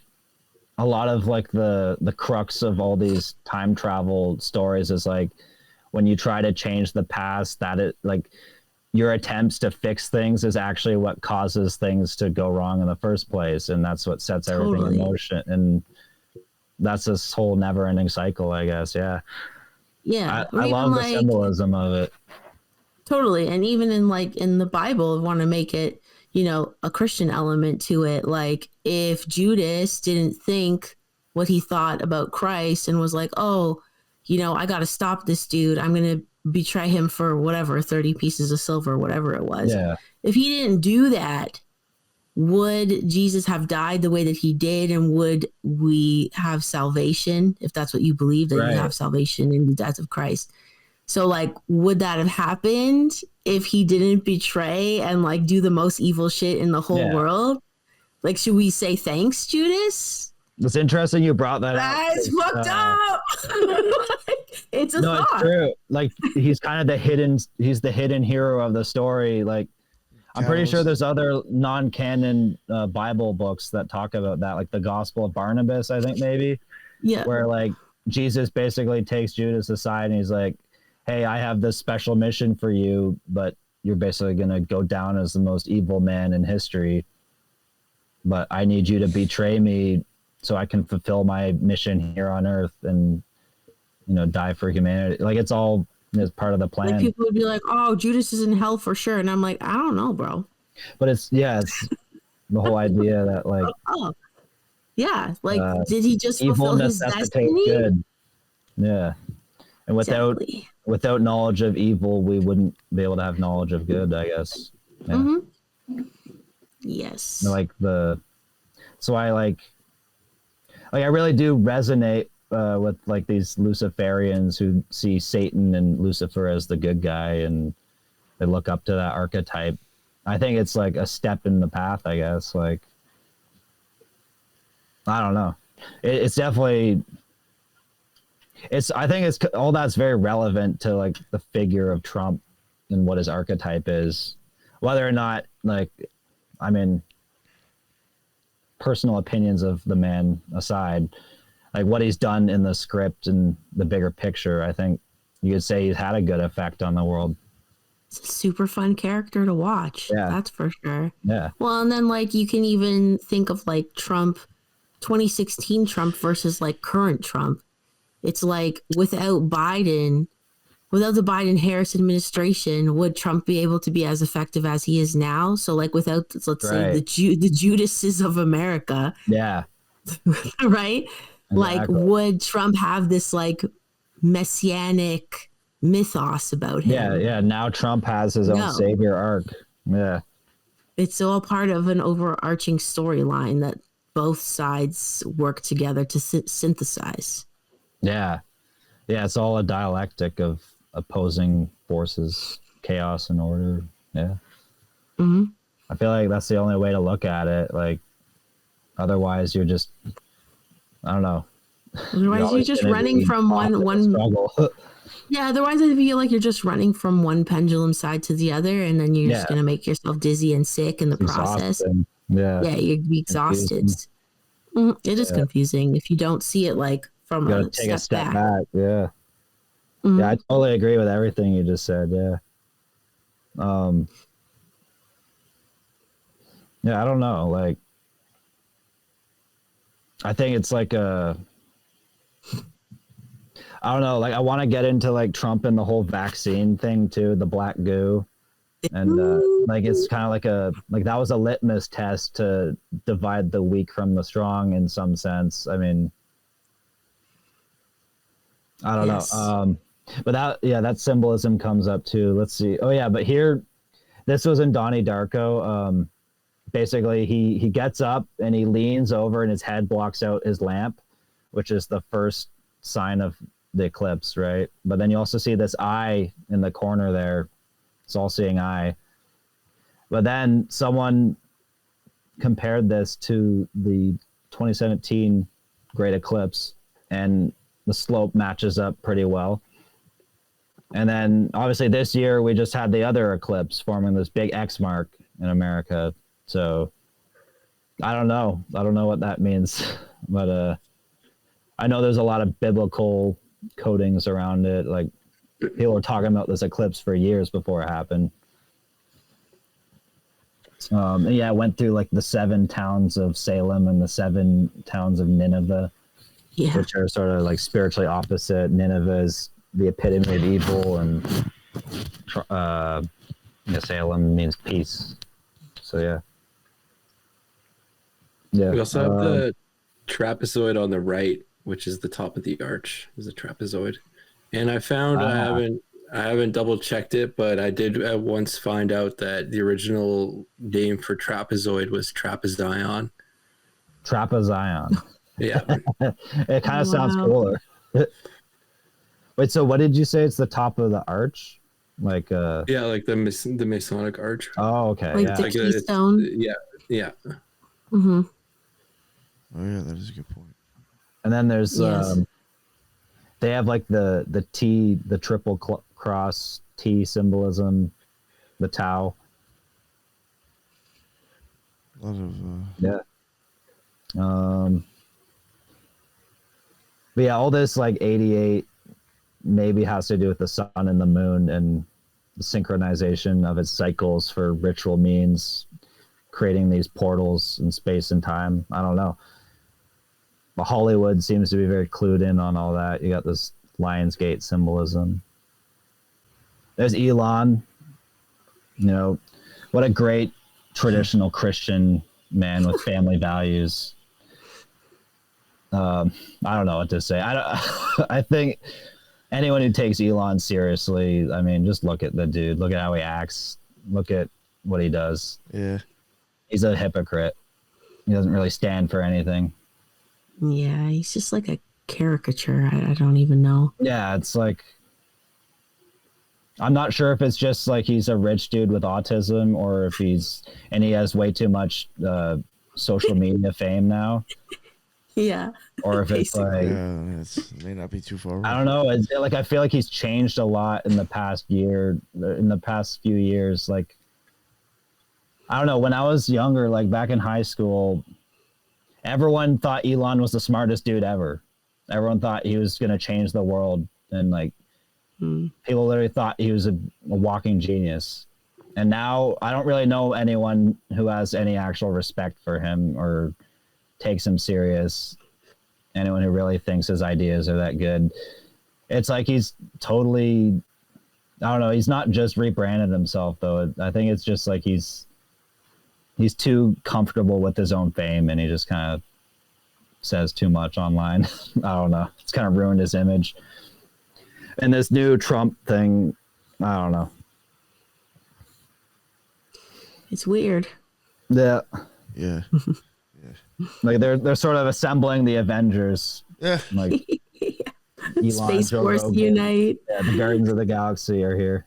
a lot of like the crux of all these time travel stories is like when you try to change the past, that it like your attempts to fix things is actually what causes things to go wrong in the first place, and that's what sets everything Totally. in motion. And that's this whole never-ending cycle, I guess. Yeah, Yeah, or I even love the like symbolism of it. totally, and even in like in the Bible, want to make it, you know, a Christian element to it. Like if Judas didn't think what he thought about Christ and was like, oh, you know, I got to stop this dude. I'm gonna betray him for whatever 30 pieces of silver, whatever it was. Yeah, If he didn't do that, would Jesus have died the way that he did, and would we have salvation, if that's what you believe, that Right. you have salvation in the death of Christ? So like, would that have happened if he didn't betray and like do the most evil shit in the whole Yeah. world? Like, should we say thanks, Judas? it's interesting you brought that up. That's fucked up. Like, it's a No, thought. it's true. Like he's kind of he's the hidden hero of the story. Like I'm pretty sure there's other non-canon Bible books that talk about that, like the Gospel of Barnabas, I think maybe, Yeah. where like Jesus basically takes Judas aside and he's like, hey, I have this special mission for you, but you're basically going to go down as the most evil man in history. But I need you to betray me so I can fulfill my mission here on earth and, you know, die for humanity. Like it's all as part of the plan. Like people would be like, oh, Judas is in hell for sure. And I'm like, I don't know, bro. But it's the whole idea that like Oh, yeah. Like, did he just evil fulfill his necessitates destiny? good. Yeah. And Exactly. without knowledge of evil, we wouldn't be able to have knowledge of good, I guess. Yeah. Mm-hmm. Yes. So I I really do resonate with like these Luciferians who see Satan and Lucifer as the good guy, and they look up to that archetype. I think it's like a step in the path, I guess. Like, I don't know. It's definitely I think it's all that's very relevant to like the figure of Trump and what his archetype is, whether or not like, I mean, personal opinions of the man aside, like what he's done in the script and the bigger picture, I think you could say he's had a good effect on the world. It's a super fun character to watch. Yeah. That's for sure. Yeah. Well, and then like you can even think of like Trump, 2016 Trump versus like current Trump. It's like without the Biden-Harris administration, would Trump be able to be as effective as he is now? So like without, let's say the Judases of America, Yeah. right? Like, Exactly. would Trump have this like messianic mythos about him? Yeah. Now Trump has his own No. savior arc. Yeah. It's all part of an overarching storyline that both sides work together to synthesize. Yeah. It's all a dialectic of opposing forces, chaos and order. Yeah. Mm-hmm. I feel like that's the only way to look at it. Like, otherwise you're just, I don't know. Otherwise, you're just running from one. Struggle. Yeah. Otherwise, I feel like you're just running from one pendulum side to the other, and then you're just gonna make yourself dizzy and sick in the process. Yeah. Yeah, you'd be exhausted. It is confusing if you don't see it like from You gotta take a step back. Yeah. Mm-hmm. Yeah, I totally agree with everything you just said. Yeah. Yeah, I don't know. Like, I think it's like I don't know. Like, I want to get into like Trump and the whole vaccine thing too, the black goo, and like it's kind of like that was a litmus test to divide the weak from the strong in some sense. I mean, I don't know. But that symbolism comes up too. Let's see. Oh yeah, but here, this was in Donnie Darko. Basically, he gets up and he leans over and his head blocks out his lamp, which is the first sign of the eclipse, right? But then you also see this eye in the corner there. It's all-seeing eye. But then someone compared this to the 2017 Great Eclipse, and the slope matches up pretty well. And then obviously this year we just had the other eclipse forming this big X mark in America. So I don't know what that means, but I know there's a lot of biblical codings around it. Like people were talking about this eclipse for years before it happened. And yeah, it went through like the 7 towns of Salem and the 7 towns of Nineveh, which are sort of like spiritually opposite. Nineveh is the epitome of evil, and Salem means peace. So yeah. We also have the trapezoid on the right, which is the top of the arch, is a trapezoid. And I found I haven't double checked it, but I did once find out that the original name for trapezoid was trapezion. Trapezion. Yeah. It kind of sounds cooler. Wait, so what did you say? It's the top of the arch? Like yeah, like the Masonic arch. Oh, okay. Like yeah. the keystone. Yeah. Mm-hmm. Oh yeah, that is a good point. And then there's they have like the T, the triple cross T symbolism, the Tau. A lot of yeah. But yeah, all this like 88 maybe has to do with the sun and the moon and the synchronization of its cycles for ritual means, creating these portals in space and time. I don't know. But Hollywood seems to be very clued in on all that. You got this Lionsgate symbolism. There's Elon. You know, what a great traditional Christian man with family values. I don't know what to say. I think anyone who takes Elon seriously, I mean, just look at the dude. Look at how he acts. Look at what he does. Yeah. He's a hypocrite. He doesn't really stand for anything. Yeah, he's just like a caricature. I don't even know. Yeah, it's like, I'm not sure if it's just like he's a rich dude with autism, or if he has way too much social media fame now. Yeah. or if it's Basically. like Yeah, it may not be too far away. I don't know. It's like I feel like he's changed a lot in the past year, in the past few years. Like I don't know. When I was younger, like back in high school, everyone thought Elon was the smartest dude ever. Everyone thought he was going to change the world, and like people literally thought he was a walking genius. And now I don't really know anyone who has any actual respect for him or takes him serious. Anyone who really thinks his ideas are that good. It's like he's totally, I don't know. He's not just rebranded himself though. I think it's just like he's too comfortable with his own fame, and he just kind of says too much online. I don't know. It's kind of ruined his image. And this new Trump thing, I don't know. It's weird. Yeah. Yeah. Like they're sort of assembling the Avengers. Yeah. Like Elon, Space Joe Force Rogan. Unite. Yeah, the Guardians of the Galaxy are here.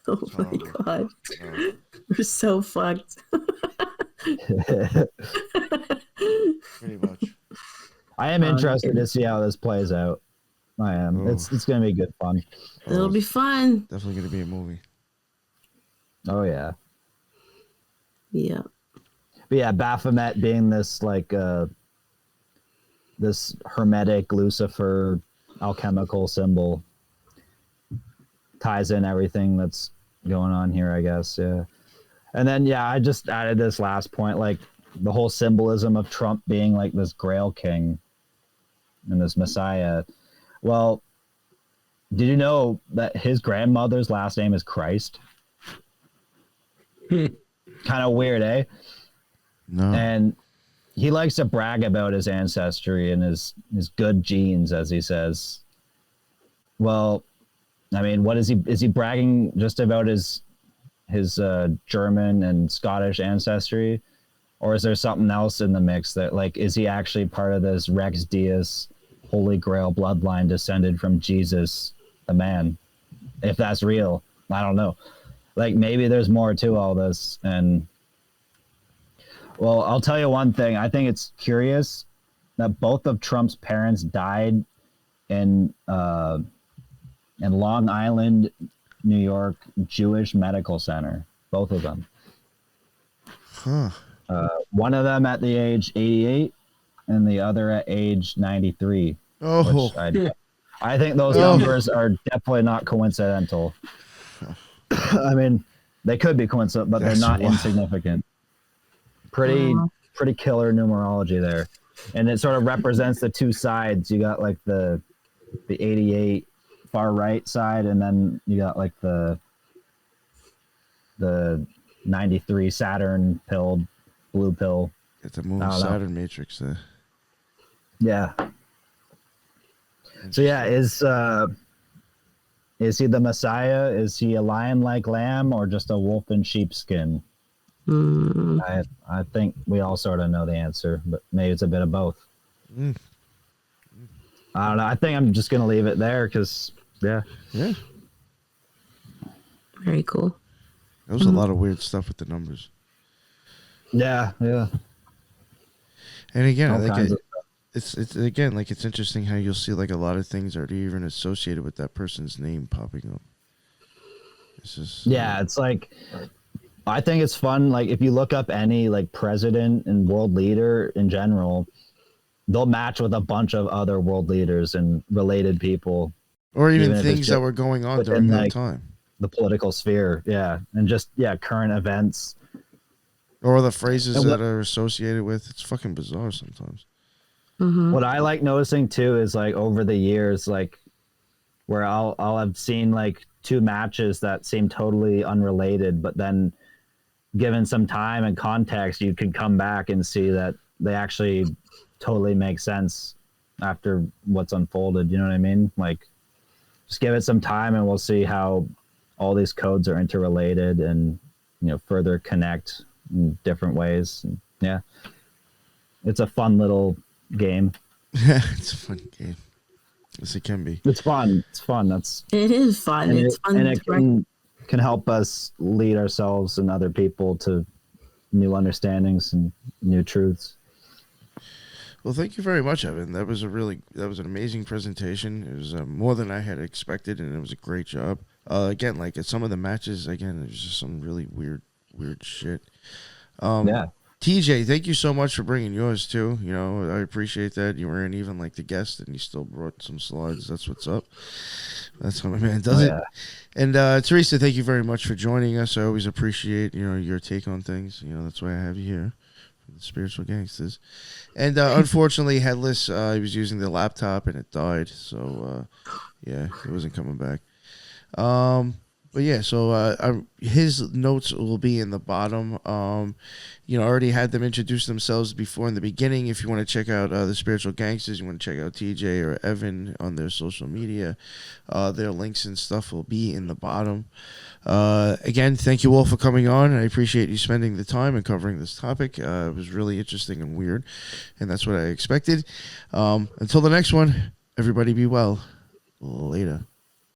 Oh my god. We're so fucked. Pretty much. I am interested to see how this plays out. I am. Oh. It's gonna be good fun. It'll be fun. Definitely gonna be a movie. Oh yeah. Yeah. But yeah, Baphomet being this like this hermetic Lucifer alchemical symbol ties in everything that's going on here, I guess. Yeah. And then yeah, I just added this last point, like the whole symbolism of Trump being like this Grail king and this Messiah. Well, did you know that his grandmother's last name is Christ? Kind of weird, eh? No. And he likes to brag about his ancestry and his good genes, as he says. Well, I mean, what is he bragging just about his German and Scottish ancestry, or is there something else in the mix that, like, is he actually part of this Rex Deus Holy Grail bloodline descended from Jesus, the man? If that's real, I don't know. Like, maybe there's more to all this. And well, I'll tell you one thing. I think it's curious that both of Trump's parents died in Long Island, New York Jewish Medical Center. Both of them. Huh. One of them at the age 88, and the other at age 93. Oh. Which I think those numbers are definitely not coincidental. I mean, they could be coincidental, but That's they're not wild. insignificant. Pretty killer numerology there, and it sort of represents the two sides. You got like the 88 far right side, and then you got like the 93 Saturn pilled blue pill. It's a movie I don't know. Saturn Matrix there. Yeah. So yeah, is he the Messiah? Is he a lion-like lamb or just a wolf in sheepskin? I think we all sort of know the answer, but maybe it's a bit of both. I don't know. I think I'm just gonna leave it there because yeah. Very cool. There was a lot of weird stuff with the numbers. Yeah. And again, All I think kinds of it's again like it's interesting how you'll see like a lot of things are even associated with that person's name popping up. It's just yeah, it's like I think it's fun. Like if you look up any like president and world leader in general, they'll match with a bunch of other world leaders and related people, or even if it's things just that were going on within, during that like, time, the political sphere. Yeah, and just current events. or the phrases And that are associated with. It's fucking bizarre sometimes. What I like noticing too is like over the years, like where I'll have seen like two matches that seem totally unrelated, but then given some time and context, you can come back and see that they actually totally make sense after what's unfolded. You know what I mean? Like just give it some time and we'll see how all these codes are interrelated and, you know, further connect in different ways. And, yeah. It's a fun little game. Yeah, it's a fun game. Yes, it can be. It's fun. It is fun. And It's fun. and it can help us lead ourselves and other people to new understandings and new truths. Well, thank you very much, Evan. That was an amazing presentation. It was more than I had expected, and it was a great job. Again, like at some of the matches, again, it was just some really weird shit. Yeah. TJ, thank you so much for bringing yours too. You know, I appreciate that. You weren't even like the guest, and you still brought some slides. That's what's up. That's how my man does it. Yeah. And Teresa, thank you very much for joining us. I always appreciate your take on things. You know, that's why I have you here, the Spiritual Gangsters. And unfortunately, Headless, he was using the laptop and it died. So yeah, it wasn't coming back. But yeah, so his notes will be in the bottom. I already had them introduce themselves before in the beginning. If you want to check out the Spiritual Gangsters, you want to check out TJ or Evan on their social media, their links and stuff will be in the bottom. Again, thank you all for coming on. I appreciate you spending the time and covering this topic. It was really interesting and weird, and that's what I expected. Until the next one, everybody be well. Later.